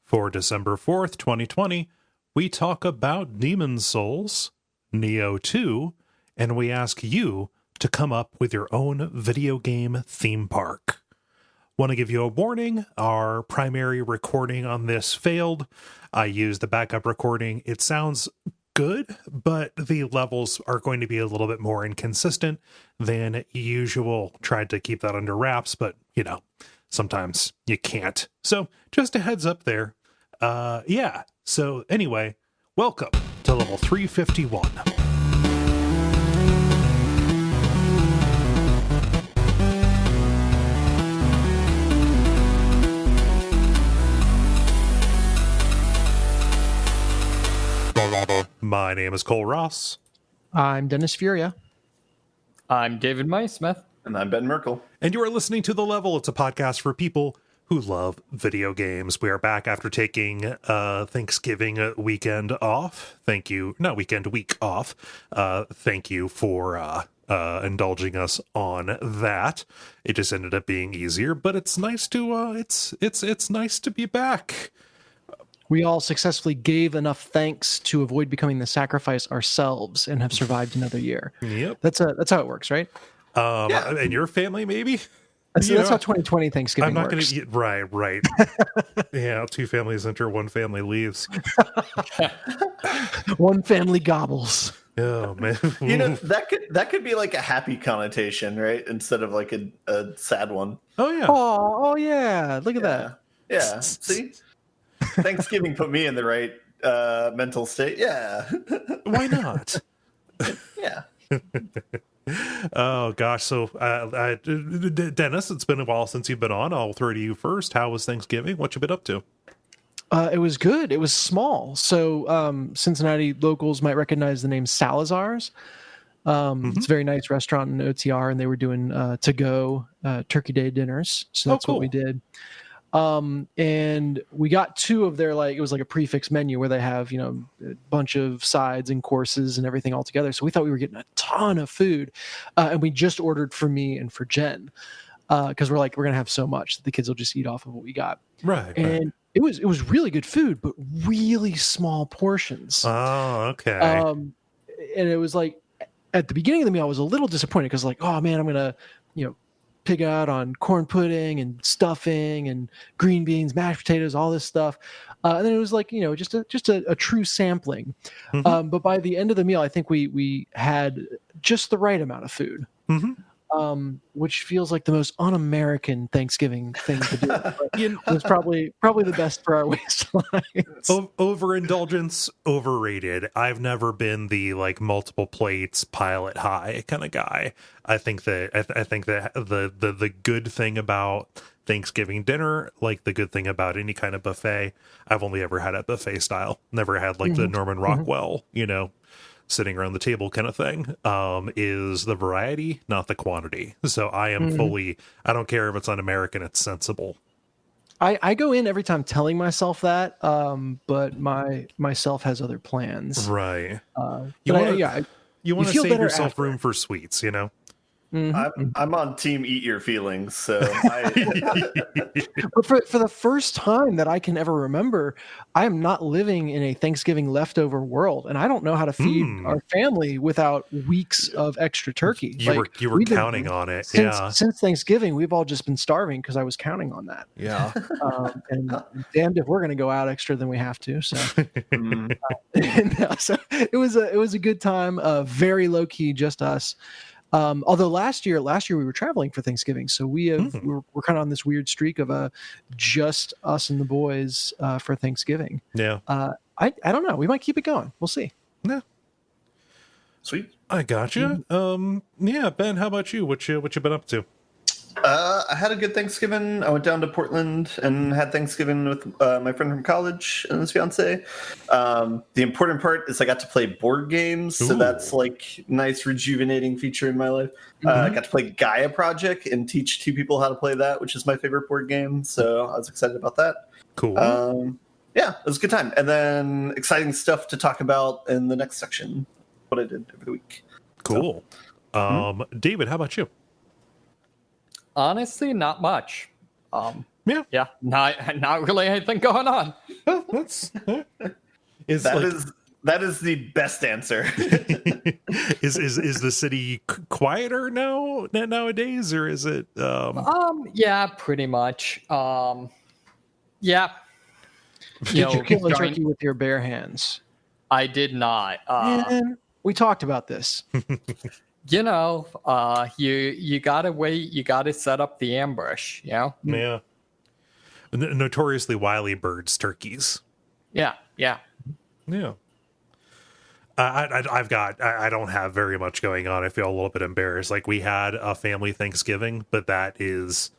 For December 4th, 2020, we talk about Demon Souls, Nioh 2, and we ask you to come up with your own video game theme park. Want to give you a warning, our primary recording on this failed. I used the backup recording. It sounds good, but the levels are going to be a little bit more inconsistent than usual. Tried to keep that under wraps, but, you know, sometimes you can't. So just a heads up there. Yeah. So anyway, welcome to level 351. My name is Cole Ross. I'm Dennis Furia. I'm David Maismith. And I'm Ben Merkel. And you are listening to The Level. It's a podcast for people who love video games. We are back after taking Thanksgiving weekend off. Thank you. Not weekend, week off. Thank you for indulging us on that. It just ended up being easier, but it's nice to it's nice to be back. We all successfully gave enough thanks to avoid becoming the sacrifice ourselves and have survived another year. Yep. That's how it works, right? And your family, maybe? That's how 2020 Thanksgiving works. I'm not going to... Right. Yeah, two families enter, one family leaves. One family gobbles. Oh, man. You know, that could be like a happy connotation, right? Instead of like a sad one. Oh, yeah. Oh yeah. Look at that. Yeah. See? Thanksgiving put me in the right mental state. Yeah. Why not? Yeah. Oh, gosh. So, Dennis, it's been a while since you've been on. I'll throw to you first. How was Thanksgiving? What you been up to? It was good. It was small. So Cincinnati locals might recognize the name Salazar's. It's a very nice restaurant in OTR, and they were doing to-go Turkey Day dinners. So that's what we did. And we got two of their, it was like a prefix menu where they have, a bunch of sides and courses and everything all together. So we thought we were getting a ton of food. And we just ordered for me and for Jen. Cause we're going to have so much that the kids will just eat off of what we got. Right. And it was really good food, but really small portions. Oh, okay. And it was like at the beginning of the meal, I was a little disappointed because oh man, I'm going to, pig out on corn pudding and stuffing and green beans, mashed potatoes, all this stuff. And then it was just a true sampling. Mm-hmm. But by the end of the meal, I think we had just the right amount of food, which feels like the most un-American Thanksgiving thing to do. But it was probably the best for our waistlines. Overindulgence, overrated. I've never been the multiple plates, pile it high kind of guy. I think that the good thing about Thanksgiving dinner, like the good thing about any kind of buffet, I've only ever had it buffet style. Never had the Norman Rockwell, sitting around the table kind of thing, is the variety, not the quantity. So I am fully, I don't care if it's un-American, it's sensible. I go in every time telling myself that, but myself has other plans. Right. You want to save yourself room for sweets, I'm on team eat your feelings, so But for the first time that I can ever remember, I am not living in a Thanksgiving leftover world, and I don't know how to feed our family without weeks of extra turkey. You were counting on it. Since Thanksgiving, we've all just been starving because I was counting on that. Yeah. And damned if we're going to go out extra than we have to. So, so it was a good time. Very low key, just us. Although last year we were traveling for Thanksgiving, so we're kind of on this weird streak of just us and the boys for Thanksgiving. Yeah. I don't know. We might keep it going. We'll see. Yeah. Sweet. I gotcha. Yeah, Ben, how about you? What you been up to? I had a good Thanksgiving. I went down to Portland and had Thanksgiving with my friend from college and his fiance. The important part is I got to play board games, so that's nice rejuvenating feature in my life. I got to play Gaia Project and teach two people how to play that, which is my favorite board game. So I was excited about that. Cool. Yeah, it was a good time. And then exciting stuff to talk about in the next section. What I did over the week. Cool. So, David, how about you? Honestly, not much. Yeah, not really anything going on. Oh, that's that is the best answer. is the city quieter nowadays, or is it? Yeah, pretty much. Yeah. Did you kill a turkey with your bare hands? I did not. Man, we talked about this. You gotta wait. You gotta set up the ambush. Yeah. Notoriously wily birds, turkeys. Yeah. I don't have very much going on. I feel a little bit embarrassed. Like, we had a family Thanksgiving, but that is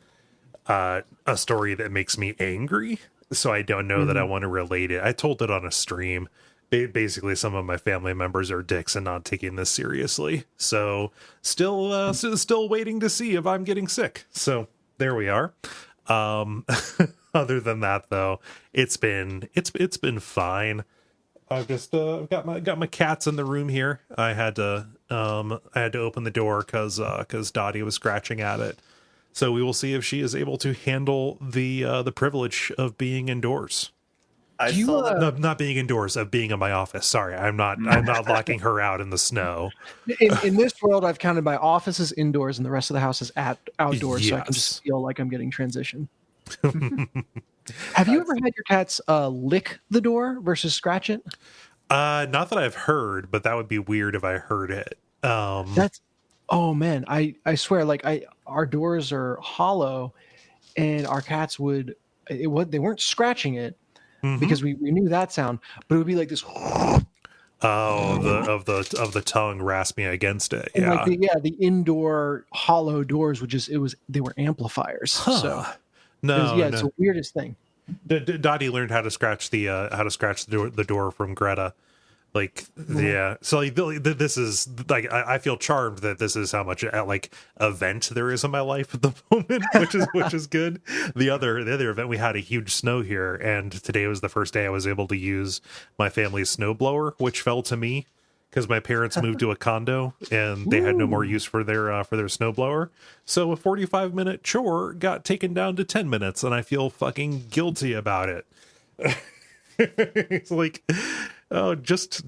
a story that makes me angry. So I don't know that I want to relate it. I told it on a stream. Basically, some of my family members are dicks and not taking this seriously. So still waiting to see if I'm getting sick. So there we are. Other than that, though, it's been fine. I've just got my cats in the room here. I had to open the door because Dottie was scratching at it. So we will see if she is able to handle the privilege of being indoors. Not being indoors, of being in my office. Sorry, I'm not locking her out in the snow. In this world, I've counted my office as indoors and the rest of the house is outdoors, Yes. so I can just feel like I'm getting transition. Have you ever had your cats lick the door versus scratch it? Not that I've heard, but that would be weird if I heard it. Oh man, I swear, like our doors are hollow, and our cats they weren't scratching it because we knew that sound, but it would be like this. Of the tongue rasping against it. And Yeah, the indoor hollow doors would they were amplifiers. So it's the weirdest thing. Dottie learned how to scratch the door from Greta. Like, yeah. So this is like, I feel charmed that this is how much like event there is in my life at the moment, which is good. The other event, we had a huge snow here, and today was the first day I was able to use my family's snowblower, which fell to me because my parents moved to a condo and they had no more use for their snowblower. So a 45-minute chore got taken down to 10 minutes, and I feel fucking guilty about it. It's like, oh, just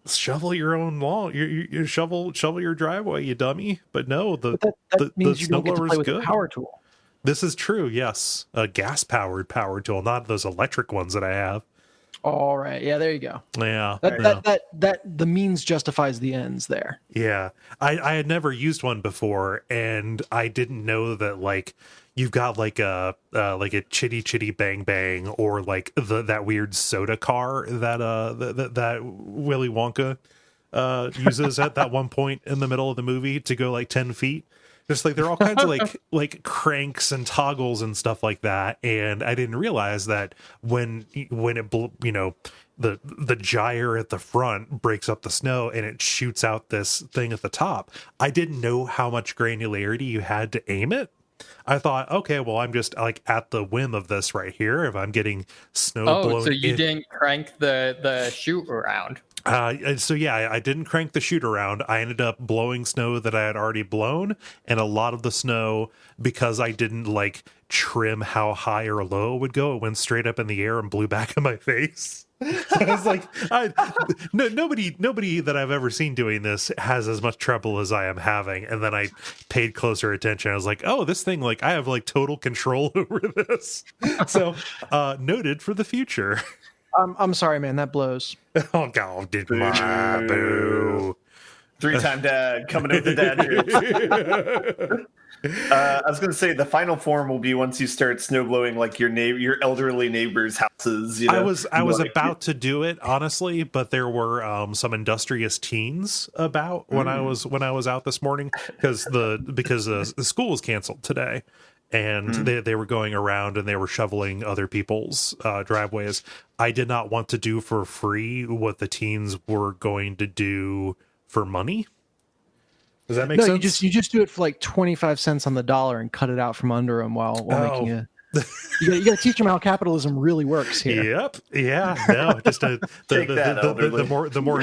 shovel your own lawn. You shovel your driveway, you dummy. But no, that means the you don't get to snowblower play is with good. a power tool. This is true. Yes, a gas-powered power tool, not those electric ones that I have. All right, yeah, there you go. Yeah, That the means justifies the ends there. yeah. I had never used one before, and I didn't know that like you've got like a chitty chitty bang bang, or like that weird soda car that Willy Wonka uses at that one point in the middle of the movie to go like 10 feet. Just like there are all kinds of like cranks and toggles and stuff like that, and I didn't realize that when it the gyre at the front breaks up the snow and it shoots out this thing at the top. I didn't know how much granularity you had to aim it. I thought, okay, well, I'm just like at the whim of this right here. If I'm getting snow blown, so you didn't crank the shoot around. So yeah, I didn't crank the shoot around. I ended up blowing snow that I had already blown, and a lot of the snow, because I didn't like trim how high or low it would go, it went straight up in the air and blew back in my face. I was like, nobody that I've ever seen doing this has as much trouble as I am having. And then I paid closer attention. I was like, oh, this thing, like I have like total control over this. So noted for the future. I'm sorry, man. That blows. Oh God, did my boo. 3-time dad coming over the dad jokes. I was going to say the final form will be once you start snowblowing like your elderly neighbors' houses. You know? I was about to do it honestly, but there were some industrious teens about when I was out this morning because the school was canceled today. And they were going around and they were shoveling other people's driveways. I did not want to do for free what the teens were going to do for money. Does that make sense? You just do it for like 25 cents on the dollar and cut it out from under them while making You got to teach them how capitalism really works here. Yep. Yeah. No. Just the more.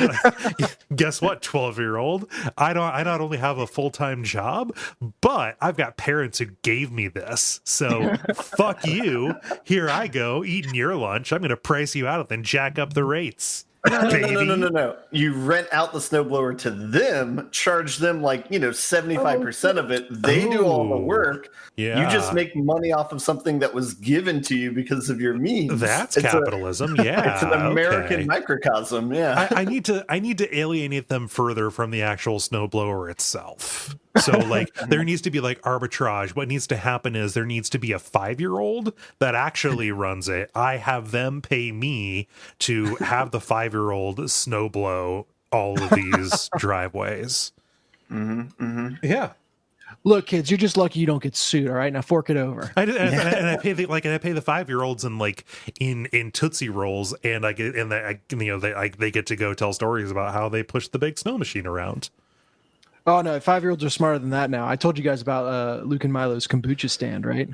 Guess what? 12-year-old. I not only have a full-time job, but I've got parents who gave me this. So fuck you. Here I go eating your lunch. I'm going to price you out and then jack up the rates. No. You rent out the snowblower to them, charge them 75% of it. They do all the work. Yeah. You just make money off of something that was given to you because of your means. That's capitalism. Yeah. It's an American microcosm. Yeah. I need to alienate them further from the actual snowblower itself. So there needs to be arbitrage. What needs to happen is there needs to be a 5-year-old that actually runs it. I have them pay me to have the 5-year-old snowblow all of these driveways. Yeah. Look, kids, you're just lucky you don't get sued. All right, now fork it over. I pay the 5-year-olds in Tootsie Rolls, and they get to go tell stories about how they push the big snow machine around. Oh no, 5-year-olds are smarter than that now. I told you guys about Luke and Milo's kombucha stand, right?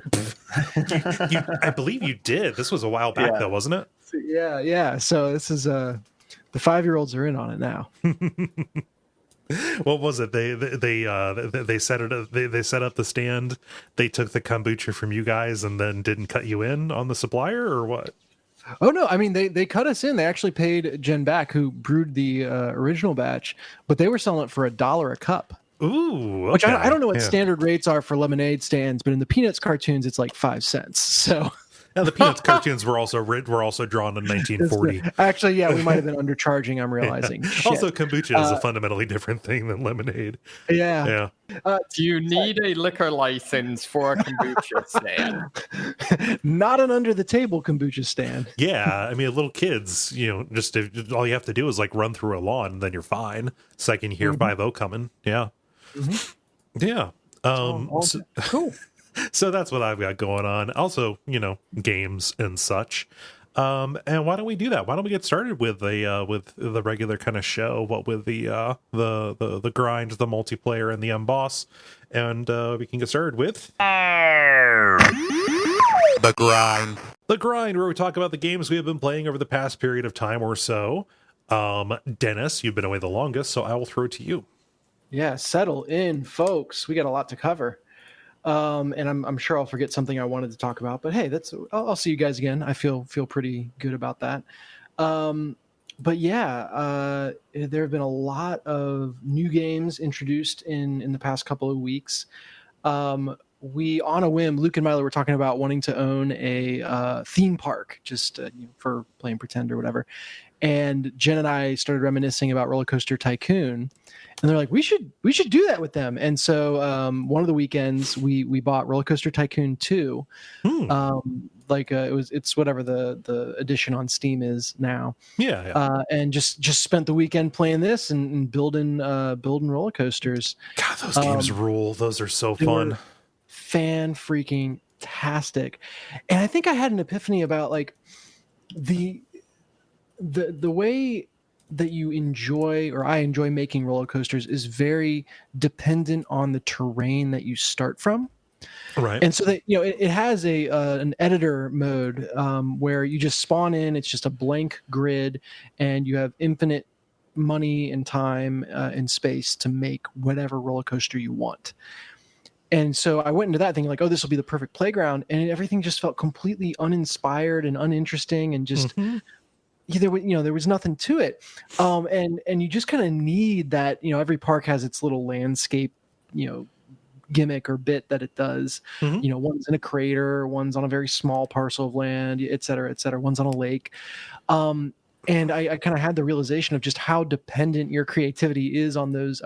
I believe you did. This was a while back, though, wasn't it? Yeah. So this is the 5-year-olds are in on it now. What was it? They set it. They set up the stand. They took the kombucha from you guys and then didn't cut you in on the supplier, or what? Oh no, I mean they cut us in. They actually paid Jen back, who brewed the original batch, but they were selling it for $1 a cup. Ooh, okay. Which I don't know what standard rates are for lemonade stands, but in the Peanuts cartoons it's like 5 cents. So now the Peanuts cartoons were also drawn in 1940. Actually, yeah, we might have been undercharging. I'm realizing. Also, kombucha is a fundamentally different thing than lemonade. Yeah. Do you need a liquor license for a kombucha stand? Not an under the table kombucha stand. Yeah, I mean, little kids, just all you have to do is run through a lawn, and then you're fine. So I can hear 5-0 coming. Yeah, yeah. Cool. So that's what I've got going on. Also, games and such. And why don't we do that? Why don't we get started with the regular kind of show? What with the grind, the multiplayer, and the unboss, and we can get started with the grind. The grind, where we talk about the games we have been playing over the past period of time or so. Dennis, you've been away the longest, so I will throw it to you. Yeah, settle in, folks. We got a lot to cover. And I'm sure I'll forget something I wanted to talk about, but hey, I'll see you guys again. I feel pretty good about that. But yeah, there have been a lot of new games introduced in the past couple of weeks. We, on a whim, Luke and Milo were talking about wanting to own a theme park, just for playing pretend or whatever. And Jen and I started reminiscing about Roller Coaster Tycoon. And they're like, we should do that with them. And so one of the weekends we bought Roller Coaster Tycoon 2. It's whatever the edition on Steam is now. Yeah. And just spent the weekend playing this and building roller coasters. God, those games rule. Those are so fun. Fan freaking tastic. And I think I had an epiphany about the way that you enjoy, or I enjoy making roller coasters, is very dependent on the terrain that you start from. Right. And so that, it has an editor mode where you just spawn in, it's just a blank grid, and you have infinite money and time and space to make whatever roller coaster you want. And so I went into that thinking this will be the perfect playground, and everything just felt completely uninspired and uninteresting, and just there was nothing to it. And you just kind of need that, every park has its little landscape, gimmick or bit that it does. One's in a crater, one's on a very small parcel of land, et cetera, one's on a lake. And I kind of had the realization of just how dependent your creativity is on those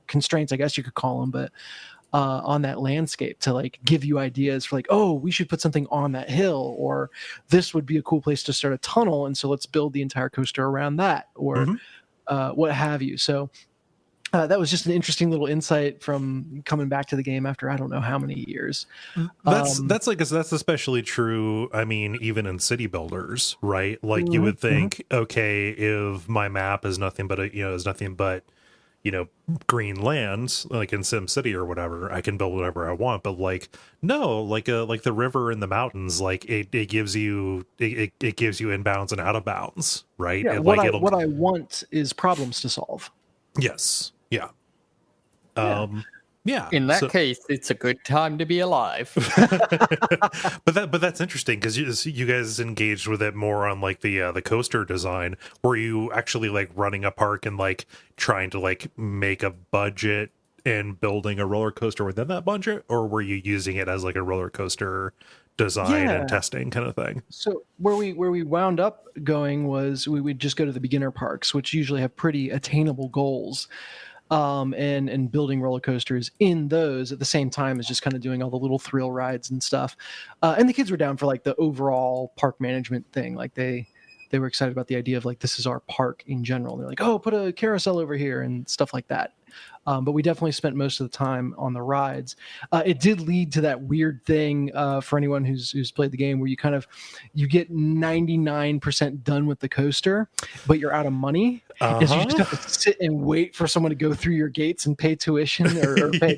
constraints, I guess you could call them, but on that landscape to give you ideas for we should put something on that hill, or this would be a cool place to start a tunnel, and so let's build the entire coaster around that, or what have you. So that was just an interesting little insight from coming back to the game after I don't know how many years. That's especially true. I mean, even in city builders, right? You would think, okay, if my map is nothing but green land like in SimCity or whatever. I can build whatever I want, but like no, like the river and the mountains, like it gives you it gives you inbounds and out of bounds, right? Yeah, what I want is problems to solve. Yes. Yeah. Yeah. In that case, it's a good time to be alive. but that's interesting because you guys engaged with it more on like the coaster design. Were you actually like running a park and like trying to like make a budget and building a roller coaster within that budget, or were you using it as like a roller coaster design and testing kind of thing? So where we wound up going was we would just go to the beginner parks, which usually have pretty attainable goals. And building roller coasters in those at the same time as just kind of doing all the little thrill rides and stuff. And the kids were down for like the overall park management thing. Like they were excited about the idea of like, this is our park in general. They're like, oh, put a carousel over here and stuff like that. But we definitely spent most of the time on the rides. It did lead to that weird thing for anyone who's played the game where you get 99% done with the coaster, but you're out of money. And so you just have to sit and wait for someone to go through your gates and pay tuition or pay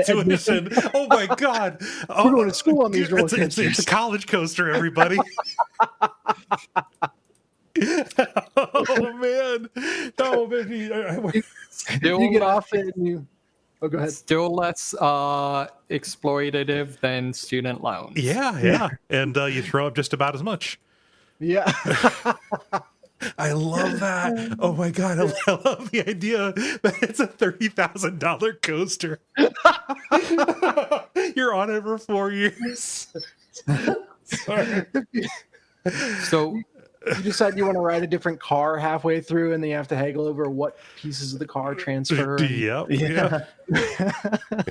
tuition. Oh my God. We're going to school on these roller coasters. It's a college coaster, everybody. Oh man. No, man. You get off it and you go ahead. Still less exploitative than student loans. Yeah. And you throw up just about as much. Yeah. I love that. Oh my God. I love the idea that it's a $30,000 coaster. You're on it for 4 years. Sorry. So you decide you want to ride a different car halfway through, and then you have to haggle over what pieces of the car transfer. Yeah.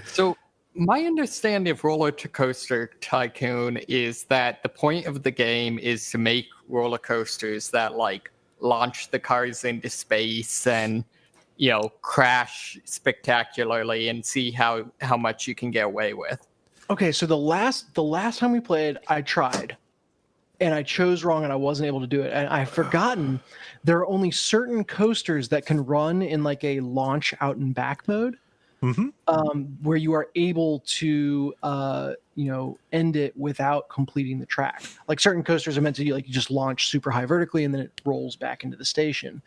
So my understanding of Roller Coaster Tycoon is that the point of the game is to make roller coasters that like launch the cars into space and crash spectacularly and see how much you can get away with. Okay, so the last time we played, I tried. And I chose wrong and I wasn't able to do it. And I've forgotten there are only certain coasters that can run in like a launch out and back mode, where you are able to, end it without completing the track. Like certain coasters are meant to do, like you just launch super high vertically and then it rolls back into the station.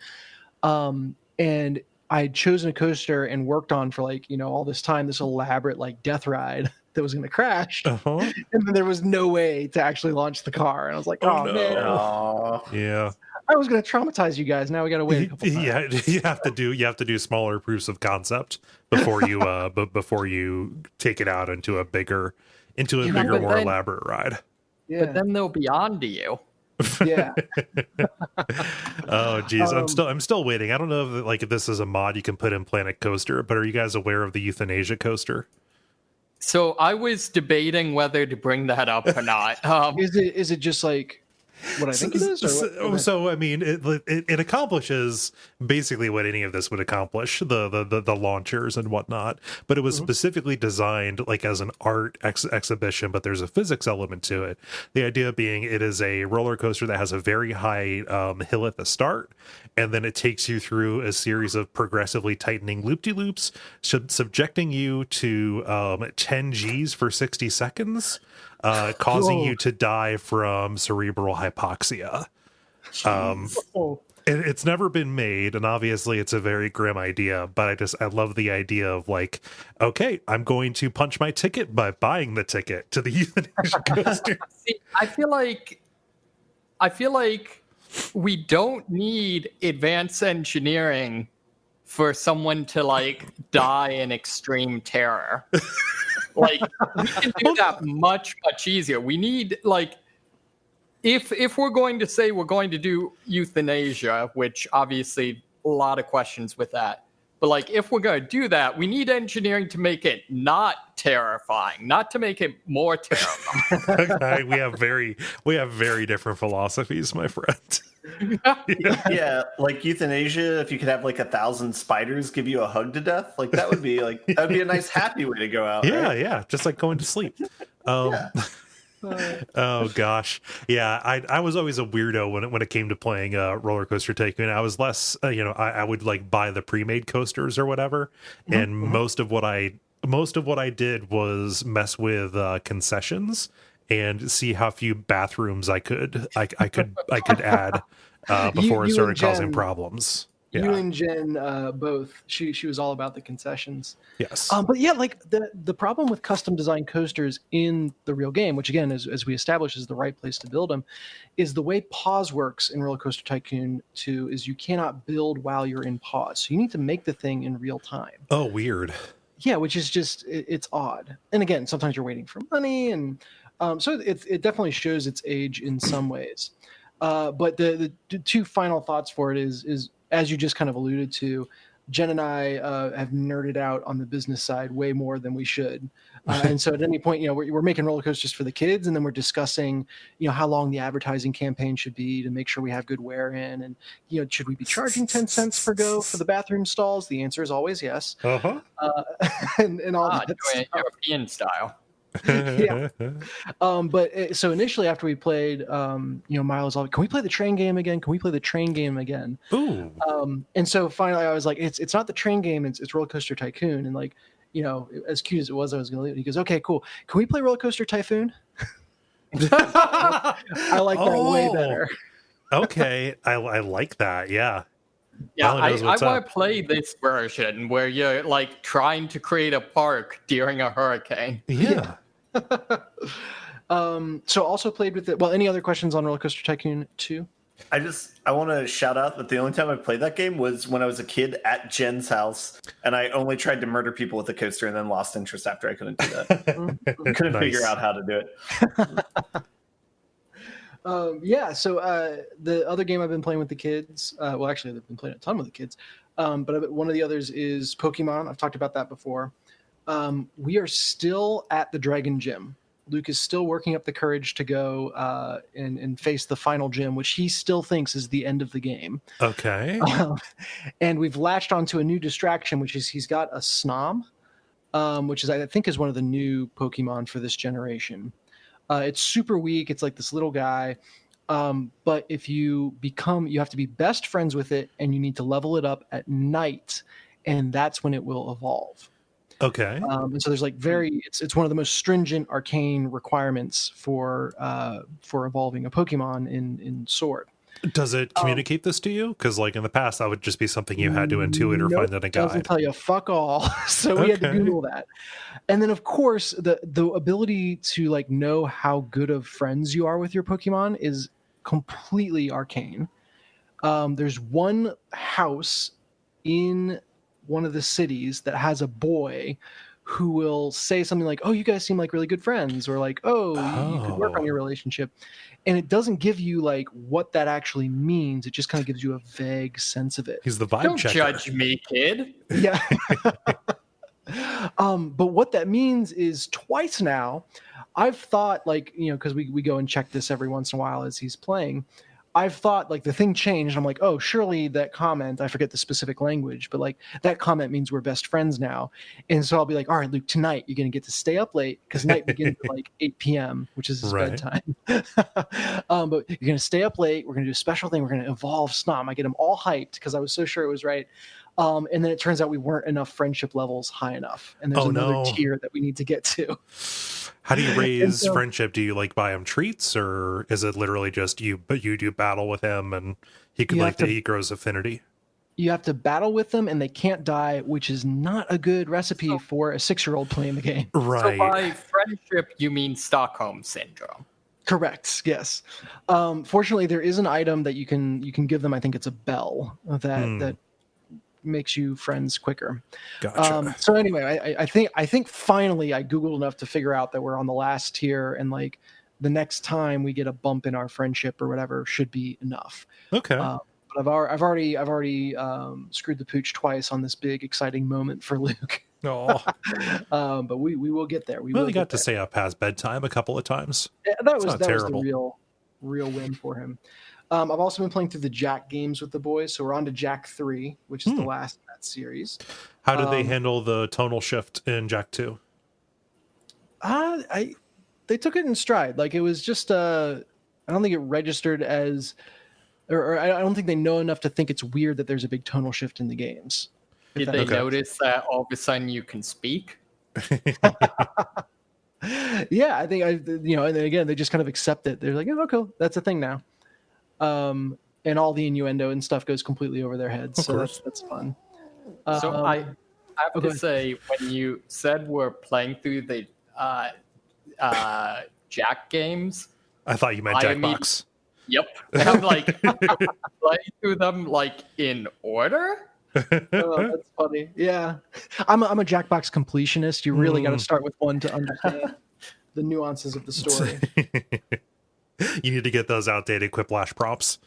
And I had chosen a coaster and worked on for all this time, this elaborate like death ride that was going to crash, and then there was no way to actually launch the car, and I was like, "Oh no. Man, yeah, I was going to traumatize you guys. Now we got to wait a couple times." Yeah, you have to do smaller proofs of concept before you before you take it out into a bigger, more elaborate ride. Yeah. But then they'll be on to you. Yeah. Oh geez, I'm still waiting. I don't know if this is a mod you can put in Planet Coaster, but are you guys aware of the euthanasia coaster? So I was debating whether to bring that up or not. Is it just like what I think it is? So I mean, it accomplishes basically what any of this would accomplish, the launchers and whatnot. But it was specifically designed like as an art exhibition, but there's a physics element to it. The idea being it is a roller coaster that has a very high hill at the start, and then it takes you through a series of progressively tightening loop-de-loops, subjecting you to 10 Gs for 60 seconds. Causing you to die from cerebral hypoxia. It's never been made, and obviously it's a very grim idea, but I love the idea of like, okay, I'm going to punch my ticket by buying the ticket to the euthanasia coaster. See, I feel like we don't need advanced engineering for someone to like die in extreme terror. Like we can do that much easier. We need like if we're going to say we're going to do euthanasia, which obviously a lot of questions with that. But like if we're going to do that, we need engineering to make it not terrifying, not to make it more terrifying. Okay, we have very different philosophies, my friend. Yeah, like euthanasia, if you could have like 1,000 spiders give you a hug to death, like that would be a nice happy way to go out. Yeah, right? yeah, just like going to sleep. Oh gosh, yeah. I was always a weirdo when it came to playing Roller Coaster Tycoon. I was less, I would like buy the pre-made coasters or whatever, and most of what I did was mess with concessions and see how few bathrooms I could add before it You started and causing Jen- problems. You Yeah. and Jen both. She was all about the concessions. Yes. But yeah, like the problem with custom designed coasters in the real game, which again, as we established, is the right place to build them, is the way pause works in Roller Coaster Tycoon 2 is you cannot build while you're in pause. So you need to make the thing in real time. Oh, weird. Yeah, which is just it's odd. And again, sometimes you're waiting for money, and so it definitely shows its age in some ways. But the two final thoughts for it is as you just kind of alluded to, Jen and I have nerded out on the business side way more than we should. And so at any point, we're making roller coasters for the kids, and then we're discussing, how long the advertising campaign should be to make sure we have good wear in. And, should we be charging 10 cents per go for the bathroom stalls? The answer is always yes. Uh-huh. And all that doing stuff. it European style. Yeah. But so initially after we played, Miles, can we play the train game again? Can we play the train game again? Ooh. And so finally I was like, it's not the train game, it's Roller Coaster Tycoon. And like, as cute as it was, I was going to leave it. He goes, okay, cool. Can we play Roller Coaster Typhoon? I like that way better. Okay. I like that. Yeah. Yeah, Alan knows I what's want up. to play this version where you're like trying to create a park during a hurricane. Yeah. So also played with it. Well, any other questions on Roller Coaster Tycoon 2? I want to shout out that the only time I played that game was when I was a kid at Jen's house, and I only tried to murder people with a coaster and then lost interest after I couldn't do that. Couldn't figure out how to do it. So the other game I've been playing with the kids, well, actually, I've been playing a ton with the kids, but one of the others is Pokemon. I've talked about that before. We are still at the Dragon Gym. Luke is still working up the courage to go and face the final gym, which he still thinks is the end of the game. Okay. And we've latched onto a new distraction, which is he's got a Snom, which is I think is one of the new Pokemon for this generation. It's super weak. It's like this little guy. But if you have to be best friends with it, and you need to level it up at night, and that's when it will evolve. Okay. And so there's like it's one of the most stringent arcane requirements for evolving a Pokemon in Sword. Does it communicate this to you? Because like in the past, that would just be something you had to intuit or find in a guide. Doesn't tell you fuck all. So we had to Google that. And then of course the ability to like know how good of friends you are with your Pokemon is completely arcane. There's one house in one of the cities that has a boy who will say something like, "Oh, you guys seem like really good friends," or like, "Oh, you could work on your relationship." And it doesn't give you like what that actually means. It just kind of gives you a vague sense of it. He's the vibe Don't checker. judge me, kid. Yeah. But what that means is twice now, I've thought like, because we go and check this every once in a while as he's playing. I've thought like the thing changed. I'm like, oh, surely that comment, I forget the specific language, but like that comment means we're best friends now. And so I'll be like, all right, Luke, tonight you're going to get to stay up late because night begins at like 8 p.m., which is his bedtime. But you're going to stay up late. We're going to do a special thing. We're going to evolve Snom. I get him all hyped because I was so sure it was right. And then it turns out we weren't enough friendship levels high enough. And there's another tier that we need to get to. How do you raise friendship? Do you like buy him treats, or is it literally just you do battle with him and he grows affinity? You have to battle with them and they can't die, which is not a good recipe for a 6-year-old playing the game. Right. So by friendship, you mean Stockholm Syndrome. Correct. Yes. Fortunately, there is an item that you can give them. I think it's a bell that makes you friends quicker. Gotcha. So anyway, I think finally I Googled enough to figure out that we're on the last tier, and like the next time we get a bump in our friendship or whatever should be enough. Okay. But I've already screwed the pooch twice on this big exciting moment for Luke. Oh. But we will get there. We got to stay up past bedtime a couple of times. Yeah, that was terrible. the real win for him. I've also been playing through the Jack games with the boys, so we're on to Jack 3, which is the last in that series. How did they handle the tonal shift in Jack 2? took it in stride. Like it was just I don't think it registered as, or I don't think they know enough to think it's weird that there's a big tonal shift in the games. Did they notice that all of a sudden you can speak? Yeah, I think and then again they just kind of accept it. They're like, oh, okay, that's a thing now. And all the innuendo and stuff goes completely over their heads. So that's fun. So I have to say, when you said we're playing through the Jack games, I thought you meant Jackbox. Yep. I'm like playing through them like in order. Oh, that's funny. Yeah, I'm a Jackbox completionist. You really got to start with one to understand the nuances of the story. You need to get those outdated Quiplash prompts.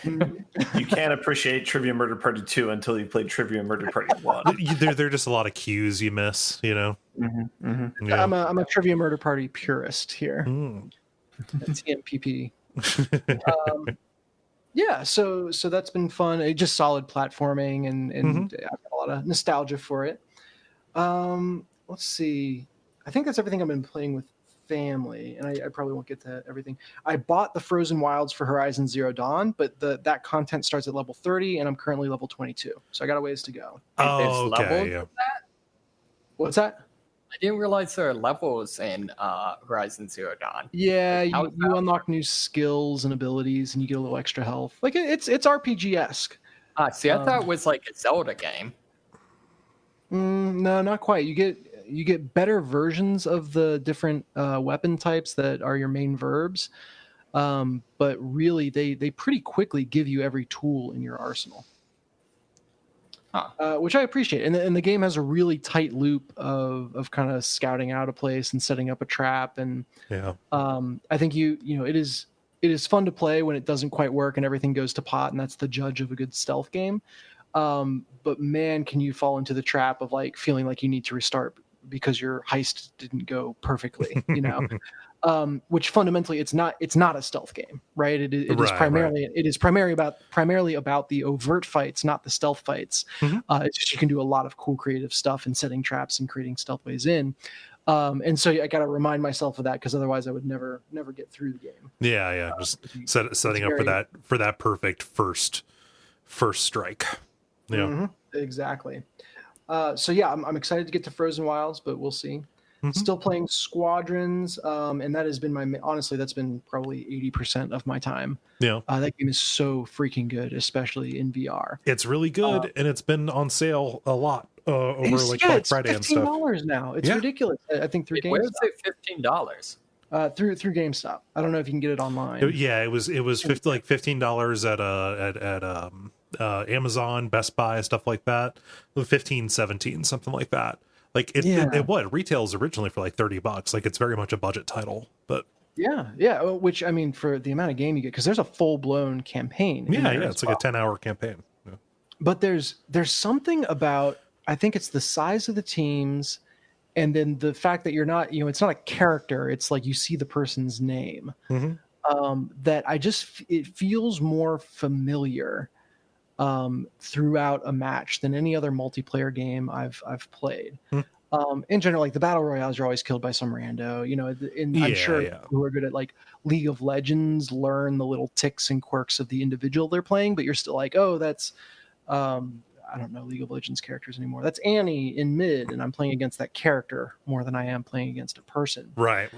You can't appreciate Trivia Murder Party 2 until you played Trivia Murder Party 1. There are just a lot of cues you miss, you know. Yeah. I'm a Trivia Murder Party purist here. TMPP. Yeah, so that's been fun. Just solid platforming, and I've got a lot of nostalgia for it. Let's see. I think that's everything I've been playing with family, and I probably won't get to everything. I bought the Frozen Wilds for Horizon Zero Dawn, but that content starts at level 30, and I'm currently level 22, so I got a ways to go. Oh, okay. Yeah. What's that? I didn't realize there are levels in Horizon Zero Dawn. Yeah, you unlock new skills and abilities, and you get a little extra health. Like it's RPG-esque. See, I thought it was like a Zelda game. No, not quite. You get better versions of the different weapon types that are your main verbs, but really they pretty quickly give you every tool in your arsenal. Which I appreciate, and the game has a really tight loop of kind of scouting out a place and setting up a trap, and I think it is fun to play when it doesn't quite work and everything goes to pot, and that's the judge of a good stealth game. But man, can you fall into the trap of like feeling like you need to restart because your heist didn't go perfectly, which fundamentally it's not a stealth game, right? It is primarily about the overt fights, not the stealth fights. It's just you can do a lot of cool creative stuff in setting traps and creating stealth ways in. And so I got to remind myself of that, because otherwise I would never get through the game. Yeah. Just setting up for that perfect first strike. Yeah, exactly. So yeah, I'm excited to get to Frozen Wilds, but we'll see. Still playing Squadrons, and that has been honestly, that's been probably 80% of my time. Yeah, that game is so freaking good, especially in VR. It's really good, and it's been on sale a lot over like Black Friday and stuff. $15 now. It's ridiculous. I think through GameStop. Where is it $15? Through GameStop. I don't know if you can get it online. It was $15 at Amazon, Best Buy, stuff like that. 15, 17, something like that. Like it retails originally for like $30. Like it's very much a budget title, but yeah. Which I mean, for the amount of game you get, because there's a full blown campaign. It's like a 10-hour campaign. Yeah. But there's something about, I think it's the size of the teams, and then the fact that you're not, it's not a character. It's like you see the person's name. That it feels more familiar throughout a match than any other multiplayer game I've played. In general, like the battle royales, you're always killed by some rando. I'm sure who are good at like League of Legends learn the little ticks and quirks of the individual they're playing, but you're still like, oh, that's I don't know League of Legends characters anymore. That's Annie in mid, and I'm playing against that character more than I am playing against a person. Right.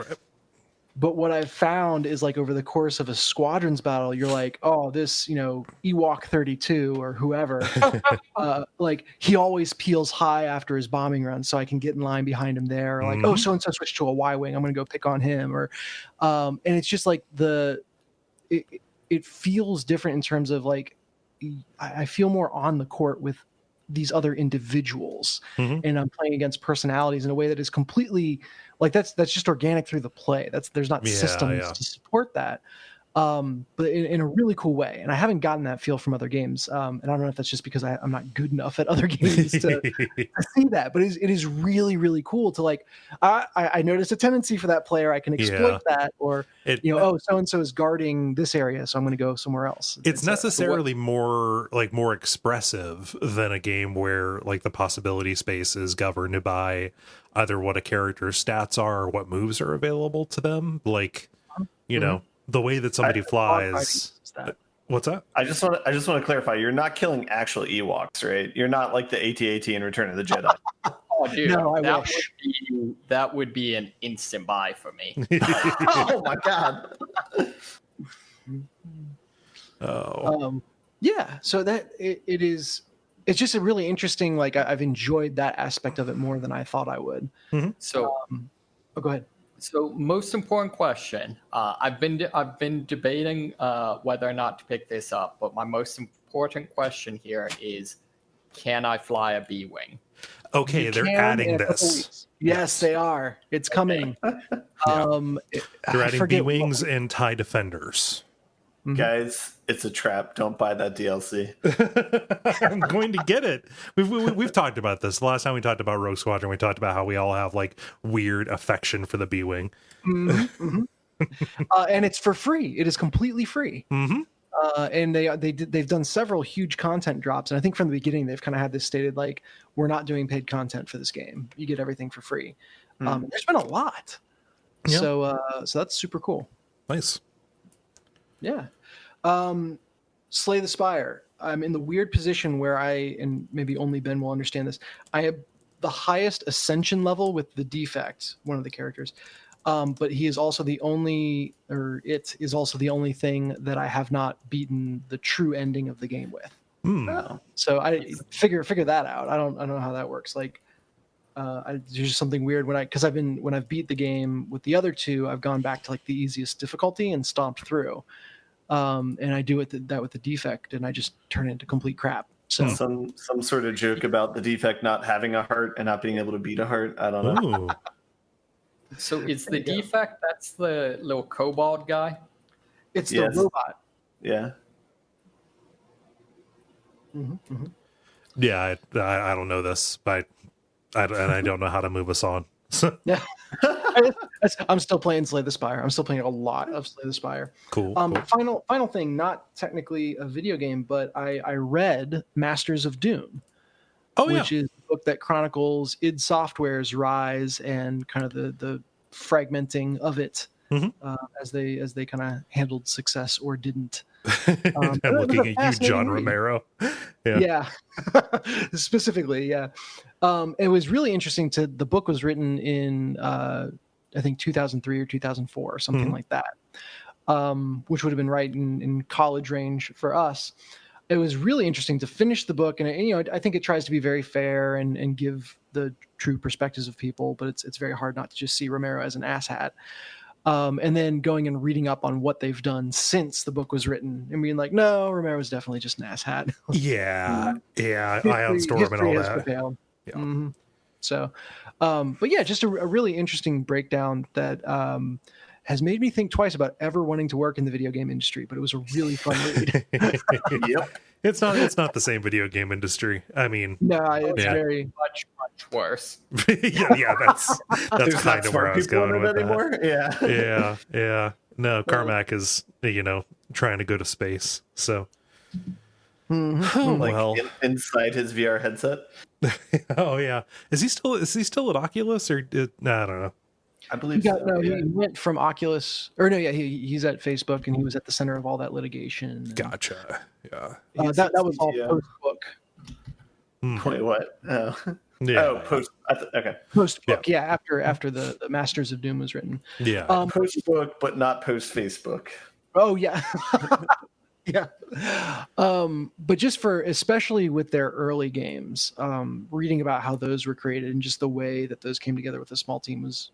But what I've found is like over the course of a Squadrons battle, you're like, oh, this, Ewok 32 or whoever, like he always peels high after his bombing run, so I can get in line behind him there. Or like, oh, so-and-so switched to a Y-Wing, I'm going to go pick on him. Or, and it's just like it feels different in terms of like, I feel more on the court with these other individuals, and I'm playing against personalities in a way that is completely like that's just organic through the play. There's not systems to support that. but in a really cool way. And I haven't gotten that feel from other games. And I don't know if that's just because I'm not good enough at other games to see that, but it is really, really cool to like, I noticed a tendency for that player. I can exploit that, or, so-and-so is guarding this area, so I'm going to go somewhere else. It's necessarily more expressive than a game where like the possibility space is governed by either what a character's stats are or what moves are available to them. Like, the way that somebody flies. What's that? I just want to clarify. You're not killing actual Ewoks, right? You're not like the AT-AT in Return of the Jedi. Oh, dude, no, that would be an instant buy for me. Oh my god. So that it is. It's just a really interesting. Like I've enjoyed that aspect of it more than I thought I would. Mm-hmm. So, go ahead. So, most important question. I've been debating whether or not to pick this up, but my most important question here is, can I fly a B-wing? Okay, they're adding this. Yes, they are. It's coming. They're adding B-wings and TIE defenders. Mm-hmm. Guys, it's a trap. Don't buy that DLC. I'm going to get it. We've talked about this. The last time we talked about Rogue Squadron, we talked about how we all have like weird affection for the B-wing. Mm-hmm. And it's for free. It is completely free. Mm-hmm. And they've done several huge content drops, and I think from the beginning they've kind of had this stated like, we're not doing paid content for this game. You get everything for free. There's been a lot. Yep. So that's super cool. Nice. Yeah. Slay the Spire. I'm in the weird position where and maybe only Ben will understand this, I have the highest ascension level with the defect, one of the characters. But he is also it is also the only thing that I have not beaten the true ending of the game with. So I figure that out. I don't know how that works. Like, there's just something weird when I've beat the game with the other two, I've gone back to like the easiest difficulty and stomped through. And I do that with the defect, and I just turn it into complete crap. So some sort of joke about the defect not having a heart and not being able to beat a heart. I don't know. So it's the defect. That's the little kobold guy. It's the robot. Yeah. Mm-hmm, mm-hmm. Yeah, I don't know this, but I don't know how to move us on. Yeah, I'm still playing Slay the Spire. I'm still playing a lot of Slay the Spire. Cool. Final thing, not technically a video game, but I read Masters of Doom. Which is a book that chronicles id Software's rise and kind of the fragmenting of it, as they kind of handled success or didn't. I'm looking at you, John Romero. Yeah. Specifically, yeah. It was really interesting. The book was written in I think 2003 or 2004 or something like that, which would have been right in college range for us. It was really interesting to finish the book, and I think it tries to be very fair and give the true perspectives of people, but it's very hard not to just see Romero as an asshat. And then going and reading up on what they've done since the book was written and being like, no, Romero's definitely just an asshat. Ion Storm and all that. Yeah. Mm-hmm. So, but yeah, just a really interesting breakdown that has made me think twice about ever wanting to work in the video game industry, but it was a really fun read. Yep. It's not the same video game industry. I mean, no, it's very much worse. yeah, that's kind of where I was going with anymore. That. Yeah. No, Carmack is trying to go to space. So, inside his VR headset. Oh yeah, is he still at Oculus or I don't know. I believe he went from Oculus, or no, yeah, he's at Facebook, and he was at the center of all that litigation. Gotcha. Yeah, that was all post book. Wait, what? Oh, yeah. Oh, post. Okay, post book. Yeah, after the Masters of Doom was written. Yeah, post book, but not post Facebook. Oh yeah. Yeah. But just especially with their early games, reading about how those were created and just the way that those came together with a small team was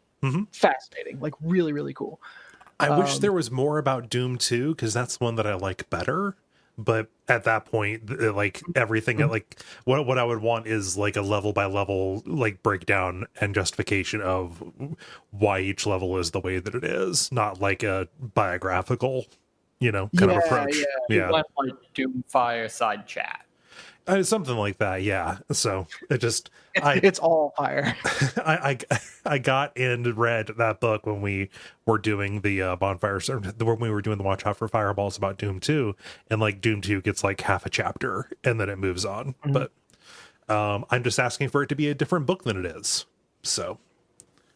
fascinating, like really, really cool. I wish there was more about Doom 2, because that's one that I like better. But at that point, like everything, like what I would want is like a level by level like breakdown and justification of why each level is the way that it is, not like a biographical kind of approach. You went like Doom Fireside Chat. Something like that, yeah. So it's all fire. I got and read that book when we were doing the bonfires, when we were doing the Watch Out for Fireballs about Doom 2, and like Doom 2 gets like half a chapter and then it moves on. Mm-hmm. But I'm just asking for it to be a different book than it is. So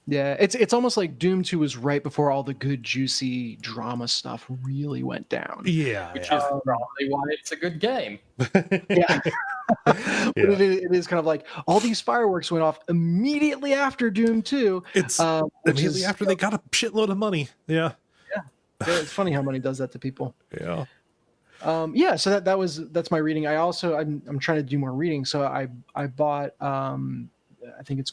yeah, it's almost like Doom 2 was right before all the good juicy drama stuff really went down. Yeah, which is probably why it's a good game. Yeah. It is kind of like all these fireworks went off immediately after Doom 2. It's immediately after they got a shitload of money. Yeah, it's funny how money does that to people. Yeah. So that's my reading. I'm trying to do more reading, so I bought I think it's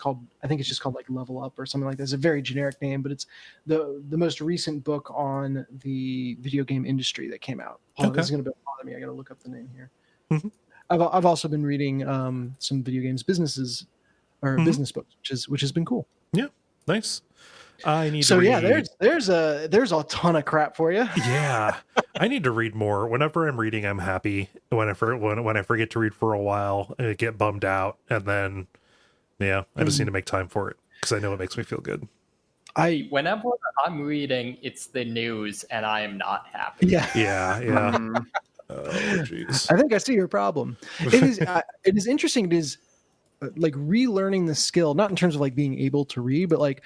just called like Level Up or something like that. It's a very generic name, but it's the most recent book on the video game industry that came out. This is going to bother me. I got to look up the name here. Mm-hmm. I've also been reading some video games business books, which has been cool. Yeah, nice. I need to read. Yeah, there's a ton of crap for you. Yeah, I need to read more. Whenever I'm reading, I'm happy. When I forget to read for a while, I get bummed out, and then I just need to make time for it because I know it makes me feel good. Whenever I'm reading, it's the news, and I am not happy. Yeah. Oh, jeez. I think I see your problem. It is interesting. It is like relearning the skill, not in terms of like being able to read, but like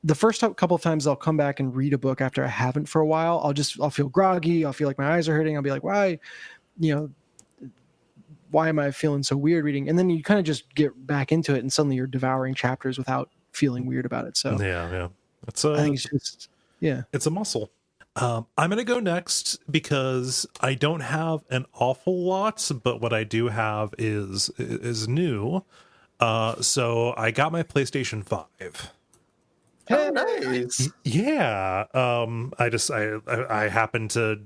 the first couple of times I'll come back and read a book after I haven't for a while. I'll feel groggy. I'll feel like my eyes are hurting. I'll be like, why am I feeling so weird reading? And then you kind of just get back into it, and suddenly you're devouring chapters without feeling weird about it. So yeah, I think it's just it's a muscle. I'm going to go next because I don't have an awful lot, but what I do have is new. So I got my PlayStation 5. Oh, nice. Yeah. I happened to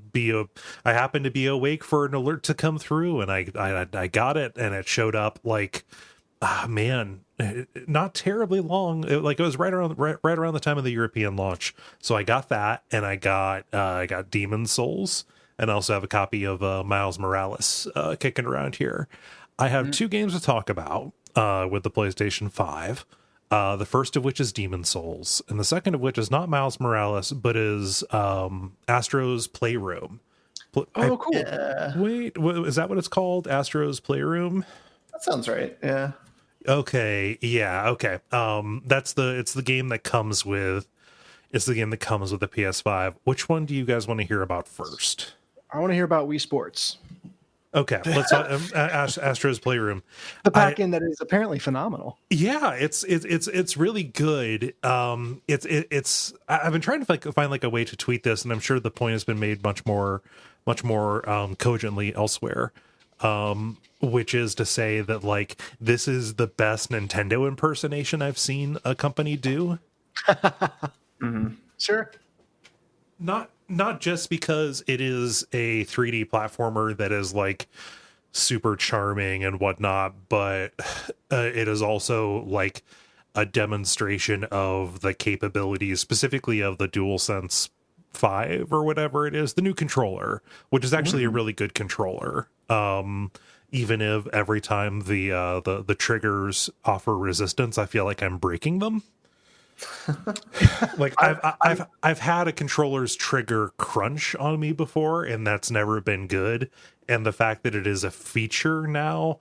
be awake for an alert to come through, and I got it, and it showed up like, not terribly long. It was right around the time of the European launch. So I got that, and I got Demon's Souls, and I also have a copy of Miles Morales kicking around here. I have two games to talk about with the PlayStation 5. The first of which is Demon's Souls, and the second of which is not Miles Morales, but is Astro's Playroom. Cool. Yeah. Wait, is that what it's called? Astro's Playroom? That sounds right. Yeah. Okay. Yeah. Okay. It's the game that comes with the PS5. Which one do you guys want to hear about first? I want to hear about Wii Sports. Okay, let's Astro's Playroom. The pack-in that is apparently phenomenal. Yeah, it's really good. It's I've been trying to find like a way to tweet this, and I'm sure the point has been made much more cogently elsewhere. Which is to say that like this is the best Nintendo impersonation I've seen a company do. Mm-hmm. Sure. Not just because it is a 3D platformer that is like super charming and whatnot, but it is also like a demonstration of the capabilities, specifically of the DualSense 5 or whatever it is, the new controller, which is actually a really good controller. Even if every time the triggers offer resistance, I feel like I'm breaking them. Like I've had a controller's trigger crunch on me before, and that's never been good. And the fact that it is a feature now,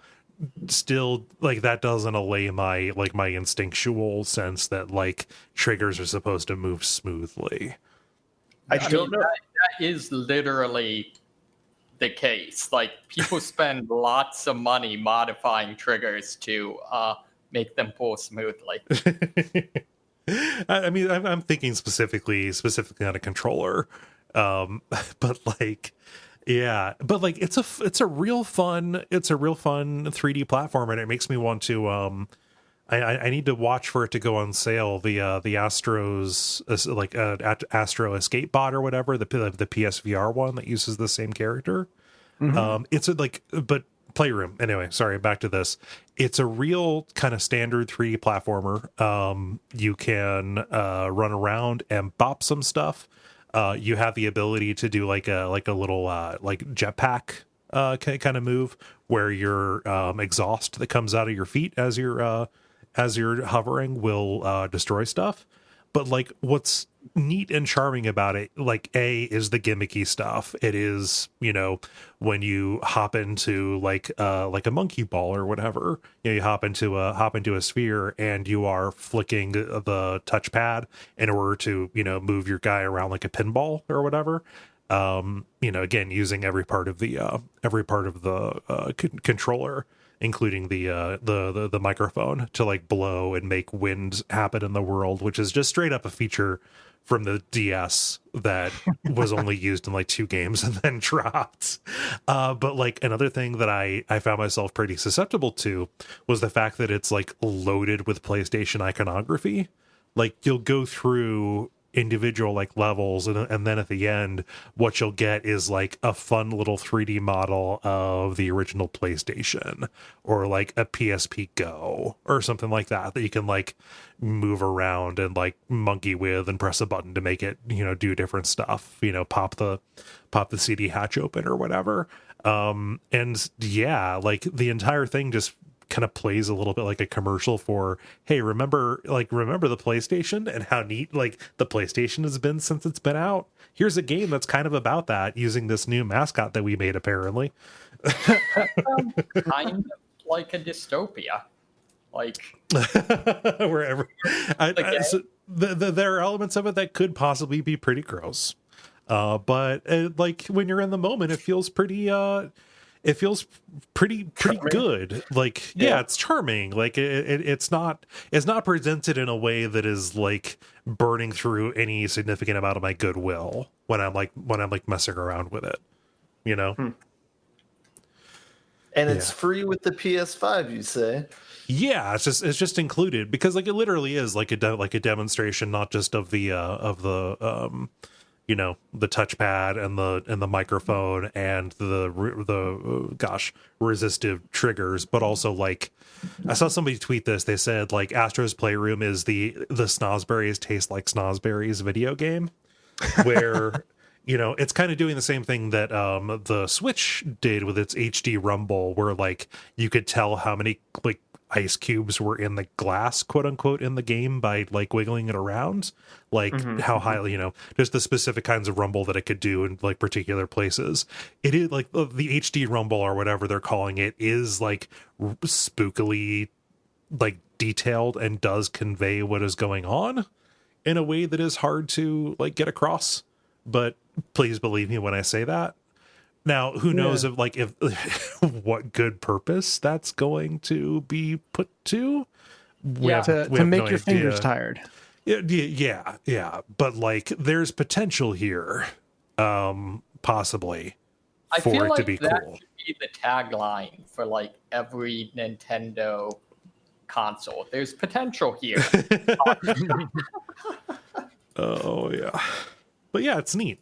still like that doesn't allay my instinctual sense that like triggers are supposed to move smoothly. I don't know. That is literally the case. Like people spend lots of money modifying triggers to make them pull smoothly. I mean, I'm thinking specifically on a controller, but like, yeah, but like it's a real fun 3D platform, and it makes me want to. I need to watch for it to go on sale. The Astro's Astro Escape Bot or whatever, the PSVR one that uses the same character. Mm-hmm. But Playroom. Anyway, sorry, back to this. It's a real kind of standard 3D platformer. You can run around and bop some stuff. you have the ability to do like a little like jetpack kind of move where your exhaust that comes out of your feet as you're hovering will destroy stuff. But like what's neat and charming about it, like is the gimmicky stuff. It is, when you hop into like a monkey ball or whatever, you hop into a sphere and you are flicking the touchpad in order to, move your guy around like a pinball or whatever. Again, using every part of the controller, including the microphone to like blow and make wind happen in the world, which is just straight up a feature from the DS that was only used in like 2 games and then dropped. But like another thing that I found myself pretty susceptible to was the fact that it's like loaded with PlayStation iconography. Like you'll go through individual like levels and then at the end what you'll get is like a fun little 3D model of the original PlayStation or like a PSP Go or something like that you can like move around and like monkey with and press a button to make it do different stuff, pop the CD hatch open or whatever. And yeah, like the entire thing just kind of plays a little bit like a commercial for, hey, remember the PlayStation and how neat like the PlayStation has been since it's been out. Here's a game that's kind of about that, using this new mascot that we made apparently. Kind of like a dystopia, like wherever. There are elements of it that could possibly be pretty gross, but like when you're in the moment, it feels pretty good. Like, yeah, it's charming. Like it's not presented in a way that is like burning through any significant amount of my goodwill when I'm messing around with it, And it's free with the PS5, you say? Yeah, it's just included because like it literally is like a demonstration, not just of the the touchpad and the microphone and the resistive triggers, but also like I saw somebody tweet this. They said like Astro's Playroom is the Snozzberries Taste Like Snozzberries video game, where it's kind of doing the same thing that the Switch did with its HD Rumble, where like you could tell how many like ice cubes were in the glass, quote unquote, in the game by like wiggling it around, like how highly, just the specific kinds of rumble that it could do in like particular places. It is like the HD rumble or whatever they're calling it is like spookily like detailed and does convey what is going on in a way that is hard to like get across. But please believe me when I say that. Now, who knows if what good purpose that's going to be put to? To make your fingers tired. Yeah. But like, there's potential here, possibly, for it to be that cool. Should be the tagline for like every Nintendo console. There's potential here. Oh yeah, but yeah, it's neat.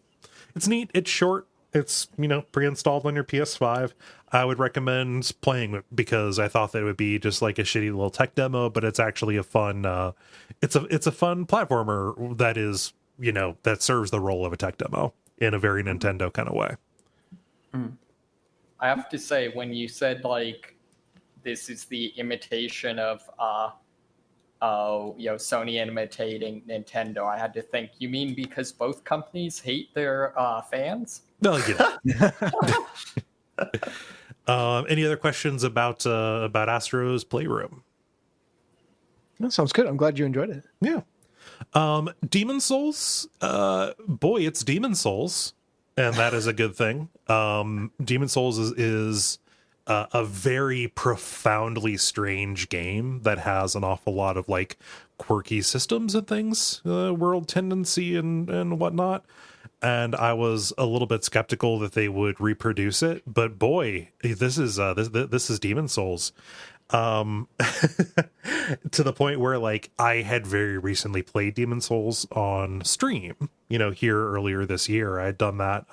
It's neat. It's short. It's, pre-installed on your PS5. I would recommend playing it because I thought that it would be just like a shitty little tech demo, but it's actually a fun, it's a fun platformer that is, that serves the role of a tech demo in a very Nintendo kind of way. I have to say, when you said like, this is the imitation of, Sony imitating Nintendo, I had to think, you mean because both companies hate their fans? No, any other questions about Astro's Playroom? That sounds good. I'm glad you enjoyed it. Yeah. Demon Souls, boy, it's Demon Souls, and that is a good thing. Demon Souls is a very profoundly strange game that has an awful lot of like quirky systems and things, world tendency and whatnot. And I was a little bit skeptical that they would reproduce it, but boy, this is Demon Souls. To the point where like I had very recently played Demon Souls on stream, here earlier this year. I had done that,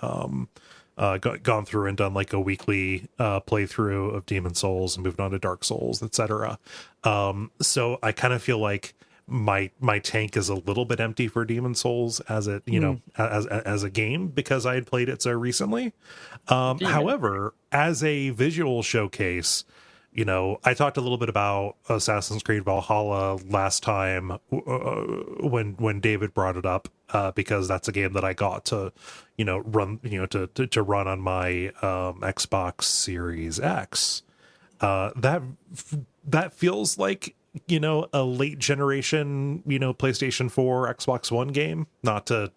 gone through and done like a weekly playthrough of Demon Souls and moved on to Dark Souls, etc. So I kind of feel like my tank is a little bit empty for Demon Souls as it, you know, as a game, because I had played it so recently. However, as a visual showcase, you know, I talked a little bit about Assassin's Creed Valhalla last time when David brought it up, because that's a game that I got to, you know, run, you know, to run on my Xbox Series X. That feels like, you know, a late generation, you know, PlayStation 4, Xbox One game. Not to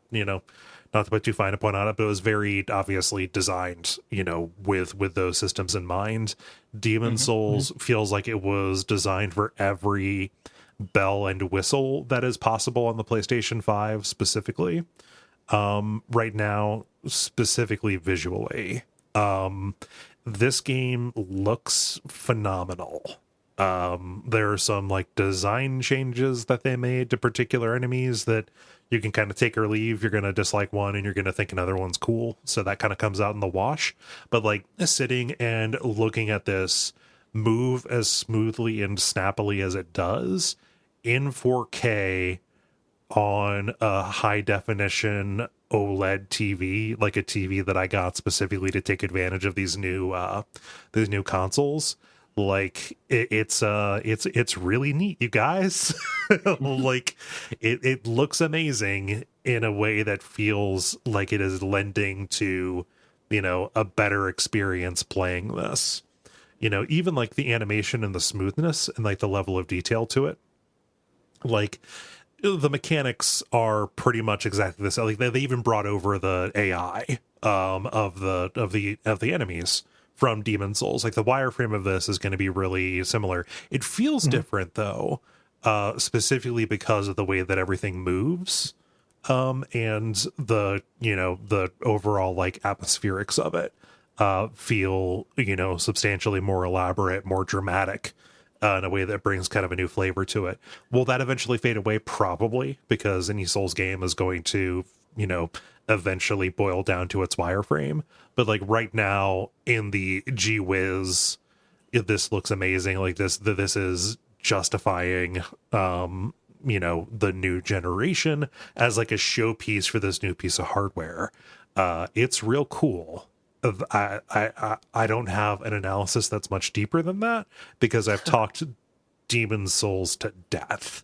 put too fine a point on it, but it was very obviously designed, you know, with those systems in mind. Demon Souls feels like it was designed for every bell and whistle that is possible on the PlayStation 5 specifically. Right now, specifically visually. This game looks phenomenal. There are some like design changes that they made to particular enemies that you can kind of take or leave. You're going to dislike one and you're going to think another one's cool. So that kind of comes out in the wash. But like sitting and looking at this move as smoothly and snappily as it does in 4K on a high definition OLED TV, like a TV that I got specifically to take advantage of these new consoles. Like it's really neat, you guys. Like it looks amazing in a way that feels like it is lending to, you know, a better experience playing this. You know, even like the animation and the smoothness and like the level of detail to it. Like the mechanics are pretty much exactly the same. Like they even brought over the AI of the enemies from Demon Souls. Like the wireframe of this is going to be really similar. It feels different though, specifically because of the way that everything moves, and the, you know, the overall like atmospherics of it feel, you know, substantially more elaborate, more dramatic, in a way that brings kind of a new flavor to it. Will that eventually fade away? Probably, because any Souls game is going to, you know, eventually boil down to its wireframe. But like right now in the gee whiz, this looks amazing. Like this is justifying, you know, the new generation as like a showpiece for this new piece of hardware. It's real cool. I don't have an analysis that's much deeper than that, because I've talked Demon Souls to death.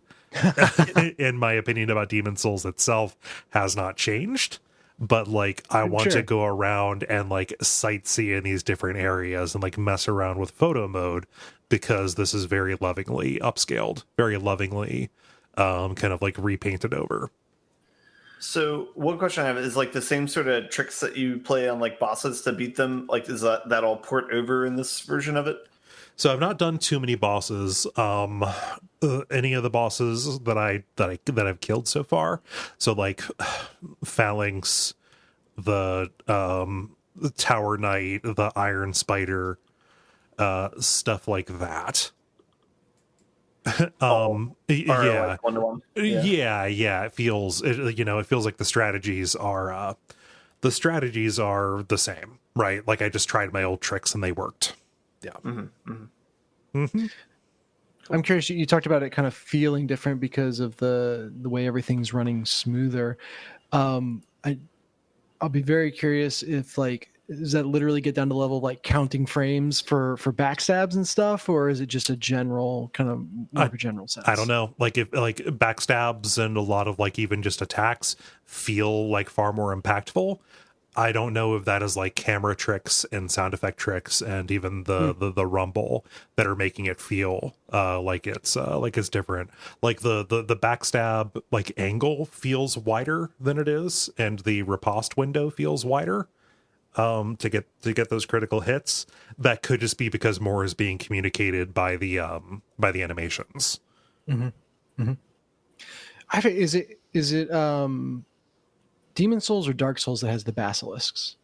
In my opinion about Demon Souls itself has not changed, but like I want to go around and like sightsee in these different areas and like mess around with photo mode, because this is very lovingly upscaled, very lovingly kind of like repainted over. So one question I have is like the same sort of tricks that you play on like bosses to beat them. Like, is that all port over in this version of it? So I've not done too many bosses. Any of the bosses that I've killed so far. So like Phalanx, the Tower Knight, the Iron Spider, stuff like that. Yeah. Like one-to-one. Yeah. It feels, you know, it feels like the strategies are the same, right? Like I just tried my old tricks and they worked. Yeah. I'm curious. You talked about it kind of feeling different because of the way everything's running smoother. I'll be very curious if like, does that literally get down to the level of like counting frames for backstabs and stuff, or is it just a general kind of more of a general sense? I don't know. Like if like backstabs and a lot of like even just attacks feel like far more impactful. I don't know if that is like camera tricks and sound effect tricks and even the rumble that are making it feel like it's different. Like the backstab like angle feels wider than it is, and the riposte window feels wider to get those critical hits. That could just be because more is being communicated by the animations. Is it Demon Souls or Dark Souls that has the basilisks?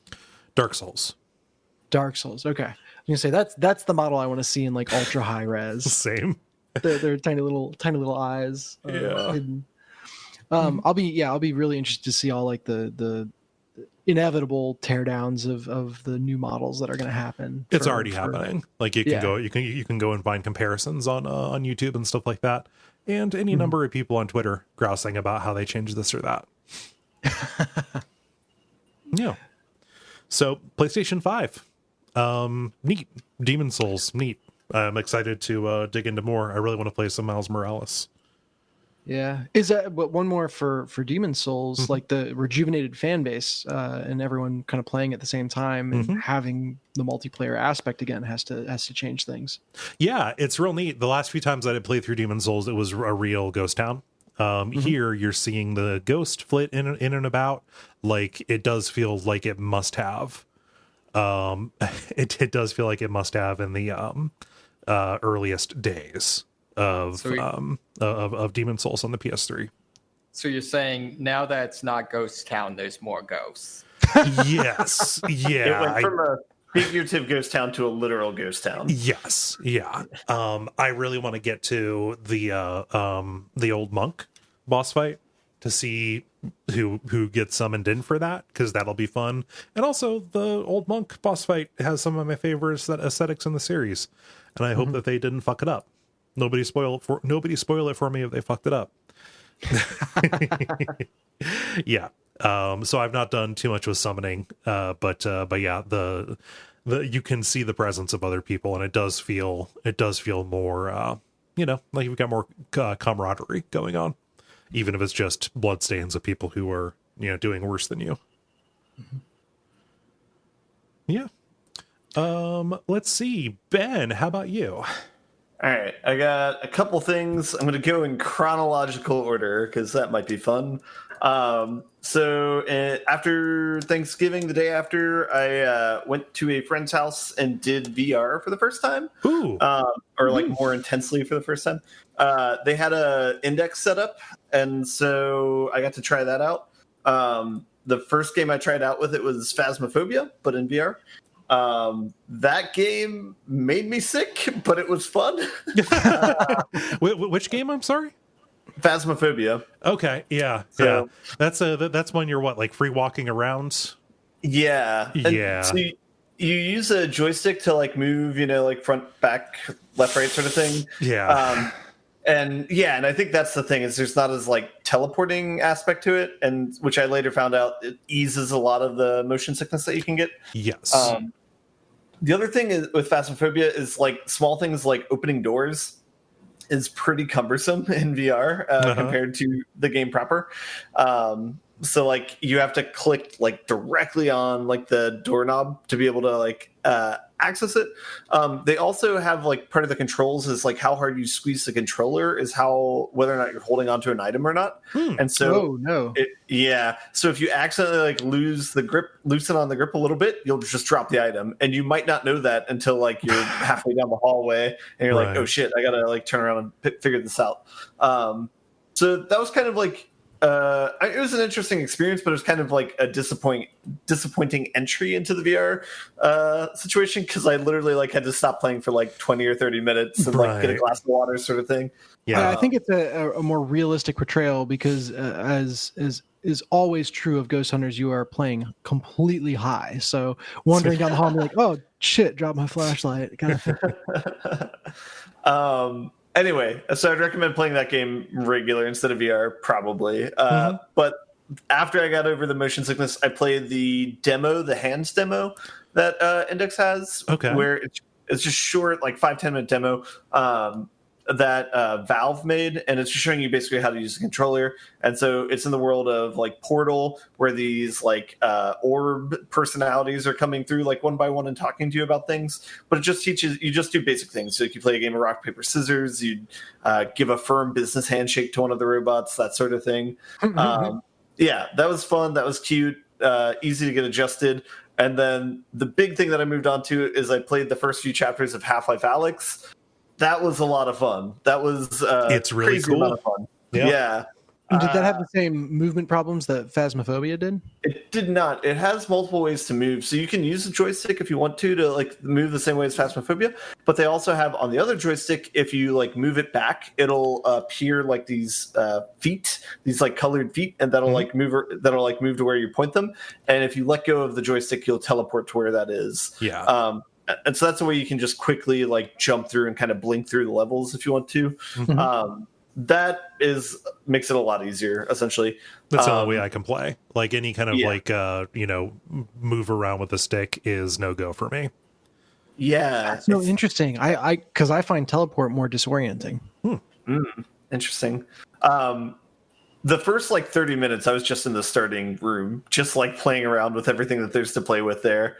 Dark Souls. Okay. I'm gonna say that's the model I want to see in like ultra high res. Same. They're tiny little eyes. Hidden. I'll be really interested to see all like the inevitable teardowns of the new models that are going to happen. It's already happening. Like you can go and find comparisons on YouTube and stuff like that. and any number of people on Twitter grousing about how they changed this or that. Yeah. So PlayStation 5. Neat. Demon Souls, neat. I'm excited to dig into more. I really want to play some Miles Morales. Yeah. Is that one more for Demon Souls, like the rejuvenated fan base and everyone kind of playing at the same time and having the multiplayer aspect again has to change things. Yeah, it's real neat. The last few times I did play through Demon Souls, it was a real ghost town. Here you're seeing the ghost flit in and about. Like, it does feel like it must have. It does feel like it must have in the earliest days of Demon Souls on the PS3. So you're saying now that it's not Ghost Town, there's more ghosts? Yes. Yeah. It went from a figurative ghost town to a literal ghost town. Yes. Yeah. I really want to get to the old monk boss fight to see who gets summoned in for that, because that'll be fun. And also the old monk boss fight has some of my favorite aesthetics in the series, and I hope that they didn't fuck it up. Nobody spoil it for me if they fucked it up. Yeah. So I've not done too much with summoning, but yeah, the you can see the presence of other people, and it does feel more like you've got more camaraderie going on, even if it's just bloodstains of people who are doing worse than you. Yeah. Let's see, Ben, how about you? All right, I got a couple things. I'm going to go in chronological order because that might be fun. So after Thanksgiving, the day after, I went to a friend's house and did VR for the first time. Ooh. Or like more intensely for the first time. They had a index set up, and so I got to try that out. The first game I tried out with it was Phasmophobia, but in VR. That game made me sick, but it was fun. Which game? I'm sorry. Phasmophobia. Okay, yeah. That's when you're like free walking around. Yeah. So you use a joystick to like move, like front, back, left, right sort of thing. Yeah. And I think that's the thing, is there's not as like teleporting aspect to it, and which I later found out it eases a lot of the motion sickness that you can get. Yes. The other thing is, with Phasmophobia is like small things like opening doors is pretty cumbersome in VR compared to the game proper. So like you have to click like directly on like the doorknob to be able to like access it. They also have like part of the controls is like how hard you squeeze the controller is how whether or not you're holding onto an item or not. And so so if you accidentally like loosen on the grip a little bit, you'll just drop the item, and you might not know that until like you're halfway down the hallway and you're like, oh shit, I gotta like turn around and figure this out. So that was kind of like it was an interesting experience, but it was kind of like a disappointing entry into the VR situation, because I literally like had to stop playing for like 20 or 30 minutes and like get a glass of water sort of thing. Yeah, I think it's a more realistic portrayal because as is always true of Ghost Hunters, you are playing completely high. So wandering down the hall and be like, oh shit, drop my flashlight. Kind of. Anyway, so I'd recommend playing that game regular instead of VR, probably. But after I got over the motion sickness, I played the hands demo that Index has, where it's just short, like 5-10 minute demo that Valve made, and it's just showing you basically how to use the controller. And so it's in the world of like Portal, where these like orb personalities are coming through like one by one and talking to you about things. But it just teaches you just do basic things. So if you play a game of rock paper scissors, you'd give a firm business handshake to one of the robots, that sort of thing. Yeah, that was fun. That was cute. Easy to get adjusted. And then the big thing that I moved on to is I played the first few chapters of Half-Life Alyx. That was a lot of fun. That was it's really crazy cool. amount of fun. Yeah. Did that have the same movement problems that Phasmophobia did? It did not. It has multiple ways to move. So you can use the joystick if you want to like move the same way as Phasmophobia. But they also have on the other joystick, if you like move it back, it'll appear like these feet, these like colored feet, and that'll like move to where you point them. And if you let go of the joystick, you'll teleport to where that is. Yeah. And so that's a way you can just quickly like jump through and kind of blink through the levels if you want to. that makes it a lot easier, essentially. That's the only way I can play. Like any kind of move around with the stick is no go for me. Yeah. That's so interesting. Because I find teleport more disorienting. Interesting. The first 30 minutes, I was just in the starting room, just playing around with everything that there's to play with there,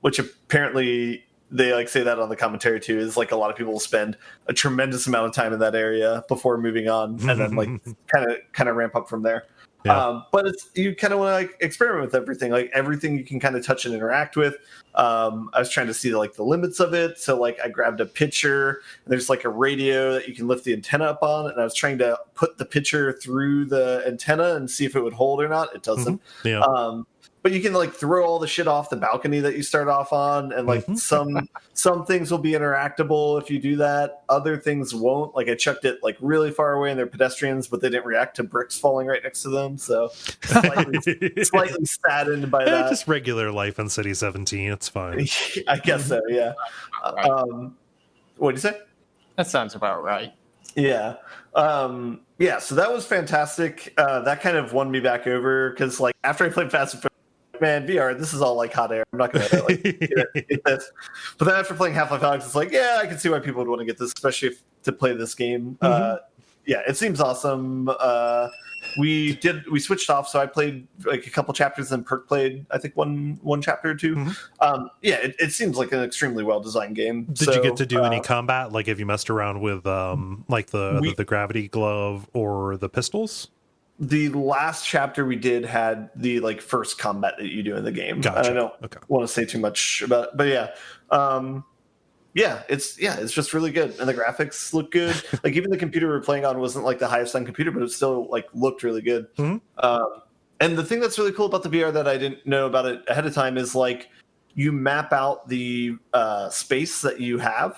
which apparently they say that on the commentary too, is a lot of people will spend a tremendous amount of time in that area before moving on, and then kind of ramp up from there. Yeah. But you kind of want to experiment with everything, everything you can kind of touch and interact with. I was trying to see the limits of it, so I grabbed a pitcher, and there's a radio that you can lift the antenna up on, and I was trying to put the pitcher through the antenna and see if it would hold or not. It doesn't. Yeah. But you can throw all the shit off the balcony that you start off on, and some things will be interactable if you do that. Other things won't. I chucked it really far away, and they're pedestrians, but they didn't react to bricks falling right next to them. So slightly saddened by that. Just regular life in City 17. It's fine. I guess so. Yeah. What did you say? That sounds about right. Yeah. Yeah. So that was fantastic. That kind of won me back over because after I played Fast and Furious, man, VR, this is all hot air. I'm not going to get this. But then after playing Half-Life Alyx, it's yeah, I can see why people would want to get this, especially to play this game. Yeah, it seems awesome. We switched off, so I played a couple chapters, and Perk played, I think, one chapter or two. Yeah, it seems like an extremely well-designed game. Did you get to do any combat? Have you messed around with the gravity glove or the pistols? The last chapter we did had the first combat that you do in the game. Gotcha. I don't want to say too much about it, but yeah. It's just really good, and the graphics look good. Even the computer we were playing on wasn't the highest end computer, but it still looked really good. And the thing that's really cool about the VR that I didn't know about it ahead of time is you map out the space that you have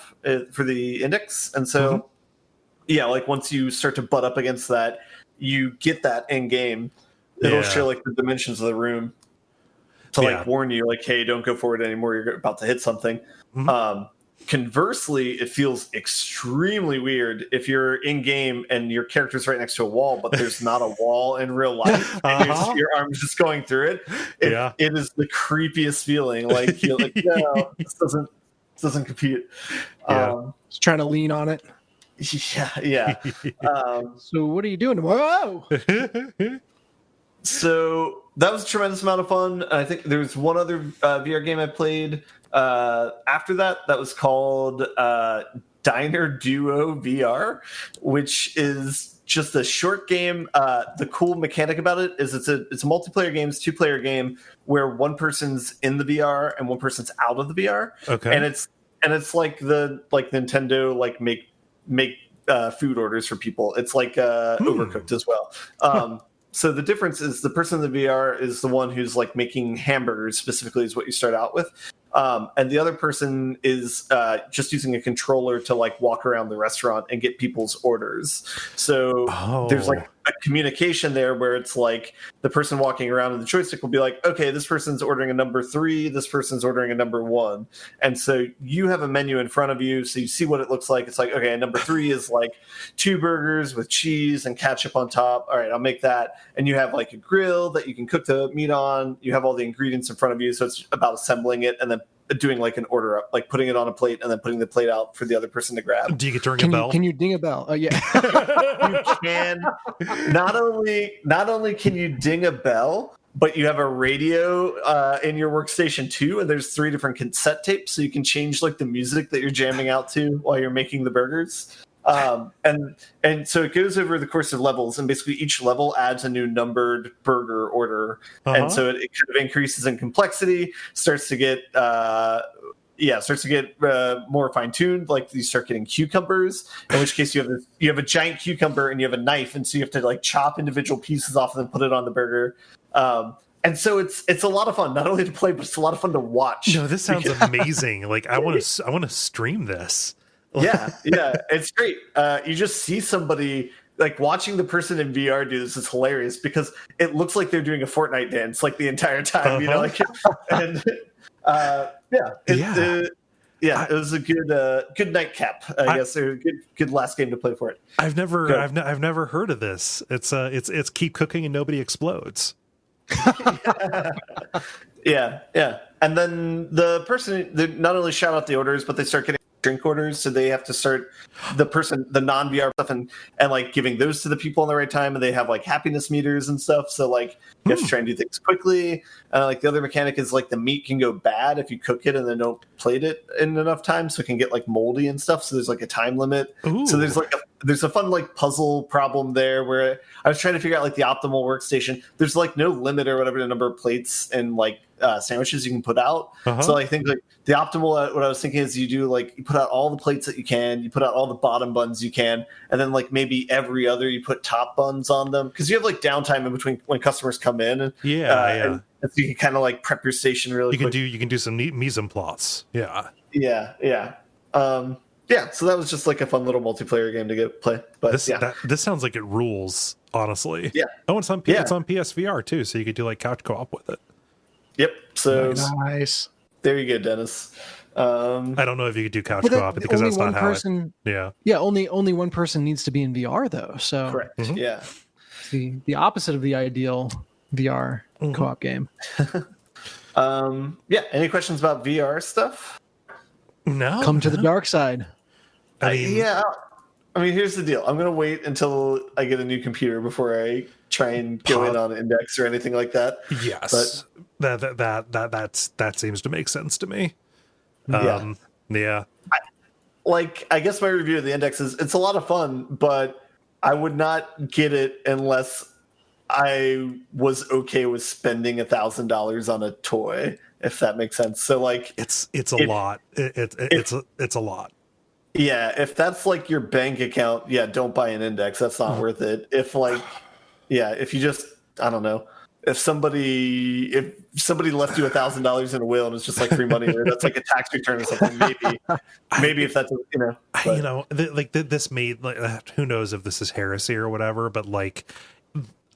for the index, and so once you start to butt up against that, you get that in game. It'll show the dimensions of the room to warn you, hey, don't go forward anymore. You're about to hit something. Conversely, it feels extremely weird if you're in game and your character's right next to a wall, but there's not a wall in real life. And your arm's just going through it. It is the creepiest feeling. You're no, this doesn't compute. Just trying to lean on it. Yeah. So what are you doing? Whoa! So that was a tremendous amount of fun. I think there was one other VR game I played after that was called Diner Duo VR, which is just a short game. The cool mechanic about it is it's a multiplayer game, it's a 2-player game where one person's in the VR and one person's out of the VR. Okay. And it's like Nintendo make food orders for people. It's Overcooked as well. So the difference is the person in the VR is the one who's making hamburgers specifically is what you start out with. And the other person is just using a controller to walk around the restaurant and get people's orders. So there's a communication there where it's the person walking around and the joystick will be okay, this person's ordering a number 3, this person's ordering a number 1. And so you have a menu in front of you, so you see what it looks like. It's okay, a number 3 is 2 burgers with cheese and ketchup on top. All right, I'll make that. And you have a grill that you can cook the meat on. You have all the ingredients in front of you, so it's about assembling it and then doing an order up, putting it on a plate and then putting the plate out for the other person to grab. Do you get to ring a bell? Can you ding a bell? Oh yeah. You can. Not only can you ding a bell, but you have a radio in your workstation too, and there's 3 different cassette tapes, so you can change the music that you're jamming out to while you're making the burgers. And so it goes over the course of levels, and basically each level adds a new numbered burger order, and so it kind of increases in complexity, starts to get more fine-tuned. You start getting cucumbers, in which case you have a giant cucumber and you have a knife, and so you have to want individual pieces off and then put it on the burger. And so it's a lot of fun, not only to play, but it's a lot of fun to watch. No, this sounds amazing. I want to stream this. Yeah, it's great. You just see somebody watching the person in VR do this is hilarious because it looks like they're doing a Fortnite dance the entire time. it was a good nightcap, I guess, or good last game to play for it. I've never heard of this. It's keep cooking and nobody explodes. Yeah. And then the person, they not only shout out the orders, but they start getting drink orders, so they have to start the non-VR stuff and like giving those to the people in the right time, and they have like happiness meters and stuff, so like you have to try and do things quickly. Like the other mechanic is like the meat can go bad if you cook it and then don't plate it in enough time, so it can get like moldy and stuff, so there's like a time limit. Ooh. So there's a fun like puzzle problem there where I was trying to figure out like the optimal workstation. There's like no limit or whatever the number of plates and like sandwiches you can put out. So I think like the optimal, what I was thinking is you put out all the plates that you can, you put out all the bottom buns you can, and then like maybe every other you put top buns on them, because you have like downtime in between when customers come in. And, and so you can kind of like prep your station really quick. You can do some neat mise en place. Yeah. So that was just like a fun little multiplayer game to play. But this sounds like it rules, honestly. Yeah. Oh, it's on PSVR too, so you could do like couch co-op with it. Yep. So nice. There you go, Dennis. I don't know if you could do couch co-op because that's not how only one person needs to be in VR though. So correct. Yeah. The opposite of the ideal VR co-op game. Any questions about VR stuff? No. Come to the dark side. I mean, here's the deal. I'm going to wait until I get a new computer before I try and go in on Index or anything like that. Yes. But that seems to make sense to me. Yeah. I guess my review of the Index is it's a lot of fun, but I would not get it unless I was okay with spending $1,000 on a toy, if that makes sense. So like it's a lot. It's a lot. Yeah, if that's like your bank account, don't buy an Index. That's not worth it. If you just, I don't know, if somebody left you $1,000 in a will and it's just like free money, or that's like a tax return or something, maybe if that's this made like, who knows if this is heresy or whatever, but like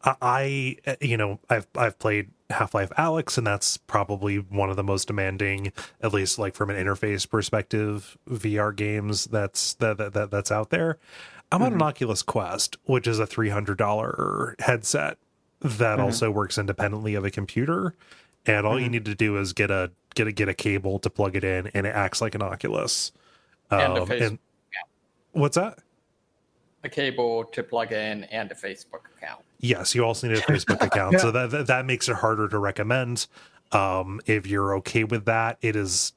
I've played Half-Life Alyx, and that's probably one of the most demanding, at least like from an interface perspective, VR games that's out there. I'm on an Oculus Quest, which is a $300 headset that also works independently of a computer, and all you need to do is get a cable to plug it in, and it acts like an Oculus. And a Facebook account. What's that? A cable to plug in and a Facebook account. Yes, you also need a Facebook account, so that makes it harder to recommend. If you're okay with that, it is,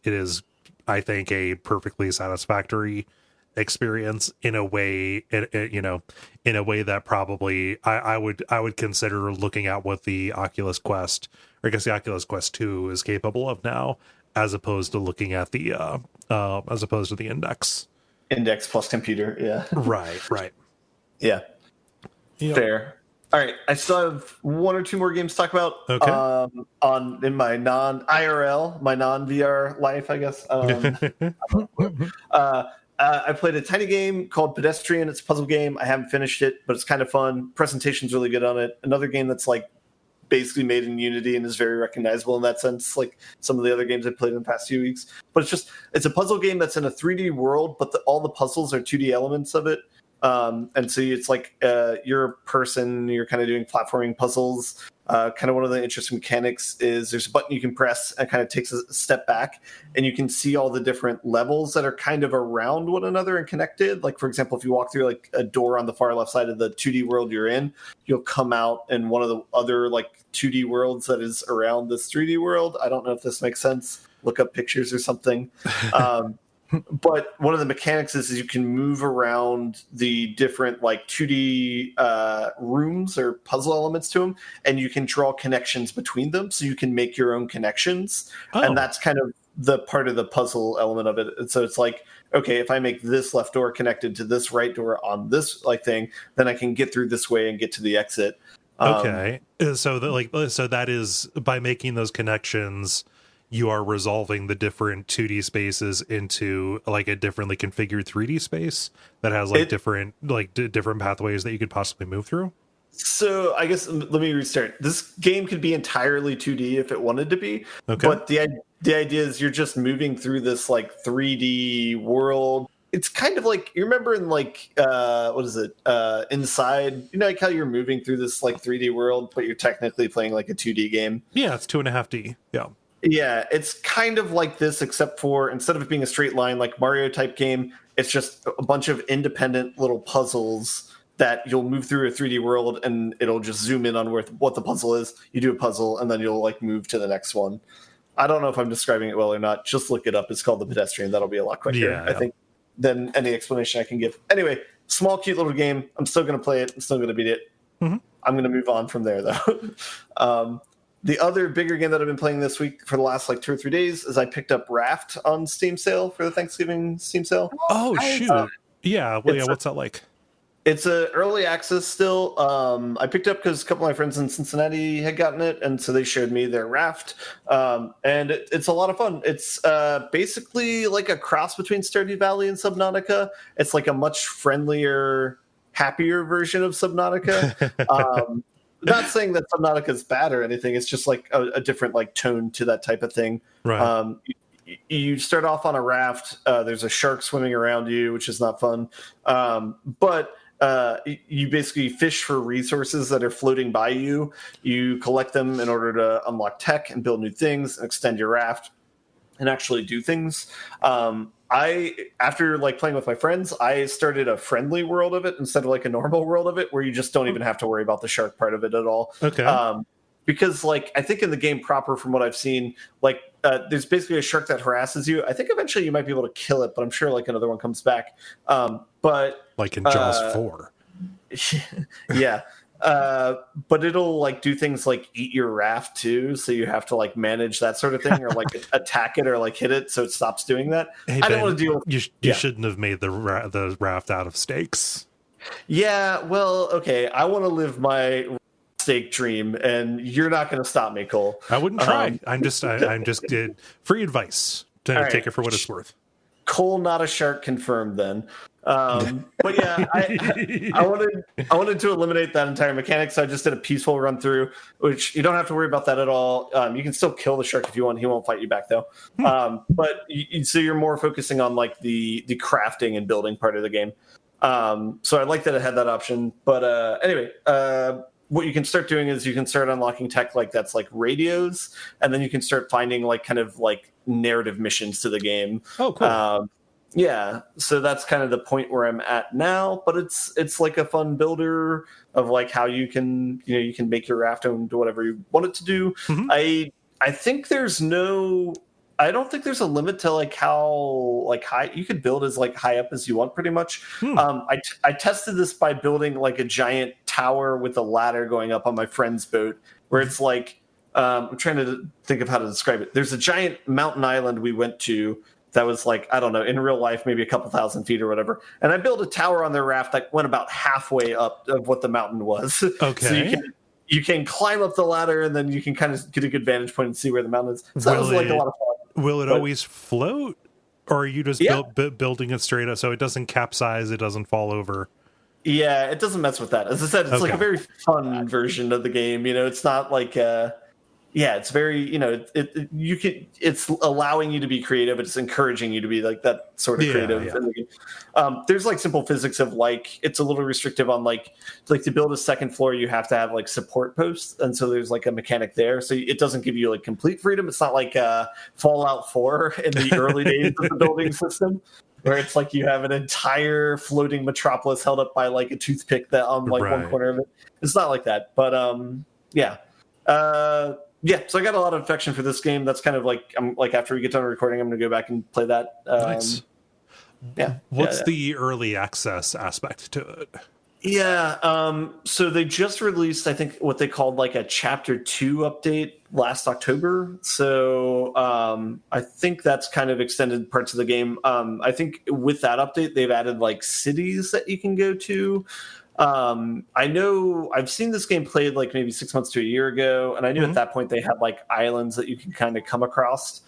I think, a perfectly satisfactory experience in a way, in a way that probably I would consider looking at what the Oculus Quest, or I guess the Oculus Quest 2 is capable of now, as opposed to looking at the Index plus computer. Yeah. Right. Yeah. Yep. Fair. All right, I still have one or two more games to talk about. Okay. In my non-IRL, my non-VR life, I guess. I played a tiny game called Pedestrian. It's a puzzle game. I haven't finished it, but it's kind of fun. Presentation's really good on it. Another game that's like basically made in Unity and is very recognizable in that sense, like some of the other games I played in the past few weeks. But it's a puzzle game that's in a 3D world, but all the puzzles are 2D elements of it. And so it's like you're a person, you're kind of doing platforming puzzles. Kind of one of the interesting mechanics is there's a button you can press and kind of takes a step back, and you can see all the different levels that are kind of around one another and connected. Like, for example, if you walk through like a door on the far left side of the 2D world you're in, you'll come out in one of the other like 2D worlds that is around this 3D world. I don't know if this makes sense. Look up pictures or something. But one of the mechanics is you can move around the different like 2D rooms or puzzle elements to them, and you can draw connections between them, so you can make your own connections. And that's kind of the part of the puzzle element of it. And so it's like, okay, if I make this left door connected to this right door on this like thing, then I can get through this way and get to the exit. Okay, so that is by making those connections, you are resolving the different 2D spaces into like a differently configured 3D space that has like different pathways that you could possibly move through. So I guess let me restart. This game could be entirely 2D if it wanted to be, Okay. but the idea is you're just moving through this like 3D world. It's kind of like, you remember in like what is it? Inside, you know, like how you're moving through this like 3D world, but you're technically playing like a 2D game. Yeah, it's 2.5D. Yeah. Yeah, it's kind of like this, except for instead of it being a straight line like Mario type game, it's just a bunch of independent little puzzles that you'll move through a 3D world and it'll just zoom in on what the puzzle is. You do a puzzle and then you'll like move to the next one. I don't know if I'm describing it well or not. Just look it up. It's called The Pedestrian. That'll be a lot quicker, Yeah. I think, than any explanation I can give. Anyway, small, cute little game. I'm still going to play it. I'm still going to beat it. Mm-hmm. I'm going to move on from there, though. The other bigger game that I've been playing this week for the last like 2 or 3 days is I picked up Raft on Steam sale for the Thanksgiving Steam sale. Oh, shoot. Yeah. Well, yeah. What's that like? It's a early access still. I picked up because a couple of my friends in Cincinnati had gotten it, and so they showed me their Raft. And it's a lot of fun. It's basically like a cross between Stardew Valley and Subnautica. It's like a much friendlier, happier version of Subnautica. Not saying that Subnautica is bad or anything. It's just like a different like tone to that type of thing. Right. You start off on a raft. There's a shark swimming around you, which is not fun. But you basically fish for resources that are floating by you. You collect them in order to unlock tech and build new things and extend your raft and actually do things. After like playing with my friends, I started a friendly world of it instead of like a normal world of it, where you just don't even have to worry about the shark part of it at all. Okay. Because like I think in the game proper, from what I've seen, like there's basically a shark that harasses you. I think eventually you might be able to kill it, but I'm sure like another one comes back. But like in Jaws 4. Yeah. But it'll like do things like eat your raft too, so you have to like manage that sort of thing, or like attack it or like hit it so it stops doing that. Hey, I Ben, don't want to deal with you shouldn't have made the raft out of steaks. Yeah, well, okay, I want to live my steak dream, and you're not going to stop me, Kole. I wouldn't try. I'm just free advice. To take it for what it's worth. Kole, not a shark, confirmed then. But yeah, I wanted to eliminate that entire mechanic, so I just did a peaceful run through, which you don't have to worry about that at all. You can still kill the shark if you want. He won't fight you back though. But so you're more focusing on like the crafting and building part of the game. So I like that it had that option. But anyway, what you can start doing is you can start unlocking tech like that's like radios, and then you can start finding like kind of like narrative missions to the game. Oh, cool. Yeah, so that's kind of the point where I'm at now, but it's like a fun builder of like how you can make your raft into whatever you want it to do. Mm-hmm. I don't think there's a limit to like how like high you could build as like high up as you want, pretty much. I tested this by building like a giant tower with a ladder going up on my friend's boat, where it's like I'm trying to think of how to describe it. There's a giant mountain island we went to that was like, I don't know, in real life, maybe a couple thousand feet or whatever. And I built a tower on their raft that went about halfway up of what the mountain was. Okay. So you can climb up the ladder, and then you can kind of get a good vantage point and see where the mountain is. So that was like a lot of fun. Will it always float? Or are you just building it straight up so it doesn't capsize, it doesn't fall over? Yeah, it doesn't mess with that. As I said, it's like a very fun version of the game. It's not like it's very, it's allowing you to be creative. It's encouraging you to be like that sort of creative. Yeah. There's like simple physics of like, it's a little restrictive on like to build a second floor, you have to have like support posts. And so there's like a mechanic there. So it doesn't give you like complete freedom. It's not like Fallout 4 in the early days of the building system, where it's like you have an entire floating metropolis held up by like a toothpick that on like one corner of it. It's not like that, but so I got a lot of affection for this game. That's kind of like, I'm like, after we get done recording, I'm going to go back and play that. Nice. Yeah. What's the early access aspect to it? Yeah. So they just released, I think, what they called like a Chapter 2 update last October. So I think that's kind of extended parts of the game. I think with that update, they've added like cities that you can go to. I know I've seen this game played like maybe 6 months to a year ago, and I knew at that point they had like islands that you can kind of come across.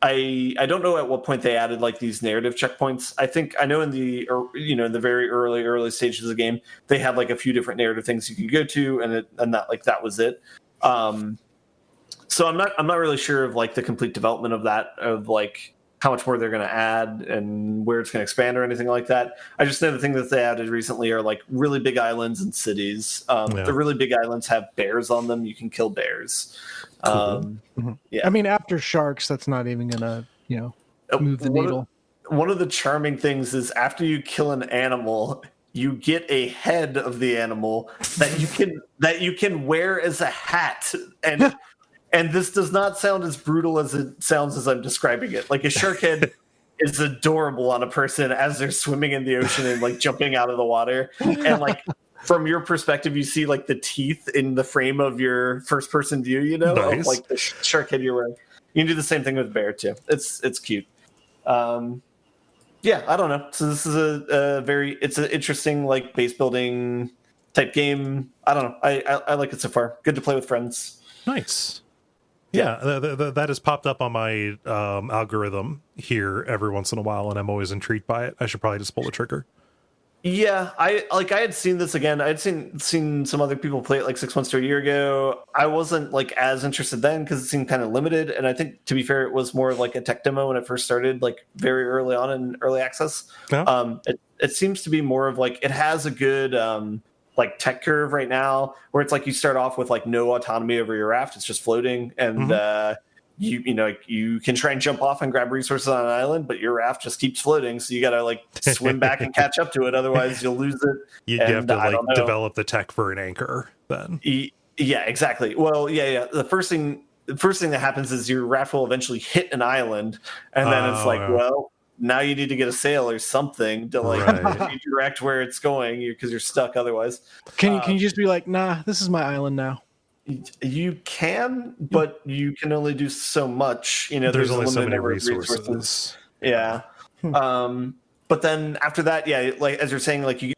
I don't know at what point they added like these narrative checkpoints. I know in the in the very early stages of the game they had like a few different narrative things you could go to, and that was it. So I'm not really sure of like the complete development of that, of like how much more they're going to add and where it's going to expand or anything like that. I just know the thing that they added recently are like really big islands and cities. The really big islands have bears on them. You can kill bears. Cool. Yeah. I mean, after sharks, that's not even going to, move the needle. One of the charming things is after you kill an animal, you get a head of the animal that you can wear as a hat. And and this does not sound as brutal as it sounds as I'm describing it. Like a shark head is adorable on a person as they're swimming in the ocean and like jumping out of the water. And like from your perspective, you see like the teeth in the frame of your first person view, nice. Of like the shark head you're wearing. You can do the same thing with bear too. It's cute. Yeah, I don't know. So this is it's an interesting like base building type game. I don't know. I like it so far. Good to play with friends. Nice. Yeah, that has popped up on my algorithm here every once in a while, and I'm always intrigued by it. I should probably just pull the trigger. Yeah, I had seen this again. I had seen some other people play it like 6 months to a year ago. I wasn't like as interested then because it seemed kind of limited, and I think to be fair, it was more of like a tech demo when it first started, like very early on in early access. Yeah. It seems to be more of like it has a good like tech curve right now, where it's like you start off with like no autonomy over your raft; it's just floating, and you can try and jump off and grab resources on an island, but your raft just keeps floating, so you got to like swim back and catch up to it, otherwise you'll lose it. You have to like develop the tech for an anchor then. Yeah, exactly. Well, yeah. The first thing that happens is your raft will eventually hit an island, and then it's like, well, now you need to get a sail or something to like redirect where it's going because you're stuck otherwise. Can you just be like, nah, this is my island now? You can, but you can only do so much. There's only so many resources. Yeah. But then after that, yeah, like as you're saying, like you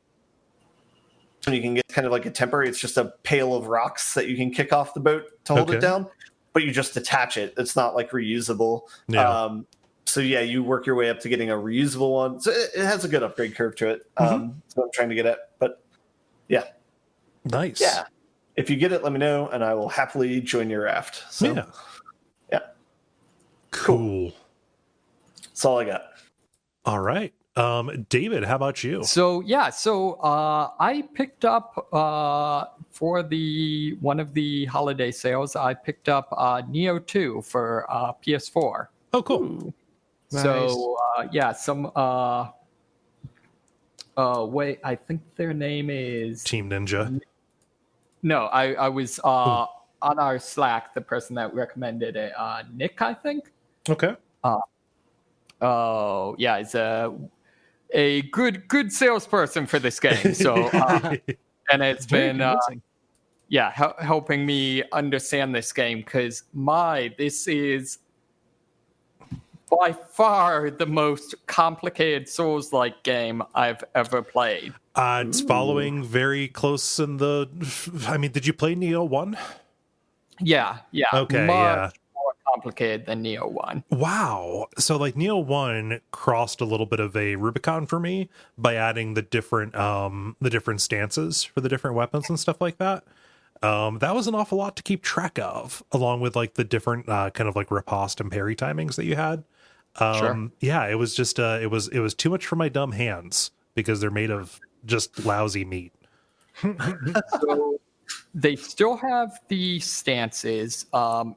can get kind of like a temporary. It's just a pail of rocks that you can kick off the boat to hold it down, but you just detach it. It's not like reusable. Yeah. So yeah, you work your way up to getting a reusable one. So it has a good upgrade curve to it. So I'm trying to get at, but yeah. Nice. Yeah. If you get it, let me know, and I will happily join your raft. So, yeah. Cool. That's all I got. All right. David, how about you? So I picked up for one of the holiday sales, I picked up Nioh 2 for PS4. Oh, cool. Ooh. So some wait, I think their name is Team Ninja. No, I was on our Slack, the person that recommended it, Nick, I think. Okay. He's a good salesperson for this game. So and it's been helping me understand this game, because this is by far the most complicated Souls-like game I've ever played. It's following very close in the... I mean, did you play Nioh 1? Yeah. Okay, much more complicated than Nioh 1. Wow. So, like, Nioh 1 crossed a little bit of a Rubicon for me by adding the different stances for the different weapons and stuff like that. That was an awful lot to keep track of, along with, like, the different kind of, like, riposte and parry timings that you had. Sure. Yeah, it was just it was too much for my dumb hands because they're made of just lousy meat. So they still have the stances.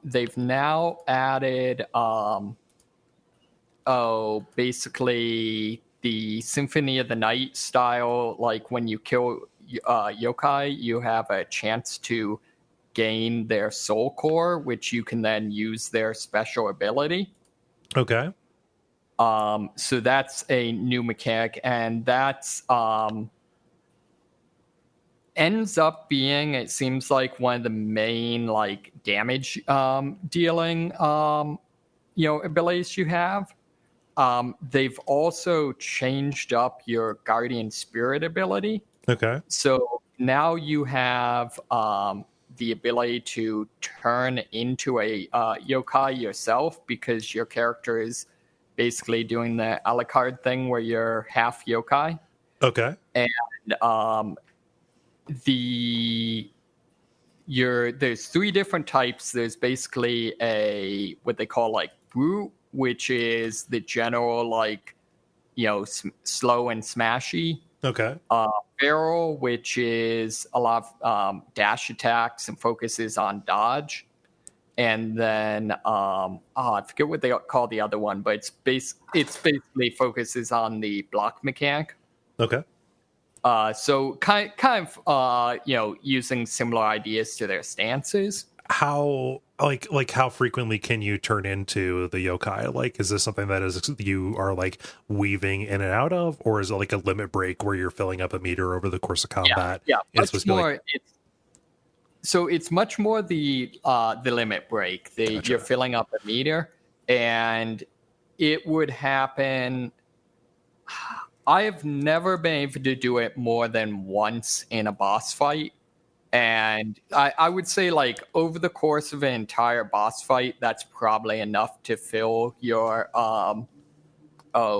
They've now added basically the Symphony of the Night style. Like when you kill yokai, you have a chance to gain their soul core, which you can then use their special ability. Okay. So that's a new mechanic, and that's ends up being, it seems like, one of the main like damage dealing abilities you have. They've also changed up your Guardian Spirit ability. Okay. So now you have the ability to turn into a yokai yourself, because your character is basically doing the Alucard thing where you're half yokai. Okay. And there's 3 different types. There's basically a what they call like brute, which is the general like slow and smashy. Okay. Feral, which is a lot of dash attacks and focuses on dodge. And then I forget what they call the other one, but it's basically focuses on the block mechanic. Okay. So kind of using similar ideas to their stances. How how frequently can you turn into the yokai? Like, is this something that you are like weaving in and out of, or is it like a limit break where you're filling up a meter over the course of combat? Yeah, it's much more the limit break. Gotcha. You're filling up a meter, and it would happen. I have never been able to do it more than once in a boss fight. And I would say, like, over the course of an entire boss fight, that's probably enough to fill your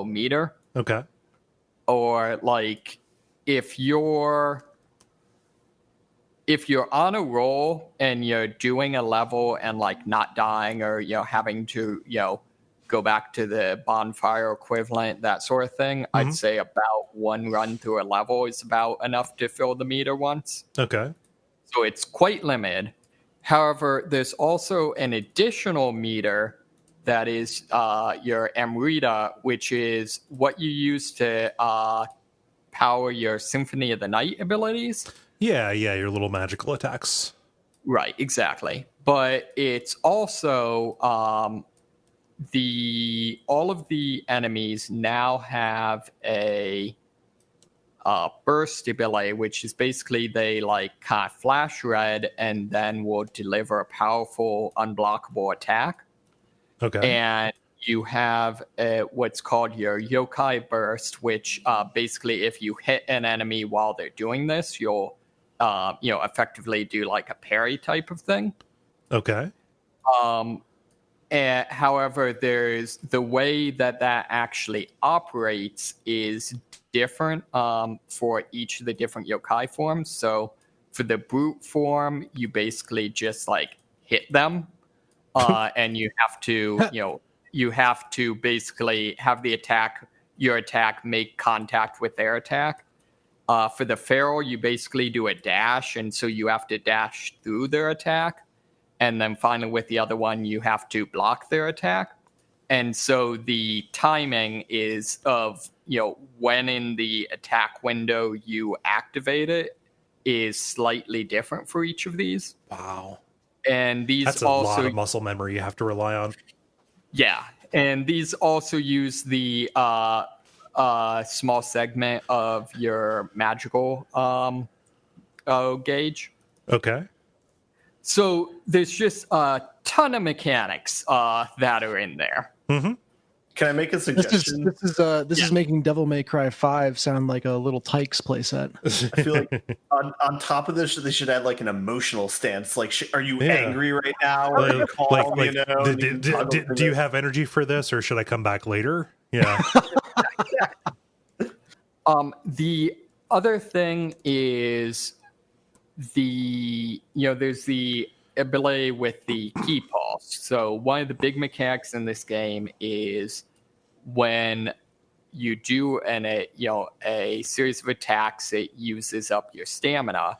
meter. Okay. Or like if you're on a roll and you're doing a level and like not dying, or having to go back to the bonfire equivalent, that sort of thing, I'd say about 1 run through a level is about enough to fill the meter once. Okay. So it's quite limited. However, there's also an additional meter that is your Amrita, which is what you use to power your Symphony of the Night abilities. Yeah, your little magical attacks. Right, exactly. But it's also all of the enemies now have a burst ability, which is basically they like kind of flash red and then will deliver a powerful unblockable attack. Okay. And you have what's called your yokai burst, which basically if you hit an enemy while they're doing this, you'll effectively do like a parry type of thing. Okay. However, there's the way that actually operates is different for each of the different yokai forms. So for the brute form, you basically just like hit them, and you have to basically have your attack make contact with their attack. For the feral, you basically do a dash, and so you have to dash through their attack. And then finally with the other one, you have to block their attack. And so the timing is of, when in the attack window you activate it is slightly different for each of these. Wow. And these That's a lot of muscle memory you have to rely on. Yeah. And these also use the small segment of your magical gauge. Okay. So there's just a ton of mechanics that are in there. Mm-hmm. Can I make a suggestion? This is making Devil May Cry 5 sound like a little Tykes playset. I feel like on top of this, they should add like an emotional stance. Like, are you angry right now? Or are you calm, do you have energy for this, or should I come back later? Yeah. The other thing is there's the ability with the key pulse. So one of the big mechanics in this game is when you do a series of attacks, it uses up your stamina,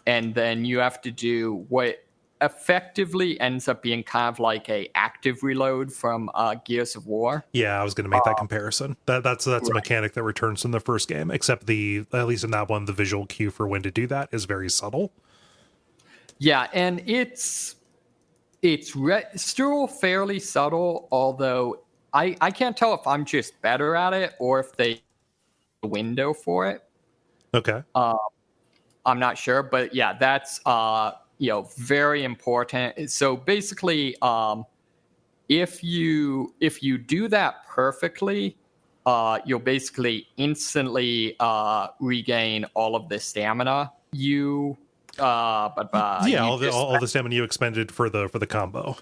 and then you have to do what effectively ends up being kind of like a active reload from Gears of War. Yeah, I was going to make that comparison. That's right. A mechanic that returns from the first game, except at least in that one, the visual cue for when to do that is very subtle. Yeah, and it's still fairly subtle, although I can't tell if I'm just better at it or if they a window for it. Okay. I'm not sure, but yeah, that's very important. So basically, if you do that perfectly, you'll basically instantly regain all of the stamina you Yeah, all the stamina you expended for the combo.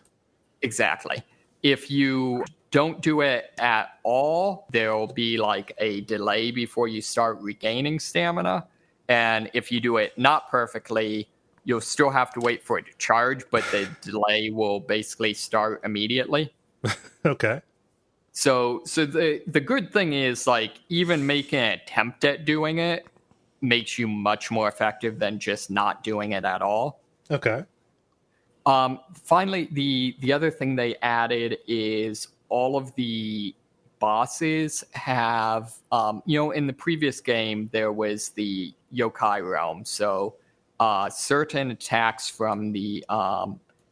Exactly. If you don't do it at all, there'll be like a delay before you start regaining stamina. And if you do it not perfectly, you'll still have to wait for it to charge, but the delay will basically start immediately. Okay. So the good thing is, like, even making an attempt at doing it makes you much more effective than just not doing it at all. Okay. Finally, the other thing they added is all of the bosses have, in the previous game, there was the yokai realm. So certain attacks from the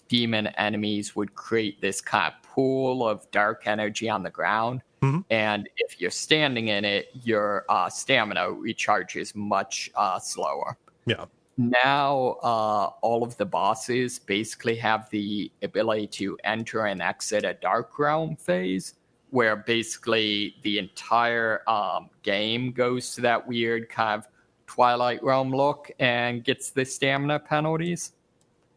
demon enemies would create this kind of pool of dark energy on the ground. Mm-hmm. And if you're standing in it, your stamina recharges much slower. Yeah. Now, all of the bosses basically have the ability to enter and exit a dark realm phase, where basically the entire game goes to that weird kind of Twilight Realm look and gets the stamina penalties.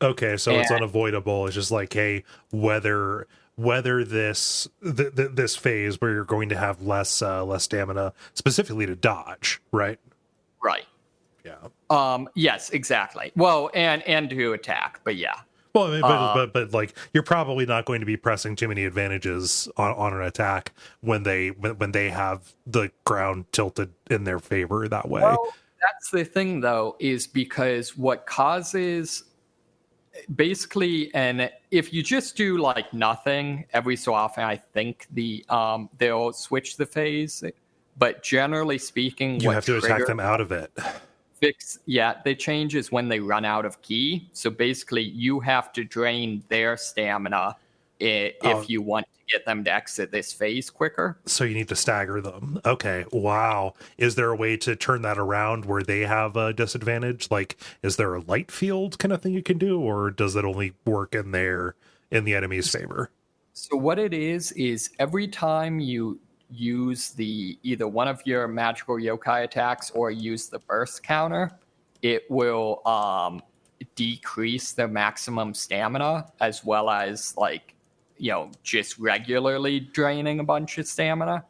Okay, so it's unavoidable. It's just like, hey, whether this this phase where you're going to have less stamina, specifically to dodge, right? Right. Yeah. Yes, exactly. Well, and to attack, but yeah. Well, I mean, but like, you're probably not going to be pressing too many advantages on an attack when they have the ground tilted in their favor that way. Well, that's the thing, though, is because what causes basically, and if you just do like nothing every so often, I think they'll switch the phase. But generally speaking, you have to attack them out of it. They change is when they run out of ki. So basically, you have to drain their stamina if you want to get them to exit this phase quicker. So you need to stagger them. Okay, wow. Is there a way to turn that around where they have a disadvantage? Like, is there a light field kind of thing you can do, or does it only work in the enemy's favor? So what it is every time you use either one of your magical yokai attacks or use the burst counter, it will decrease the maximum stamina, as well as just regularly draining a bunch of stamina.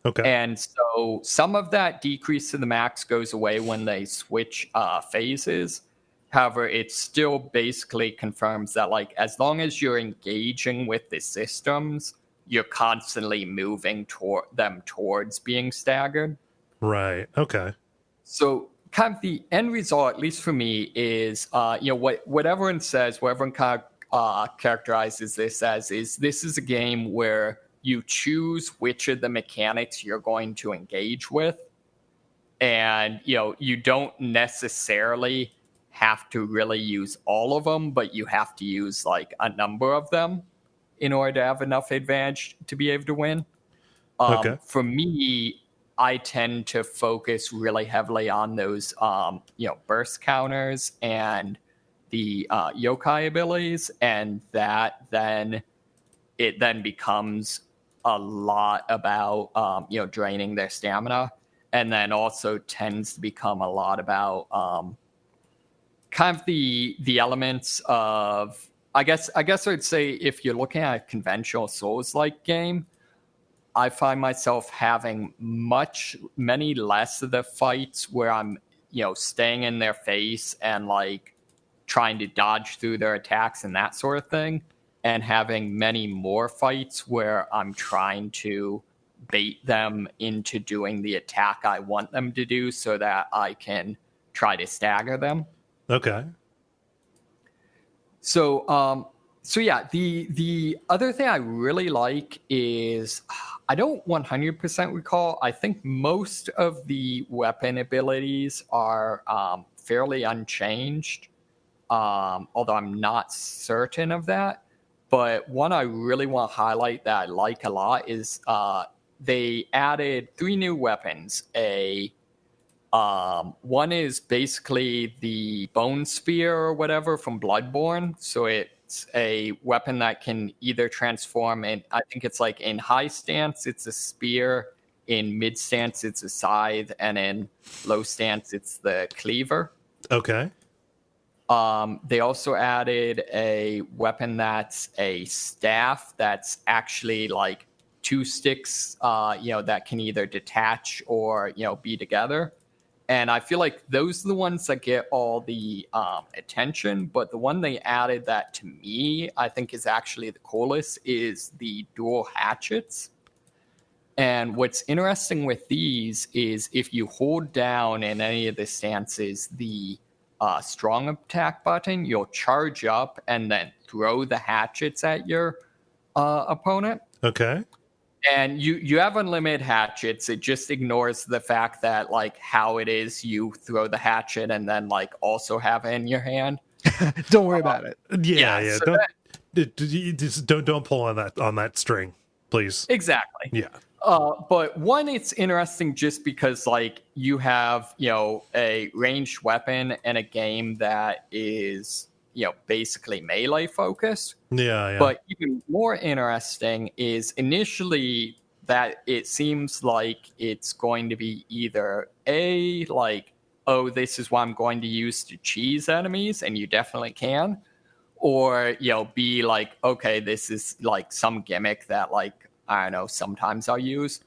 Okay. And so some of that decrease to the max goes away when they switch phases. However, it still basically confirms that, like, as long as you're engaging with the systems, you're constantly moving towards being staggered. Right. Okay. So kind of the end result, at least for me, is what everyone says, what everyone kind of characterizes this as, is this is a game where you choose which of the mechanics you're going to engage with, and you don't necessarily have to really use all of them, but you have to use like a number of them in order to have enough advantage to be able to win. Okay. For me, I tend to focus really heavily on those, burst counters and the yokai abilities, and that then becomes a lot about draining their stamina, and then also tends to become a lot about kind of the elements of, I guess I'd say, if you're looking at a conventional Souls-like game, I find myself having many less of the fights where I'm, staying in their face and like trying to dodge through their attacks and that sort of thing, and having many more fights where I'm trying to bait them into doing the attack I want them to do so that I can try to stagger them. Okay. So yeah, the other thing I really like is, I don't 100% recall, I think most of the weapon abilities are fairly unchanged, although I'm not certain of that. But one I really want to highlight that I like a lot is they added 3 new weapons. One is basically the bone spear or whatever from Bloodborne. So it's a weapon that can either transform in, I think it's like in high stance, it's a spear, in mid stance, it's a scythe, and in low stance, it's the cleaver. Okay. They also added a weapon that's a staff that's actually like 2 sticks, that can either detach or, be together. And I feel like those are the ones that get all the attention. But the one they added that to me, I think is actually the coolest, is the dual hatchets. And what's interesting with these is if you hold down in any of the stances the strong attack button, you'll charge up and then throw the hatchets at your opponent. Okay. And you have unlimited hatchets. It just ignores the fact that like how it is you throw the hatchet and then like also have it in your hand. Don't worry about it. Yeah. So Don't pull on that string, please. Exactly. Yeah. But one, it's interesting just because like you have, a ranged weapon in a game that is, basically melee focused. Yeah. But even more interesting is initially that it seems like it's going to be either A, like, oh, this is what I'm going to use to cheese enemies, and you definitely can. Or, B, like, okay, this is like some gimmick that, like, I don't know, sometimes I'll use.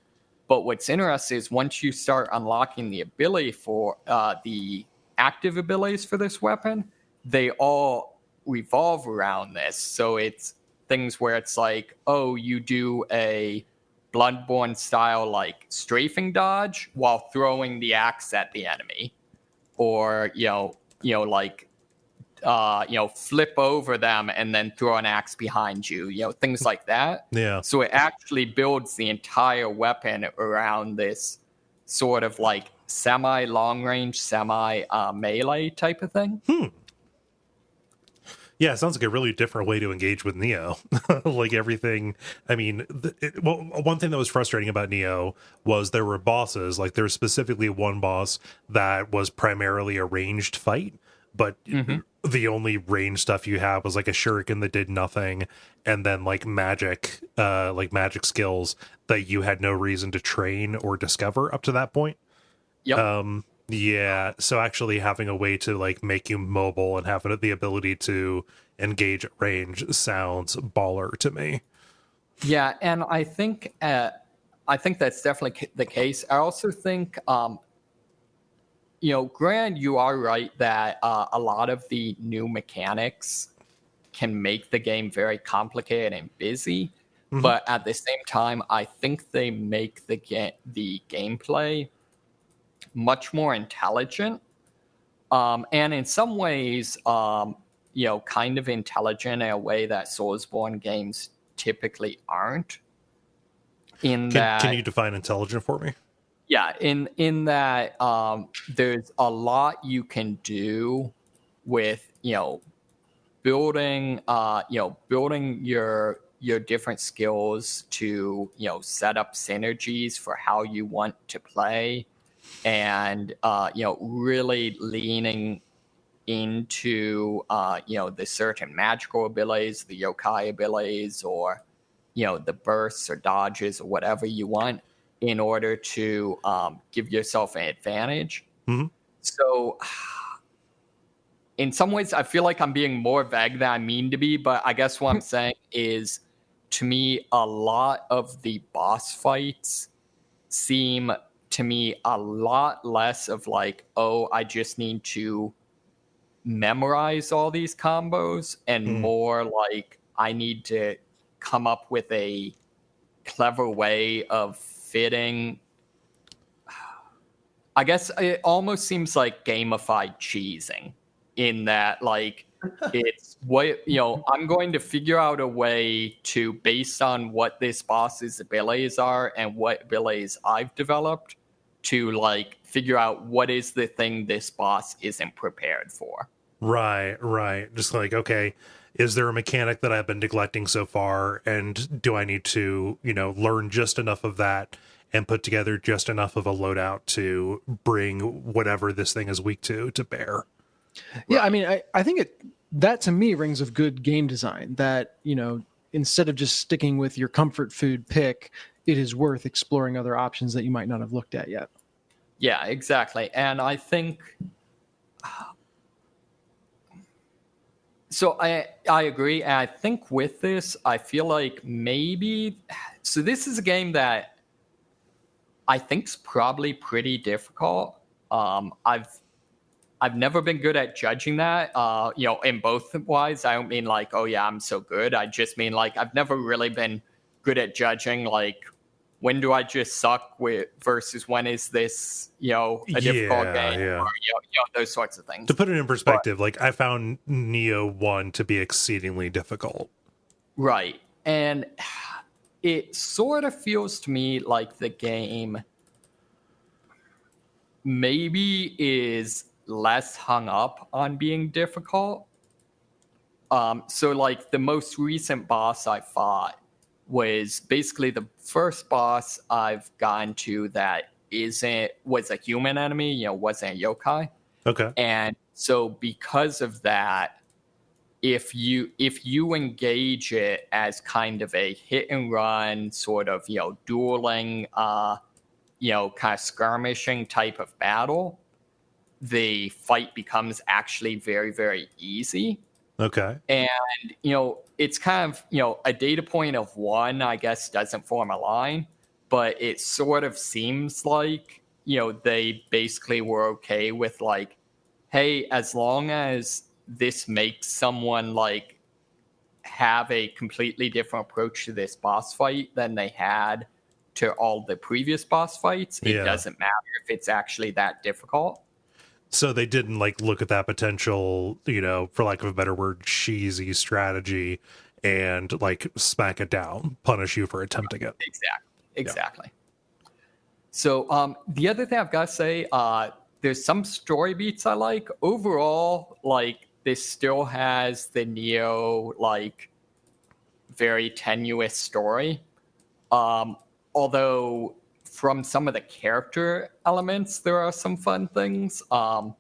But what's interesting is once you start unlocking the ability for the active abilities for this weapon, they all revolve around this. So it's things where it's like, oh, you do a Bloodborne style like strafing dodge while throwing the axe at the enemy, or flip over them and then throw an axe behind you, things like that. Yeah. So it actually builds the entire weapon around this sort of like semi long range, semi melee type of thing. Yeah, it sounds like a really different way to engage with Nioh. Like everything. I mean, one thing that was frustrating about Nioh was there were bosses. Like there was specifically one boss that was primarily a ranged fight, but the only range stuff you have was like a shuriken that did nothing, and then like magic skills that you had no reason to train or discover up to that point. Yep. Yeah, so actually having a way to like make you mobile and having the ability to engage at range sounds baller to me. Yeah, and I think that's definitely the case. I also think, Grant, you are right that a lot of the new mechanics can make the game very complicated and busy. But at the same time, I think they make the gameplay much more intelligent, and in some ways, kind of intelligent in a way that Soulsborne games typically aren't. Can you define intelligent for me? Yeah, in that there's a lot you can do with building your different skills to set up synergies for how you want to play. And really leaning into the certain magical abilities, the yokai abilities, or the bursts or dodges or whatever you want in order to give yourself an advantage. So in some ways I feel like I'm being more vague than I mean to be, but I guess what I'm saying is, to me, a lot of the boss fights seem to me a lot less of like, oh, I just need to memorize all these combos, and more like I need to come up with a clever way of fitting. I guess it almost seems like gamified cheesing, in that like it's what I'm going to figure out a way to, based on what this boss's abilities are and what abilities I've developed, to like figure out what is the thing this boss isn't prepared for. Right. Just like, okay, is there a mechanic that I've been neglecting so far, and do I need to, learn just enough of that and put together just enough of a loadout to bring whatever this thing is weak to bear? Yeah, I mean, I think that to me rings of good game design, that, instead of just sticking with your comfort food pick, it is worth exploring other options that you might not have looked at yet. Yeah, exactly. And I think So I agree. And I think with this, I feel like maybe, so this is a game that I think's probably pretty difficult. I've never been good at judging that. In both wise, I don't mean like, oh yeah, I'm so good. I just mean like I've never really been good at judging like when do I just suck with versus when is this, a difficult game or those sorts of things. To put it in perspective, like I found Nioh 1 to be exceedingly difficult. Right. And it sort of feels to me like the game maybe is less hung up on being difficult. So like the most recent boss I fought was basically the first boss I've gotten to that was a human enemy, wasn't a yokai. Okay. And so because of that, if you engage it as kind of a hit and run sort of, dueling, kind of skirmishing type of battle, the fight becomes actually very, very easy. Okay. And, it's kind of, a data point of 1, I guess, doesn't form a line, but it sort of seems like, they basically were okay with like, hey, as long as this makes someone like have a completely different approach to this boss fight than they had to all the previous boss fights, it doesn't matter if it's actually that difficult. So they didn't like look at that potential, for lack of a better word, cheesy strategy and like smack it down, punish you for attempting it. Exactly. Yeah. So the other thing I've got to say, there's some story beats I like. Overall, like this still has the Nioh like very tenuous story. Although from some of the character elements, there are some fun things. I'm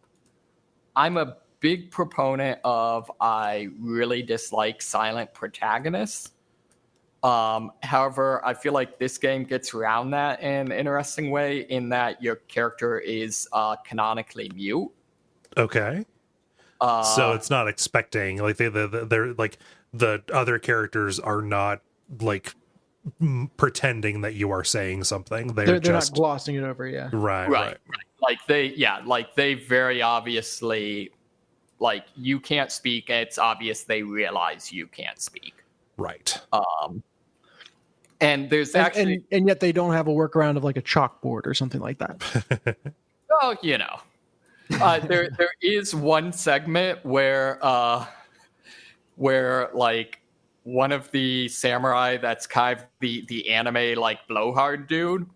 a big proponent of I really dislike silent protagonists. However, I feel like this game gets around that in an interesting way in that your character is canonically mute. Okay. So it's not expecting like they're like the other characters are not like pretending that you are saying something. They're just not glossing it over. Yeah. Right. Like they very obviously like you can't speak. And it's obvious they realize you can't speak. Right. And there's actually and yet they don't have a workaround of like a chalkboard or something like that. Oh, there is one segment where like one of the samurai that's kind of the anime like blowhard dude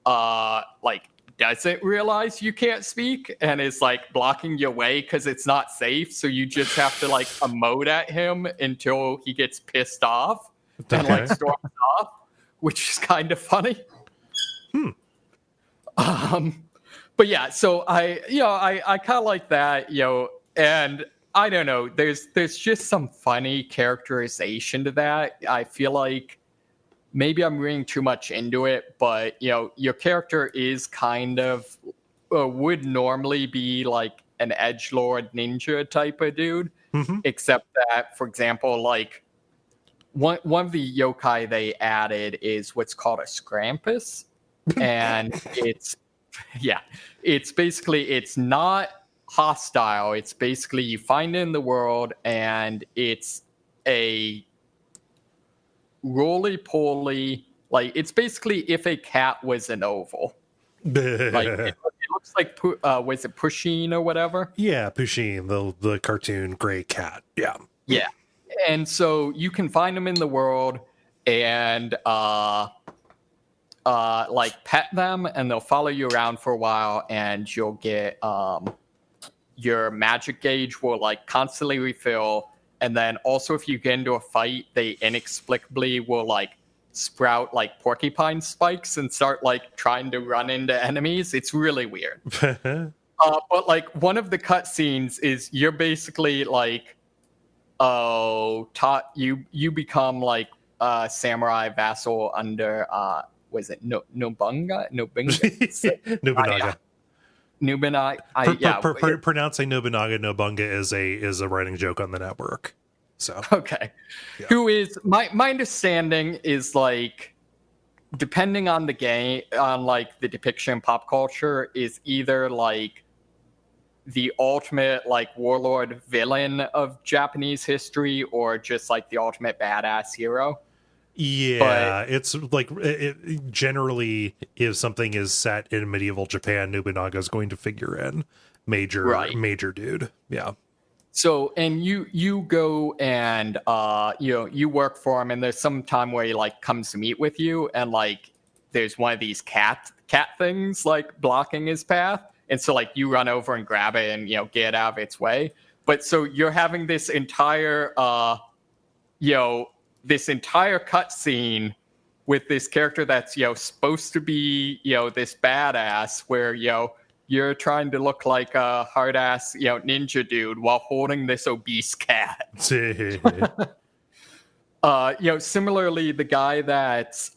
like doesn't realize you can't speak and is like blocking your way because it's not safe, so you just have to like emote at him until he gets pissed off and like storms off, which is kind of funny. But yeah, so I kind of like that, and I don't know, there's just some funny characterization to that. I feel like maybe I'm reading too much into it, but your character is kind of would normally be like an edgelord ninja type of dude, except that, for example, like one of the yokai they added is what's called a Scrampus, and it's basically it's not hostile. It's basically you find it in the world, and it's a roly-poly, like it's basically if a cat was an oval. Like it looks like was it Pusheen or whatever? Yeah, Pusheen, the cartoon gray cat. Yeah. And so you can find them in the world and like pet them, and they'll follow you around for a while, and you'll get your magic gauge will like constantly refill. And then also if you get into a fight, they inexplicably will like sprout like porcupine spikes and start like trying to run into enemies. It's really weird. But like one of the cutscenes is you're basically like, you become like a samurai vassal under was it Nobunaga? Nobunaga. Nobunaga. Pronouncing Nobunaga Nobunga is a writing joke on the network. So okay, yeah. Who is my understanding is like, depending on the game, on like the depiction in pop culture, is either like the ultimate like warlord villain of Japanese history, or just like the ultimate badass hero. Yeah, it's like it generally, if something is set in medieval Japan, Nobunaga is going to figure in major dude. Yeah. So, and you go and you work for him, and there's some time where he like comes to meet with you, and like there's one of these cat things like blocking his path, and so like you run over and grab it and get out of its way. But so you're having this entire cutscene with this character that's supposed to be this badass, where you're trying to look like a hard ass ninja dude while holding this obese cat. Similarly, the guy that's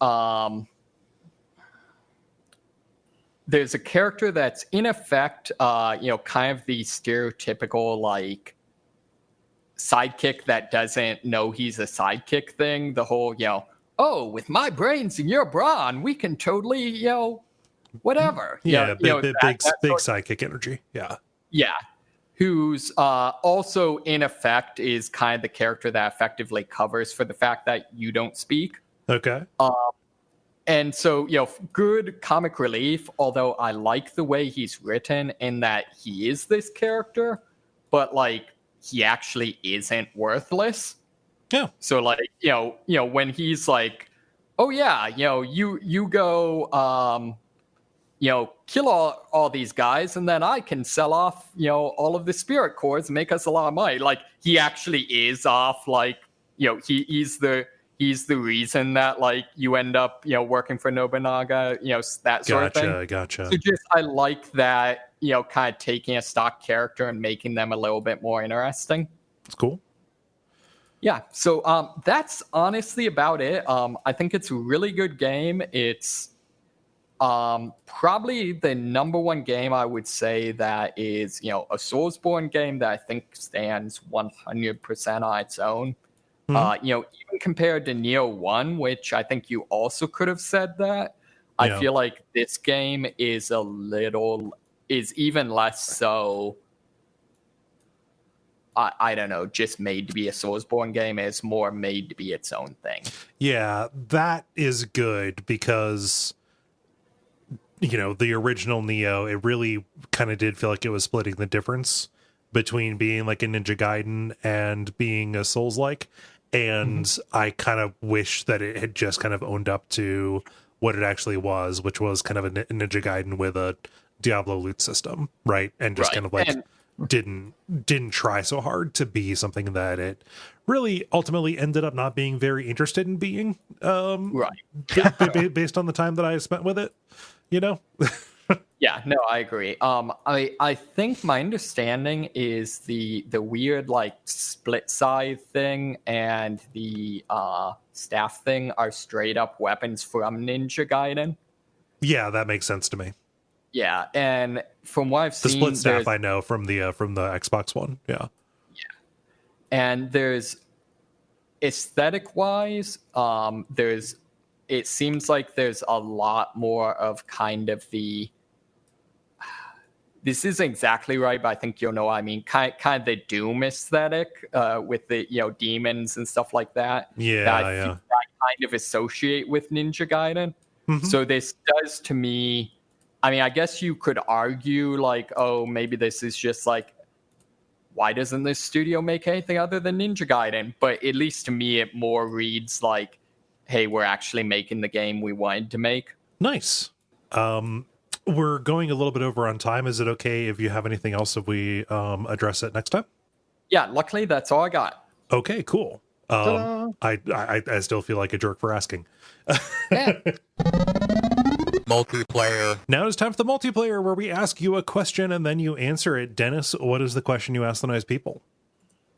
there's a character that's in effect kind of the stereotypical like sidekick that doesn't know he's a sidekick thing. The whole oh, with my brains and your brawn, we can totally whatever. Yeah, big sidekick energy. Yeah. Who's also in effect is kind of the character that effectively covers for the fact that you don't speak. Okay. And so good comic relief, although I like the way he's written in that he is this character, but like he actually isn't worthless. Yeah. So like when he's like, oh yeah, you go kill all these guys, and then I can sell off all of the spirit cores and make us a lot of money. Like he actually is off, like he's the reason that like you end up working for Nobunaga, that sort of thing. Gotcha. So just I like that kind of taking a stock character and making them a little bit more interesting. It's cool. Yeah, so that's honestly about it. I think it's a really good game. It's probably the number one game I would say that is a Soulsborne game that I think stands 100% on its own. Even compared to Nioh 1, which I think you also could have said that. I feel like this game is even less so. I don't know, just made to be a Soulsborne game. It's more made to be its own thing. Yeah, that is good because the original Nioh, it really kind of did feel like it was splitting the difference between being like a Ninja Gaiden and being a Souls-like. And I kind of wish that it had just kind of owned up to what it actually was, which was kind of a Ninja Gaiden with a Diablo loot system, right? And just kind of like didn't try so hard to be something that it really ultimately ended up not being very interested in being. Based on the time that I spent with it, Yeah, no, I agree. I think my understanding is the weird like split side thing and the staff thing are straight up weapons from Ninja Gaiden. Yeah, that makes sense to me. Yeah, and from what I've seen, the split staff I know from the Xbox One. Yeah, and there's aesthetic wise, it seems like there's a lot more of kind of the. This isn't exactly right, but I think you'll know what I mean. Kind of the Doom aesthetic with the demons and stuff like that. Yeah, that I kind of associate with Ninja Gaiden. So this does to me. I mean, I guess you could argue like, oh, maybe this is just like, why doesn't this studio make anything other than Ninja Gaiden? But at least to me, it more reads like, hey, we're actually making the game we wanted to make. Nice. We're going a little bit over on time. Is it okay if you have anything else if we address it next time? Yeah, luckily that's all I got. Okay, cool. I still feel like a jerk for asking. Yeah. Multiplayer. Now it's time for the multiplayer where we ask you a question and then you answer it. Dennis, what is the question you ask the nice people?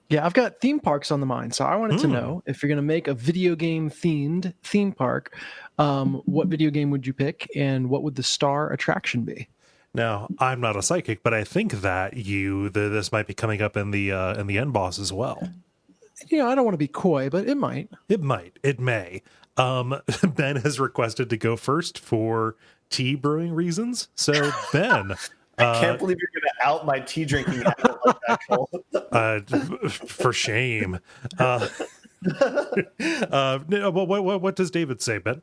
Yeah, I've got theme parks on the mind, so I wanted to know if you're going to make a video game themed theme park, what video game would you pick and what would the star attraction be? Now, I'm not a psychic, but I think that this might be coming up in the end boss as well. I don't want to be coy, but it might. It might. It may. Ben has requested to go first for tea brewing reasons. So, Ben. I can't believe you're going to out my tea drinking habit like that, Cole. For shame. What does David say, Ben?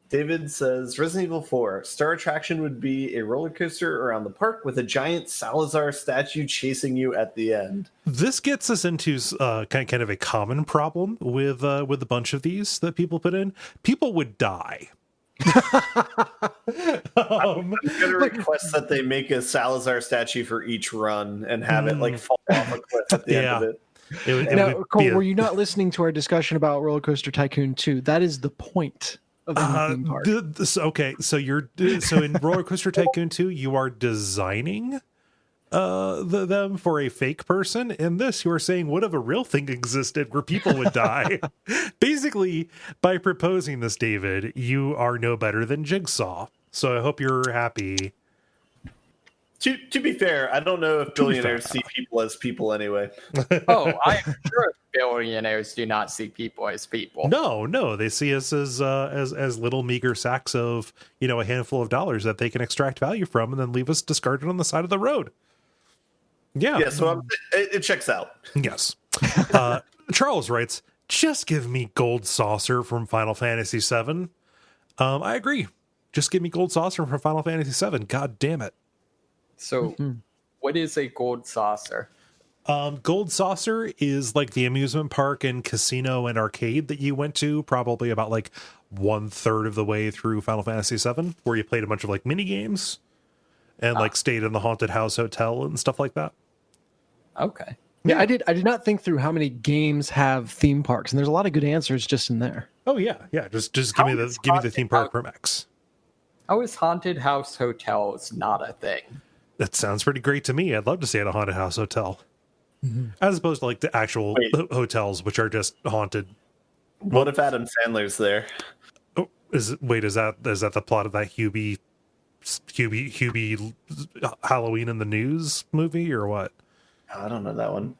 David says Resident Evil 4 star attraction would be a roller coaster around the park with a giant Salazar statue chasing you at the end. This gets us into kind of a common problem with a bunch of these that people put in. People would die. I'm gonna request that they make a Salazar statue for each run and have it like fall off a cliff at the end of it. Now, Cole, were you not listening to our discussion about Roller Coaster Tycoon 2? That is the point of any theme park. Okay, so in Roller Coaster Tycoon 2, you are designing them for a fake person. In this, you are saying, what if a real thing existed where people would die? Basically, by proposing this, David, you are no better than Jigsaw. So I hope you're happy. To be fair, I don't know if billionaires see people as people anyway. Oh, I'm sure billionaires do not see people as people. No, they see us as little meager sacks of, a handful of dollars that they can extract value from and then leave us discarded on the side of the road. Yeah, so it checks out. Yes. Charles writes, just give me Gold Saucer from Final Fantasy VII. I agree. Just give me Gold Saucer from Final Fantasy VII. God damn it. So, what is a gold saucer? Gold Saucer is like the amusement park and casino and arcade that you went to probably about like 1/3 of the way through Final Fantasy VII, where you played a bunch of like mini games and like stayed in the haunted house hotel and stuff like that. Okay. Yeah, I did not think through how many games have theme parks, and there's a lot of good answers just in there. Oh yeah. Just give me the theme park from X. How is haunted house hotels not a thing? That sounds pretty great to me. I'd love to stay at a haunted house hotel. As opposed to like the actual hotels, which are just haunted. What if Adam Sandler's there? Oh, is that the plot of that Hubie Halloween in the News movie or what? I don't know that one.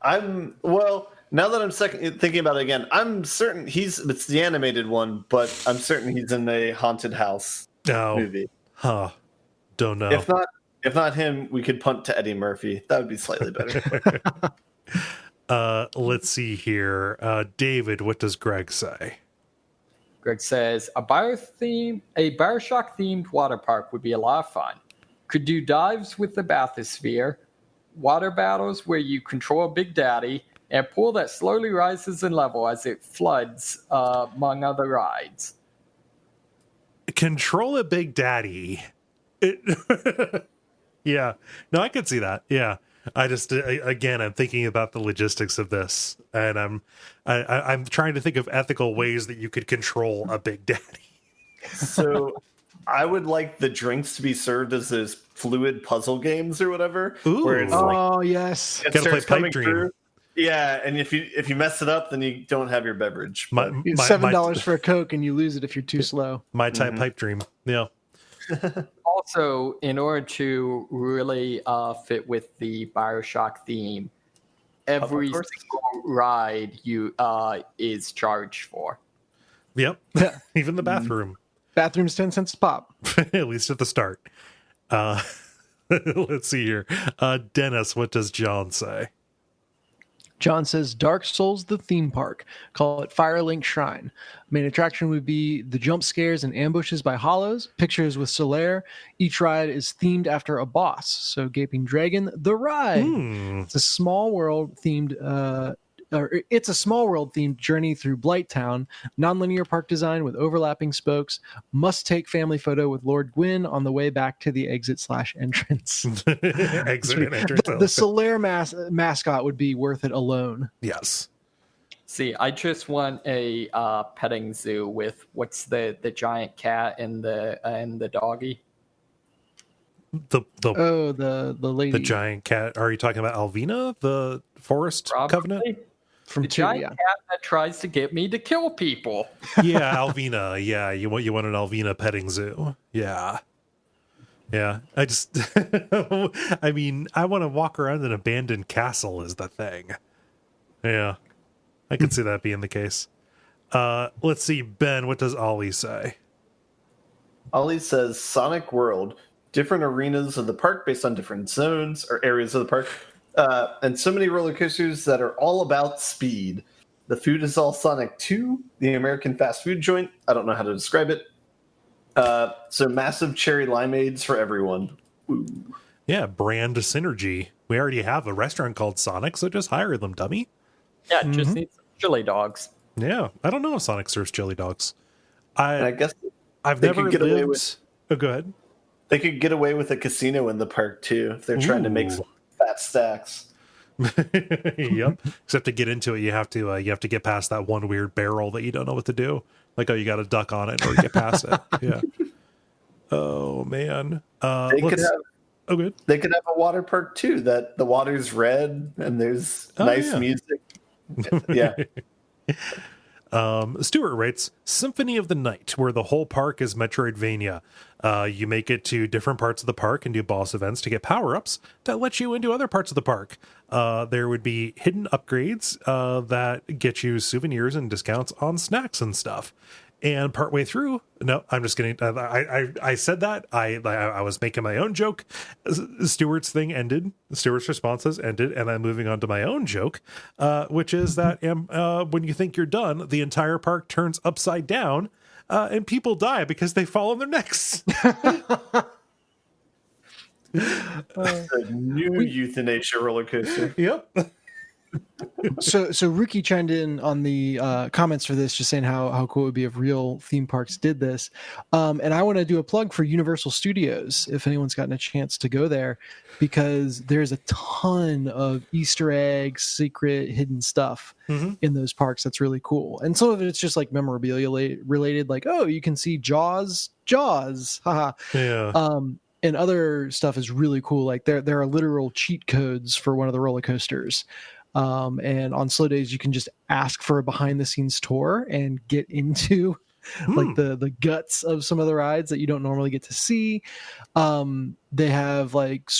Now that I'm thinking about it again, I'm certain it's the animated one, but I'm certain he's in a haunted house movie. Huh. Don't know. If not him, we could punt to Eddie Murphy. That would be slightly better. Let's see here. David, what does Greg say? Greg says, a Bioshock-themed water park would be a lot of fun. Could do dives with the bathysphere, water battles where you control Big Daddy, and a pool that slowly rises in level as it floods, among other rides. Control a Big Daddy. Yeah. No, I could see that. Yeah. I just I'm thinking about the logistics of this, and I'm trying to think of ethical ways that you could control a Big Daddy. So I would like the drinks to be served as those fluid puzzle games or whatever. Ooh. Where it's yes. it Gotta play starts coming Pipe Dream. through. Yeah, and if you mess it up, then you don't have your beverage. $7 for a Coke, and you lose it if you're too slow. My type Pipe Dream. Yeah. Also, in order to really fit with the Bioshock theme, every single ride is charged for. Yep. Even the bathroom. Bathroom's 10 cents a pop. At least at the start. Let's see here. Dennis, what does John say? John says, Dark Souls, the theme park. Call it Firelink Shrine. Main attraction would be the jump scares and ambushes by hollows, pictures with Solaire. Each ride is themed after a boss. So Gaping Dragon, the ride. It's a small world themed journey through Blighttown, nonlinear park design with overlapping spokes. Must take family photo with Lord Gwyn on the way back to the exit/entrance. Exit and entrance. The Solaire mascot would be worth it alone. Yes. See, I just want a petting zoo with what's the giant cat and the doggy. The lady, the giant cat. Are you talking about Alvina, the Forest Covenant? From the giant cat that tries to get me to kill people. Yeah, Alvina. Yeah, you want an Alvina petting zoo. Yeah. Yeah, I just, I mean, I want to walk around an abandoned castle is the thing. Yeah, I could see that being the case. Let's see, Ben, what does Ollie say? Ollie says Sonic World, different arenas of the park based on different zones or areas of the park, and so many roller coasters that are all about speed. The food is all Sonic 2, the American fast food joint. I don't know how to describe it. So massive cherry limeades for everyone. Ooh. Yeah, brand synergy. We already have a restaurant called Sonic, so just hire them, dummy. Yeah, just need some chili dogs. Yeah, I don't know if Sonic serves chili dogs. And I guess I've they never could get away lived. with. Oh, go ahead. They could get away with a casino in the park too if they're trying to make some fat stacks. Yep. Except to get into it, you have to get past that one weird barrel that you don't know what to do. Like, oh, you got to duck on it or get past it. Yeah. Oh man. They could have. Oh, good. They could have a water park too. That the water's red and there's nice music. Yeah. Stuart writes, Symphony of the Night, where the whole park is Metroidvania. You make it to different parts of the park and do boss events to get power-ups that let you into other parts of the park. There would be hidden upgrades that get you souvenirs and discounts on snacks and stuff. And partway through, no, I'm just kidding. I said that. I was making my own joke. Stuart's thing ended. Stuart's responses ended, and I'm moving on to my own joke, which is that when you think you're done, the entire park turns upside down, and people die because they fall on their necks. A new euthanasia roller coaster. Yep. So Ruki chimed in on the comments for this, just saying how cool it would be if real theme parks did this. And I want to do a plug for Universal Studios, if anyone's gotten a chance to go there, because there's a ton of Easter eggs, secret, hidden stuff in those parks that's really cool. And some of it's just like memorabilia related, like, oh, you can see Jaws, haha. Yeah. And other stuff is really cool. Like there are literal cheat codes for one of the roller coasters. And on slow days, you can just ask for a behind the scenes tour and get into like the guts of some of the rides that you don't normally get to see. They have like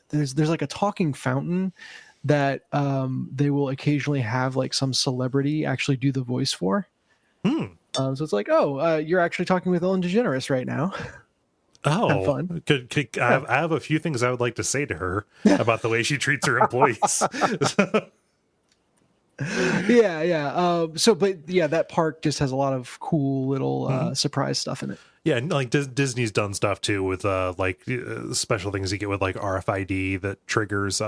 there's like a talking fountain that they will occasionally have like some celebrity actually do the voice for. So it's like, you're actually talking with Ellen DeGeneres right now. Oh, have fun. I have a few things I would like to say to her about the way she treats her employees. Yeah. That park just has a lot of cool little surprise stuff in it. Yeah, and like Disney's done stuff too with special things you get with like RFID that triggers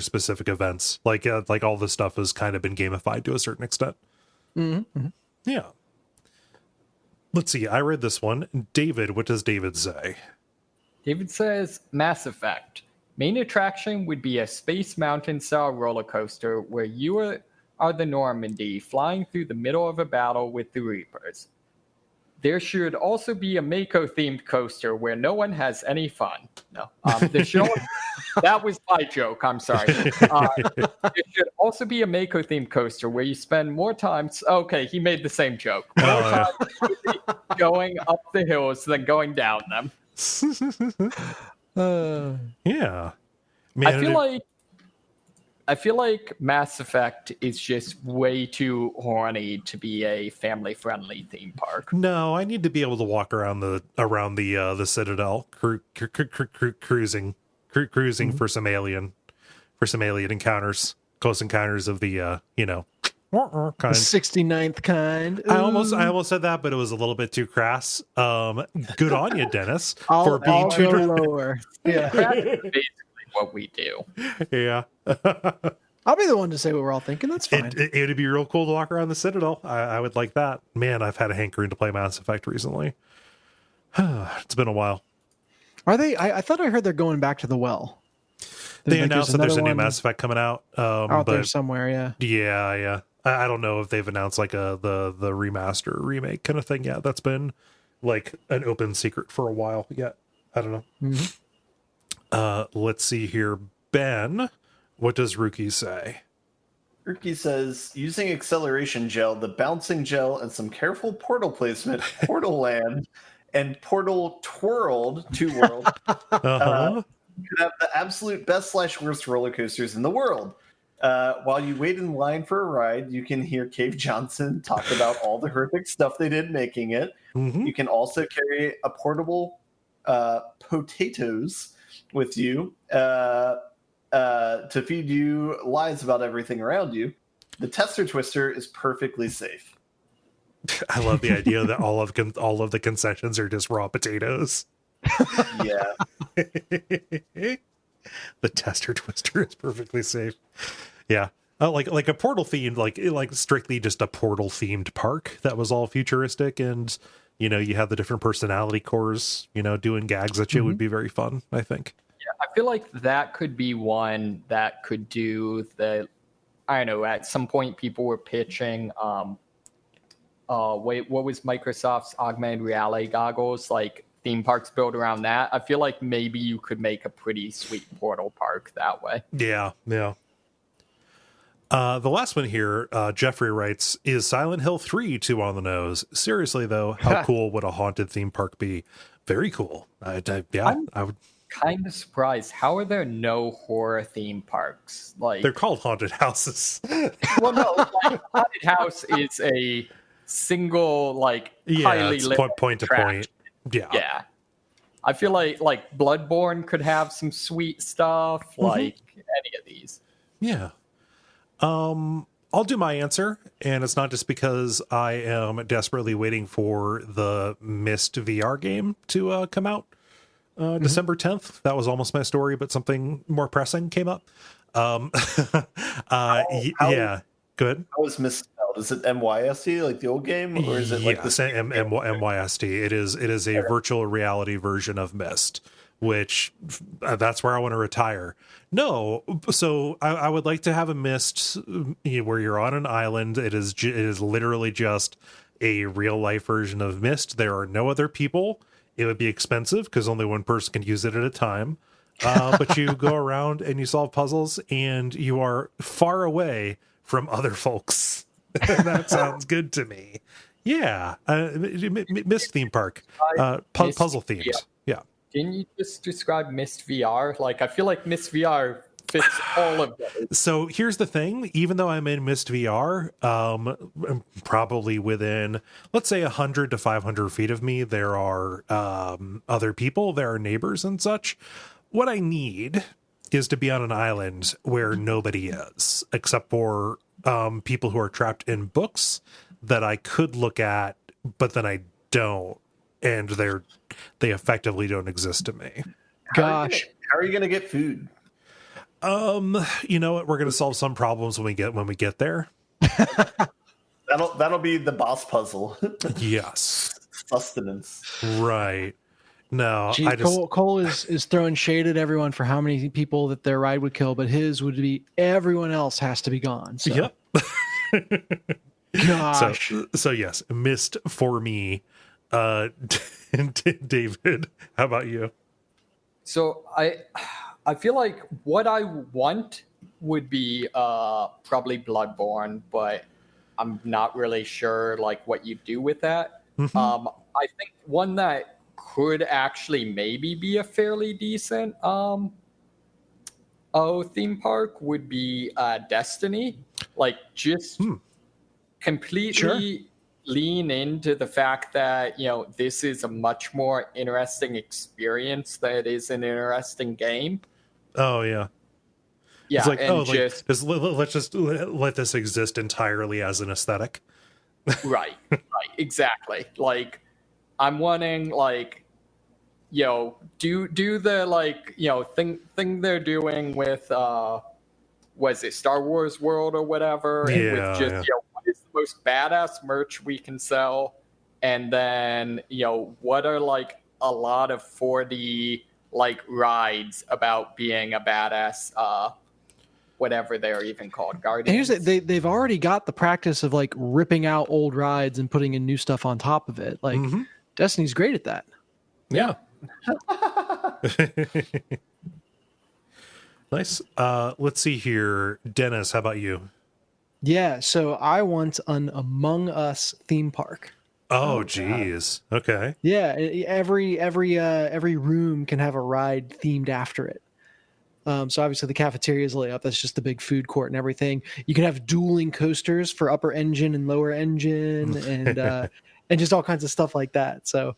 specific events. Like all this stuff has kind of been gamified to a certain extent. Yeah. Let's see. I read this one. David, what does David say? David says Mass Effect. Main attraction would be a Space Mountain style roller coaster where you are the Normandy flying through the middle of a battle with the Reapers. There should also be a Mako themed coaster where no one has any fun. No, the show that was my joke. I'm sorry. There should also be a Mako themed coaster where you spend more time. Okay, he made the same joke. More time going up the hills than going down them. Yeah, man, I feel like Mass Effect is just way too horny to be a family-friendly theme park. No, I need to be able to walk around the Citadel, cruising for some alien encounters, close encounters of the kind. 69th kind. Ooh. I almost said that, but it was a little bit too crass. Good on you, Dennis, for being too lower. Yeah. Basically what we do. Yeah. I'll be the one to say what we're all thinking. That's fine. It'd be real cool to walk around the Citadel. I would like that. Man, I've had a hankering to play Mass Effect recently. It's been a while. Are they? I thought I heard they're going back to the well. They announced that there's a new Mass Effect coming out. Out there somewhere, yeah. Yeah. I don't know if they've announced like the remaster remake kind of thing yet. That's been like an open secret for a while yet. I don't know. Let's see here. Ben, what does Ruki say? Ruki says, using acceleration gel, the bouncing gel, and some careful portal placement, Portal Land, and Portal Twirled, Two World, could have the absolute best / worst roller coasters in the world. While you wait in line for a ride, you can hear Cave Johnson talk about all the horrific stuff they did making it. Mm-hmm. You can also carry a portable potatoes with you to feed you lies about everything around you. The Tester Twister is perfectly safe. I love the idea that all of the concessions are just raw potatoes. Yeah. The Tester Twister is perfectly safe. Yeah. Like a portal themed, like strictly just a portal themed park that was all futuristic, and you know, you have the different personality cores, you know, doing gags at you would be very fun, I think. Yeah, I feel like that could be one that could do the, I don't know, at some point people were pitching what was Microsoft's augmented reality goggles, like theme parks built around that. I feel like maybe you could make a pretty sweet portal park that way. Yeah. The last one here, Jeffrey writes, is Silent Hill 3 too on the nose? Seriously, though, how cool would a haunted theme park be? Very cool. I would. Kind of surprised. How are there no horror theme parks? Like, they're called haunted houses. Well, no, like, haunted house is a single, like, highly it's lit point to point. Yeah. I feel like Bloodborne could have some sweet stuff, like any of these. Yeah. I'll do my answer, and it's not just because I am desperately waiting for the Myst VR game to come out December 10th. That was almost my story, but something more pressing came up. Yeah, good. How is misspelled? Is it MYST, like the old game, or is it like the MYST? It is a virtual reality version of Myst, which that's where I want to retire. No, so I would like to have a Myst where you're on an island. It is literally just a real life version of Myst. There are no other people. It would be expensive because only one person can use it at a time. But you go around and you solve puzzles, and you are far away from other folks. That sounds good to me. Yeah, Myst theme park, puzzle themed. Yeah. Can you just describe Myst VR? Like, I feel like Myst VR fits all of those. So here's the thing. Even though I'm in Myst VR, probably within, let's say, 100 to 500 feet of me, there are other people, there are neighbors and such. What I need is to be on an island where nobody is, except for people who are trapped in books that I could look at, but then I don't. And they effectively don't exist to me. Gosh, how are you gonna get food? You know what? We're gonna solve some problems when we get there. That'll be the boss puzzle. Yes, sustenance. Right. No, gee, Kole is throwing shade at everyone for how many people that their ride would kill, but his would be everyone else has to be gone. So. Yep. Gosh. So yes, Myst for me. David, how about you? So I feel like what I want would be probably Bloodborne, but I'm not really sure like what you do with that. I think one that could actually maybe be a fairly decent theme park would be Destiny. Like just completely lean into the fact that, you know, this is a much more interesting experience than it is an interesting game. Oh yeah. Yeah. It's like, and let's just let this exist entirely as an aesthetic. Right. Exactly. Like I'm wanting like, you know, do the like, you know, thing they're doing with was it Star Wars World or whatever, and with just you know, what is the most badass merch we can sell, and then you know what are like a lot of 4D like rides about being a badass, whatever they're even called, Guardians. And here's they've already got the practice of like ripping out old rides and putting in new stuff on top of it. Like Destiny's great at that. Yeah. Nice. Let's see here. Dennis, how about you? Yeah, so I want an Among Us theme park. Oh, geez. Okay. Yeah, every room can have a ride themed after it. So obviously the cafeteria is lit up. That's just the big food court and everything. You can have dueling coasters for upper engine and lower engine, and just all kinds of stuff like that. So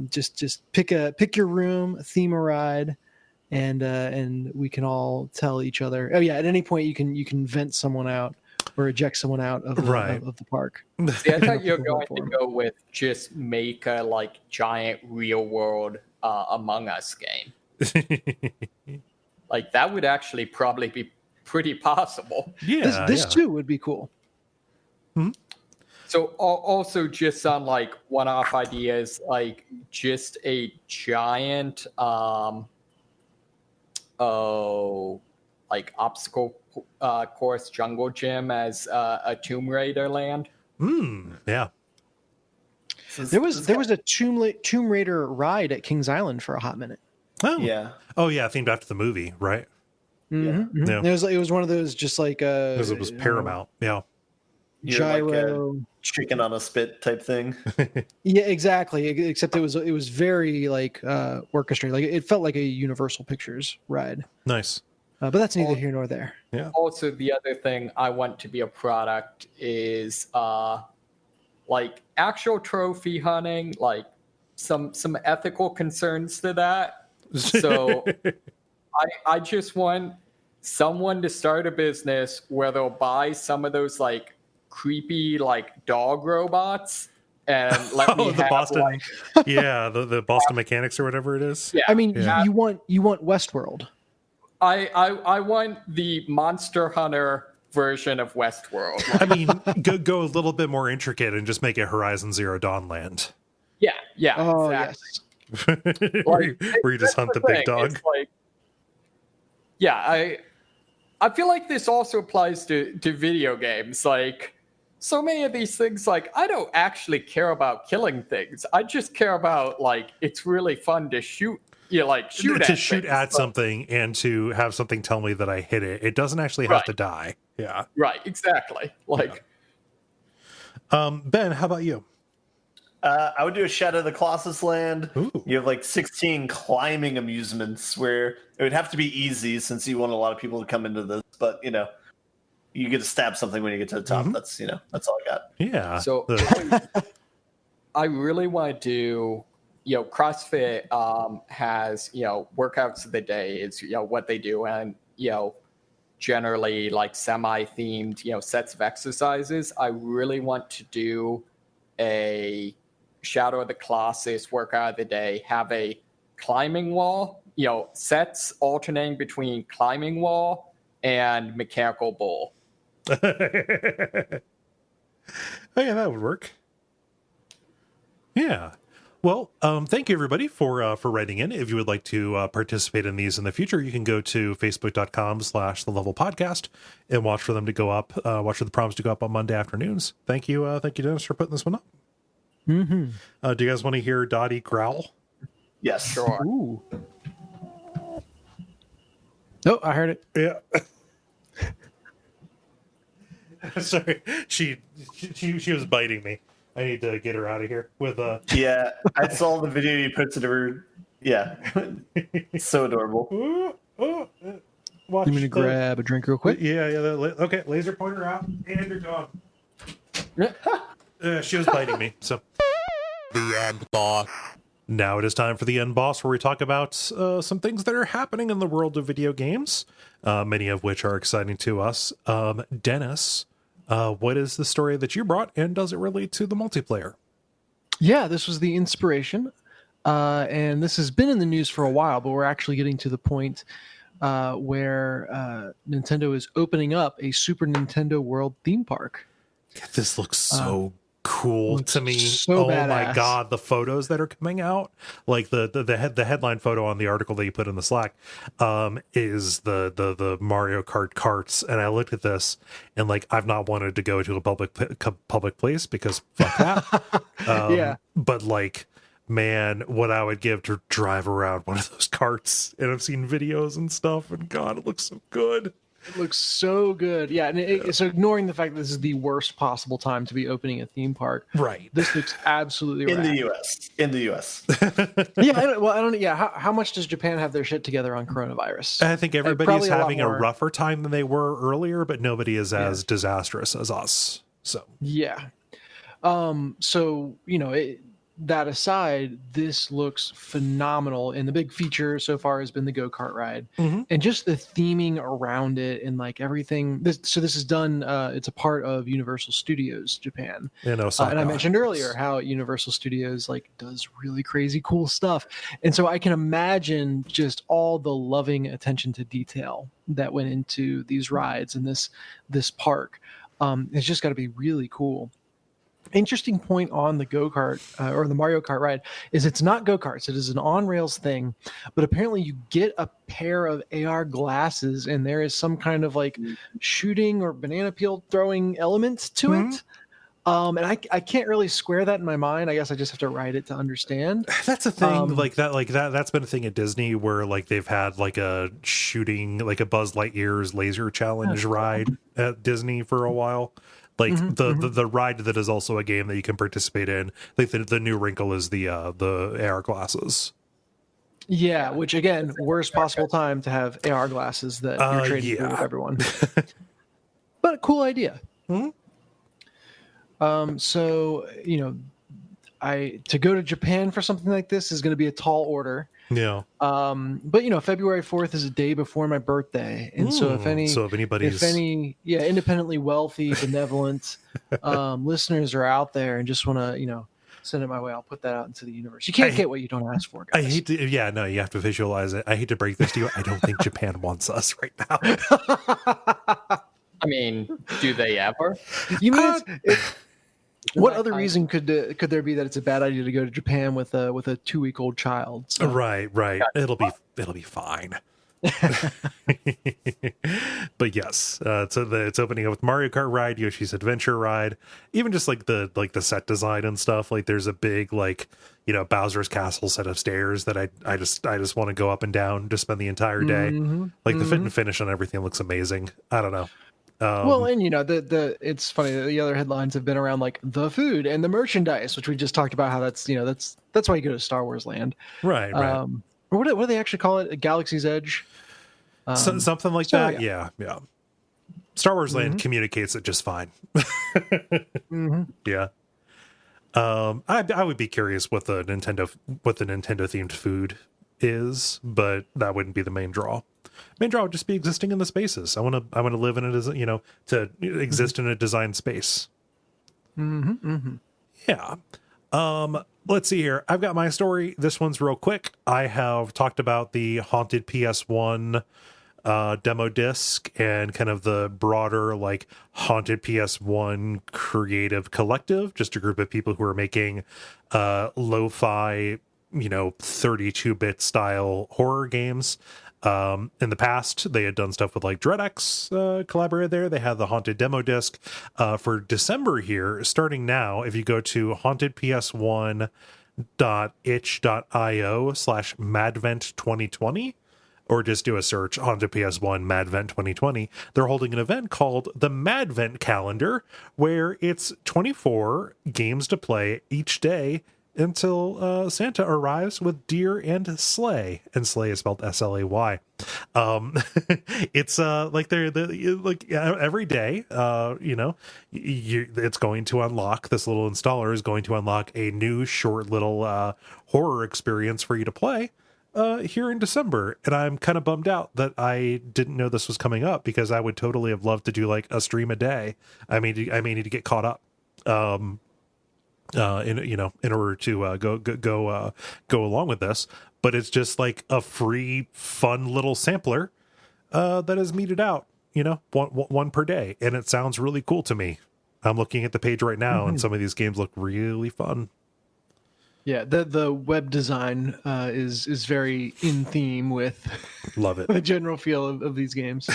just pick your room, theme a ride, and we can all tell each other. Oh yeah, at any point you can vent someone out or eject someone out of the park. See, I thought you were going to go with just make a like giant real world Among Us game. Like that would actually probably be pretty possible. Yeah, this too would be cool. Hmm? So also just on like one-off ideas, like just a giant like obstacle course jungle gym as a Tomb Raider land. Yeah. There was a Tomb Raider ride at Kings Island for a hot minute. Oh Yeah. Oh yeah, themed after the movie, right? Mm-hmm. Yeah. It was one of those just like Because it was Paramount. Yeah. You're gyro, like a chicken on a spit type thing. yeah, exactly. Except it was very like orchestrated. Like it felt like a Universal Pictures ride. Nice. But that's neither here nor there. Yeah. Also, the other thing I want to be a product is like actual trophy hunting, like some ethical concerns to that. So I just want someone to start a business where they'll buy some of those like creepy like dog robots and let me the have Boston, like, yeah, the Boston Mechanics or whatever it is. yeah. I mean, you want Westworld. I want the Monster Hunter version of Westworld. Like, I mean, go a little bit more intricate and just make it Horizon Zero Dawn Land. yeah, Oh exactly. yes. where you just hunt the big thing. dog. It's like, yeah, I feel like this also applies to video games. Like so many of these things, like I don't actually care about killing things. I just care about like it's really fun to shoot. Shoot at something and to have something tell me that I hit it. It doesn't actually have to die. Yeah. Right. Exactly. Like, Ben, how about you? I would do a Shadow of the Colossus land. Ooh. You have like 16 climbing amusements where it would have to be easy since you want a lot of people to come into this, but you get to stab something when you get to the top. That's all I got. Yeah. So I really want to do, CrossFit has, workouts of the day is, what they do. And, generally like semi-themed, sets of exercises. I really want to do a Shadow of the Colossus workout of the day, have a climbing wall, sets alternating between climbing wall and mechanical bull. Oh yeah, that would work. Yeah. Well, thank you everybody for writing in. If you would like to participate in these in the future, you can go to facebook.com/The Level Podcast and watch for them to go up. Watch for the prompts to go up on Monday afternoons. Thank you, Dennis, for putting this one up. Mm-hmm. Do you guys want to hear Dottie growl? Yes. Sure. Ooh. Oh, I heard it. Yeah. Sorry, she was biting me. I need to get her out of here with Yeah, I saw the video you posted of her. Yeah. So adorable. Watch. You mean to grab a drink real quick? Yeah. Okay, laser pointer out, and you're gone. She was biting me, so. The end boss. Now it is time for the end boss, where we talk about some things that are happening in the world of video games, many of which are exciting to us. Dennis, what is the story that you brought, and does it relate to the multiplayer? Yeah, this was the inspiration, and this has been in the news for a while, but we're actually getting to the point where Nintendo is opening up a Super Nintendo World theme park. This looks so cool to me. So oh my badass. god, the photos that are coming out, like the headline photo on the article that you put in the Slack, is the Mario Kart carts, and I looked at this and like I've not wanted to go to a public place because fuck that. Yeah, but like, man, what I would give to drive around one of those carts, and I've seen videos and stuff, and god, it looks so good. It looks so good. Yeah, and so ignoring the fact that this is the worst possible time to be opening a theme park. Right. This looks absolutely In rad. the U.S. In the U.S. Yeah, I don't know. Yeah, how much does Japan have their shit together on coronavirus? I think everybody's probably having a more. rougher time than they were earlier, but nobody is as disastrous as us. So Yeah. So, that aside, this looks phenomenal. And the big feature so far has been the go-kart ride. Mhm. And just the theming around it and like everything. This is done, it's a part of Universal Studios Japan. Osaka. And I mentioned earlier how Universal Studios like does really crazy cool stuff. And so I can imagine just all the loving attention to detail that went into these rides and this park. It's just got to be really cool. Interesting point on the go-kart or the Mario Kart ride is it's not go-karts. It is an on-rails thing, but apparently you get a pair of AR glasses and there is some kind of like shooting or banana peel throwing element to it. And I can't really square that in my mind. I guess I just have to ride it to understand. That's a thing that's been a thing at Disney where like they've had like a shooting, like a Buzz Lightyear's laser challenge ride at Disney for a while. Like the ride that is also a game that you can participate in. Like the new wrinkle is the AR glasses. Yeah, which again, worst possible time to have AR glasses that you're trading with everyone. But a cool idea. So to go to Japan for something like this is going to be a tall order. Yeah. But February 4th is a day before my birthday, and so if any independently wealthy, benevolent listeners are out there and just want to send it my way, I'll put that out into the universe. You can't get what you don't ask for, guys. I hate to, you have to visualize it. I hate to break this to you. I don't think Japan wants us right now. I mean, do they ever? You mean what other reason could there be that it's a bad idea to go to Japan with a 2-week-old child? So. Right. It'll be fine. But yes, so it's opening up with Mario Kart ride, Yoshi's Adventure ride, even just like the set design and stuff. Like there's a big Bowser's Castle set of stairs that I just want to go up and down to spend the entire day. The fit and finish on everything looks amazing. I don't know. Well, and it's funny that the other headlines have been around like the food and the merchandise, which we just talked about how that's why you go to Star Wars Land, right? Or what do they actually call it? A Galaxy's Edge, something like that. Yeah. Star Wars Land communicates it just fine. Yeah. I would be curious what the Nintendo themed food is, but that wouldn't be the main draw. Main draw would just be existing in the spaces. I want to live in it to exist in a designed space. Yeah. Let's see here. I've got my story. This one's real quick. I have talked about the Haunted PS1 demo disc and kind of the broader like Haunted PS1 creative collective, just a group of people who are making lo-fi 32-bit style horror games. In the past, they had done stuff with like DreadX collaborated there. They had the Haunted demo disc for December here. Starting now, if you go to hauntedps1.itch.io/Madvent2020, or just do a search Haunted PS1 Madvent 2020, they're holding an event called the Madvent Calendar, where it's 24 games to play each day until Santa arrives with deer and sleigh, and sleigh is spelled SLAY. It's like they're like every day, it's going to unlock, this little installer is going to unlock a new short little horror experience for you to play here in December. And I'm kind of bummed out that I didn't know this was coming up, because I would totally have loved to do like a stream a day. I may need to get caught up. In order to go along with this, but it's just like a free, fun little sampler that is meted out, one per day, and it sounds really cool to me. I'm looking at the page right now, and some of these games look really fun. Yeah, the web design is very in theme with love it the general feel of these games.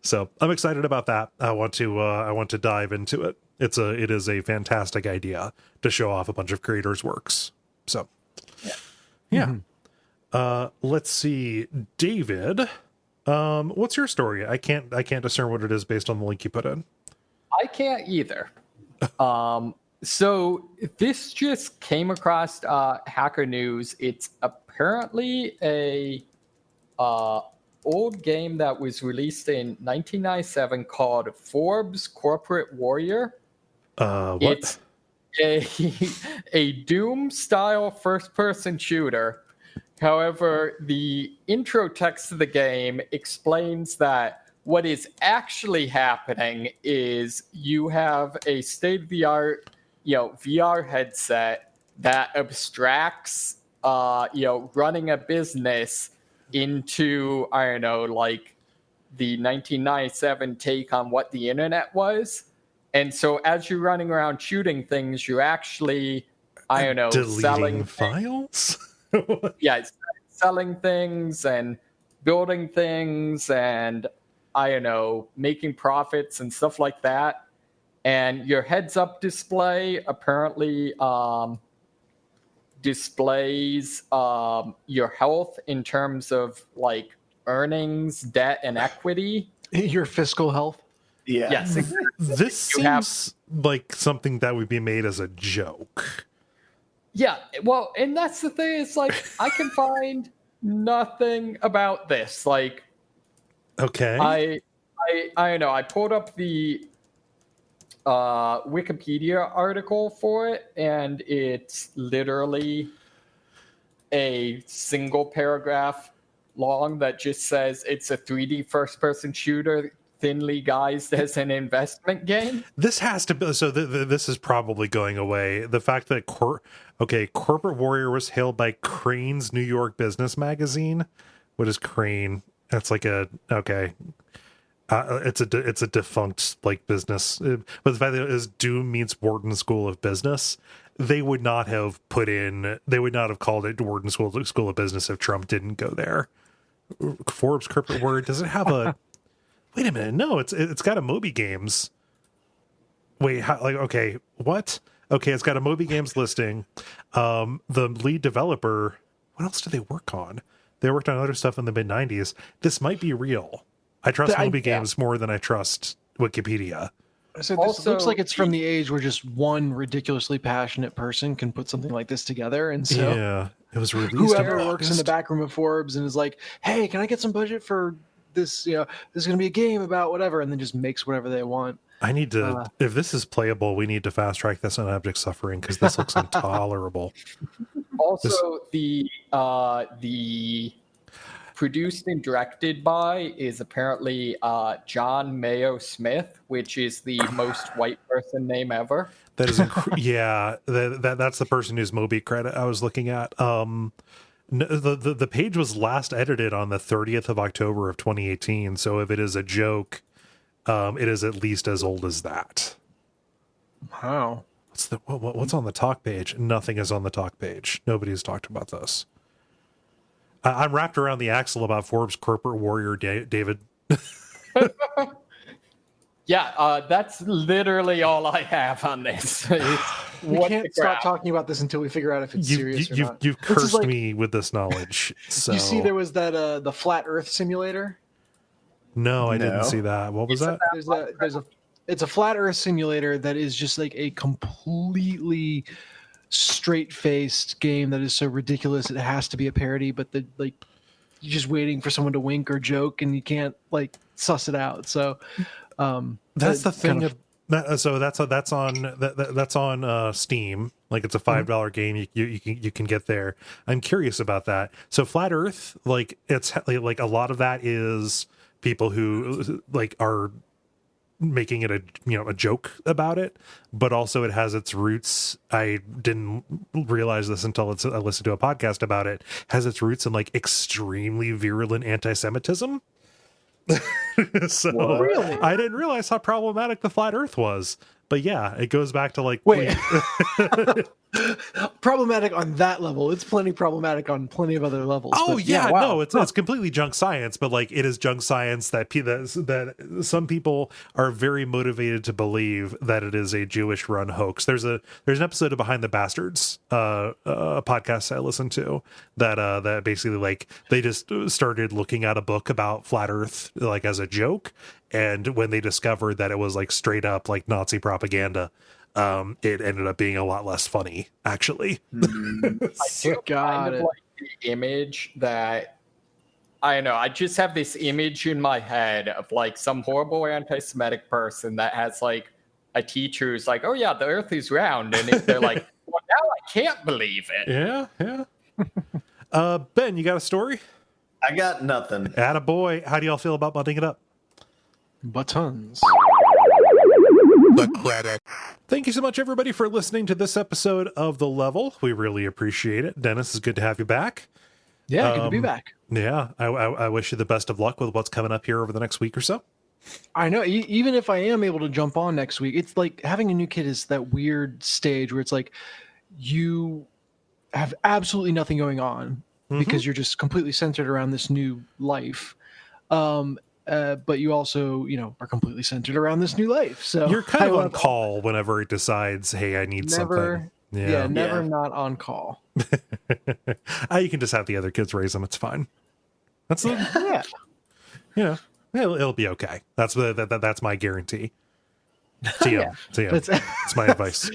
So I'm excited about that. I want to dive into it. It is a fantastic idea to show off a bunch of creators' works. So, yeah. Let's see, David. What's your story? I can't discern what it is based on the link you put in. I can't either. So this just came across Hacker News. It's apparently a old game that was released in 1997 called Forbes Corporate Warrior. What? It's a Doom-style first-person shooter. However, the intro text of the game explains that what is actually happening is you have a state-of-the-art, VR headset that abstracts, running a business into, I don't know, like the 1997 take on what the internet was. And so as you're running around shooting things, you're actually, I don't know, Deleting selling files? yeah, selling things and building things and, I don't know, making profits and stuff like that. And your heads-up display apparently displays your health in terms of like earnings, debt, and equity. Your fiscal health. Yeah. Yes. This seems like something that would be made as a joke. Yeah. Well, and that's the thing. It's like I can find nothing about this. Like, Okay. I don't know. I pulled up the Wikipedia article for it, and it's literally a single paragraph long that just says it's a 3D first-person shooter thinly guised as an investment game. This has to be, so this is probably going away. The fact that Corporate Warrior was hailed by Crane's New York Business Magazine. What is Crane? That's like it's a defunct like business. But the fact that it is Doom meets Wharton School of Business, they would not have called it Wharton School of Business if Trump didn't go there. Forbes Corporate Warrior, does it have a wait a minute, no, it's got a Moby Games. Wait, what? Okay, it's got a Moby Games listing. The lead developer, what else did they work on? They worked on other stuff in the mid-90s. This might be real. I trust Moby Games more than I trust Wikipedia. So this looks like it's from the age where just one ridiculously passionate person can put something like this together. And so yeah, it was released. Whoever works in the back room of Forbes and is like, hey, can I get some budget for this? This is going to be a game about whatever, and then just makes whatever they want. I need to, if this is playable, we need to fast track this on Abject Suffering because this looks intolerable. Also, the produced and directed by is apparently John Mayo Smith, which is the most white person name ever. That is, that's the person whose Moby credit I was looking at. The page was last edited on the 30th of October of 2018. So if it is a joke, it is at least as old as that. Wow. What's on the talk page? Nothing is on the talk page. Nobody's talked about this. I'm wrapped around the axle about Forbes Corporate Warrior, David. Yeah, that's literally all I have on this. We can't stop talking about this until we figure out if it's serious or not. You've cursed me with this knowledge. So. You see, there was that the Flat Earth simulator. No, I didn't see that. What was that? It's a Flat Earth simulator that is just like a completely straight-faced game that is so ridiculous it has to be a parody, but you're just waiting for someone to wink or joke and you can't like suss it out. So that's the thing. So that's on Steam. Like it's a $5 game. You can get there. I'm curious about that. So Flat Earth, like it's like a lot of that is people who like are making it a joke about it, but also it has its roots. I didn't realize this until I listened to a podcast about it. Has its roots in like extremely virulent anti-Semitism. So really? I didn't realize how problematic the Flat Earth was. But yeah, it goes back to like Wait. Problematic on that level. It's plenty problematic on plenty of other levels. Oh but yeah, wow. no, it's completely junk science, but like it is junk science that some people are very motivated to believe that it is a Jewish run hoax. There's an episode of Behind the Bastards, a podcast I listen to that basically like they just started looking at a book about flat Earth like as a joke, and when they discovered that it was like straight up like Nazi propaganda, it ended up being a lot less funny, actually. I do kind of like the image that, I don't know, I just have this image in my head of like some horrible anti-Semitic person that has like a teacher who's like, oh yeah, the earth is round. And if they're like, well, now I can't believe it. Yeah. Ben, you got a story? I got nothing. Attaboy. How do y'all feel about butting it up? Buttons. The credit. Thank you so much, everybody, for listening to this episode of The Level. We really appreciate it. Dennis, it's good to have you back. Yeah, good to be back. Yeah, I wish you the best of luck with what's coming up here over the next week or so. I know. Even if I am able to jump on next week, it's like having a new kid is that weird stage where it's like you have absolutely nothing going on because you're just completely centered around this new life. But you also, are completely centered around this new life. So you're kind of on call whenever it decides, hey, I need something. Yeah, never not on call. You can just have the other kids raise them. It's fine. That's it'll be okay. That's my guarantee. TM. It's my advice.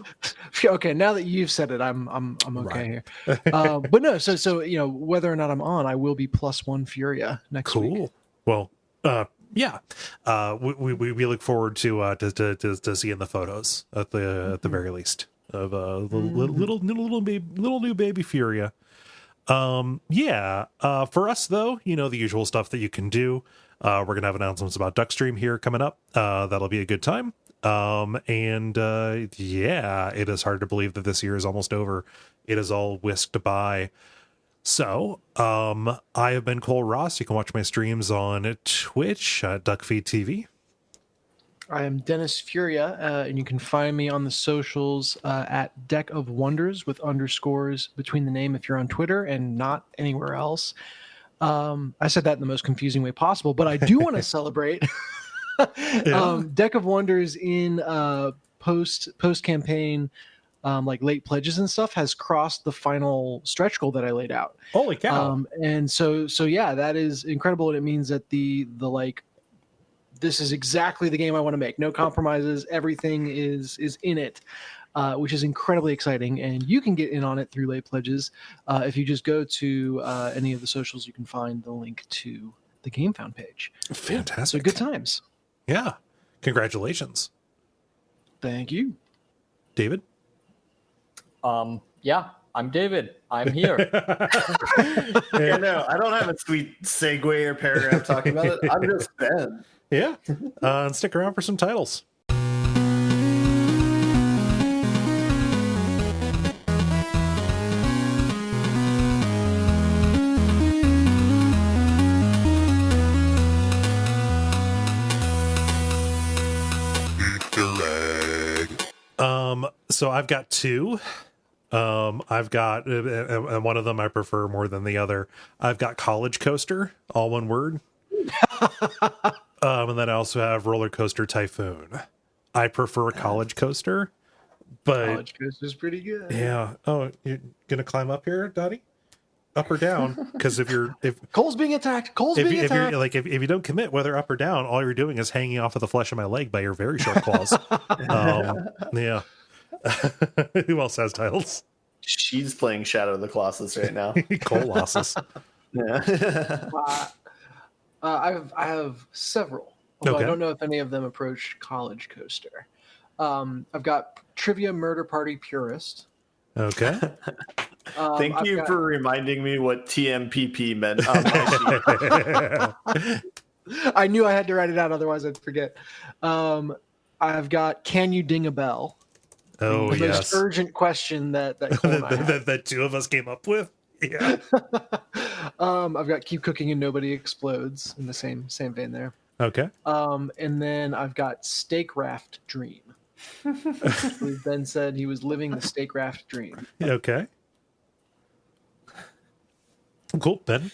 Okay, now that you've said it, I'm okay here. But no, so whether or not I'm on, I will be +1 Furia next week. Cool. Well, we look forward to seeing the photos at the very least of little new baby Furia. For us though, the usual stuff that you can do. We're gonna have announcements about Duckstream here coming up. That'll be a good time. It is hard to believe that this year is almost over. It is all whisked by. So, I have been Kole Ross. You can watch my streams on Twitch at Duckfeed.tv. I am Dennis Furia, and you can find me on the socials at Deck of Wonders with underscores between the name if you're on Twitter and not anywhere else. I said that in the most confusing way possible, but I do want to celebrate Deck of Wonders in post campaign. Like late pledges and stuff has crossed the final stretch goal that I laid out. Holy cow. And so yeah, that is incredible. And it means that the this is exactly the game I want to make. No compromises. Everything is in it, which is incredibly exciting. And you can get in on it through late pledges. If you just go to any of the socials, you can find the link to the Game Found page. Fantastic. So good times. Yeah. Congratulations. Thank you. David? I'm David. I'm here. No, I don't have a sweet segue or paragraph talking about it. I'm just Ben. Yeah. And stick around for some titles. So I've got two. I've got, and one of them I prefer more than the other. I've got CollegeCoaster, all one word. And then I also have Roller Coaster Typhoon. I prefer CollegeCoaster, but CollegeCoaster is pretty good. Yeah. Oh, you're gonna climb up here, Dottie? Up or down? Because if Cole's being attacked. If you don't commit whether up or down, all you're doing is hanging off of the flesh of my leg by your very short claws. Yeah. Who else has titles? She's playing Shadow of the Colossus right now. Colossus. Yeah. I have several. Although Okay. I don't know if any of them approach CollegeCoaster. I've got Trivia Murder Party Purist. Okay. Thank you for reminding me what TMPP meant. I knew I had to write it out, otherwise I'd forget. I've got Can You Ding a Bell? Oh, the yes. most urgent question that Cole and I had. that two of us came up with. Yeah. I've got Keep Cooking and Nobody Explodes in the same vein there. Okay. And then I've got Steak Raft Dream. Ben said he was living the steak raft dream. Okay. Cool. Ben?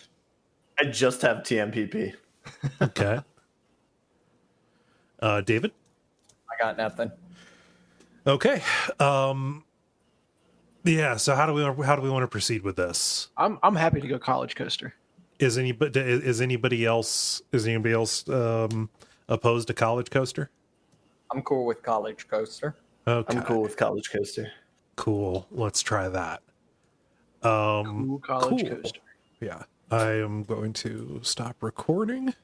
I just have TMPP. Okay. David? I got nothing. Okay. Yeah, so how do we want to proceed with this? I'm happy to go CollegeCoaster. Is anybody else opposed to CollegeCoaster? I'm cool with CollegeCoaster. Okay. I'm cool with CollegeCoaster. Cool. Let's try that. Cool CollegeCoaster. Yeah. I am going to stop recording.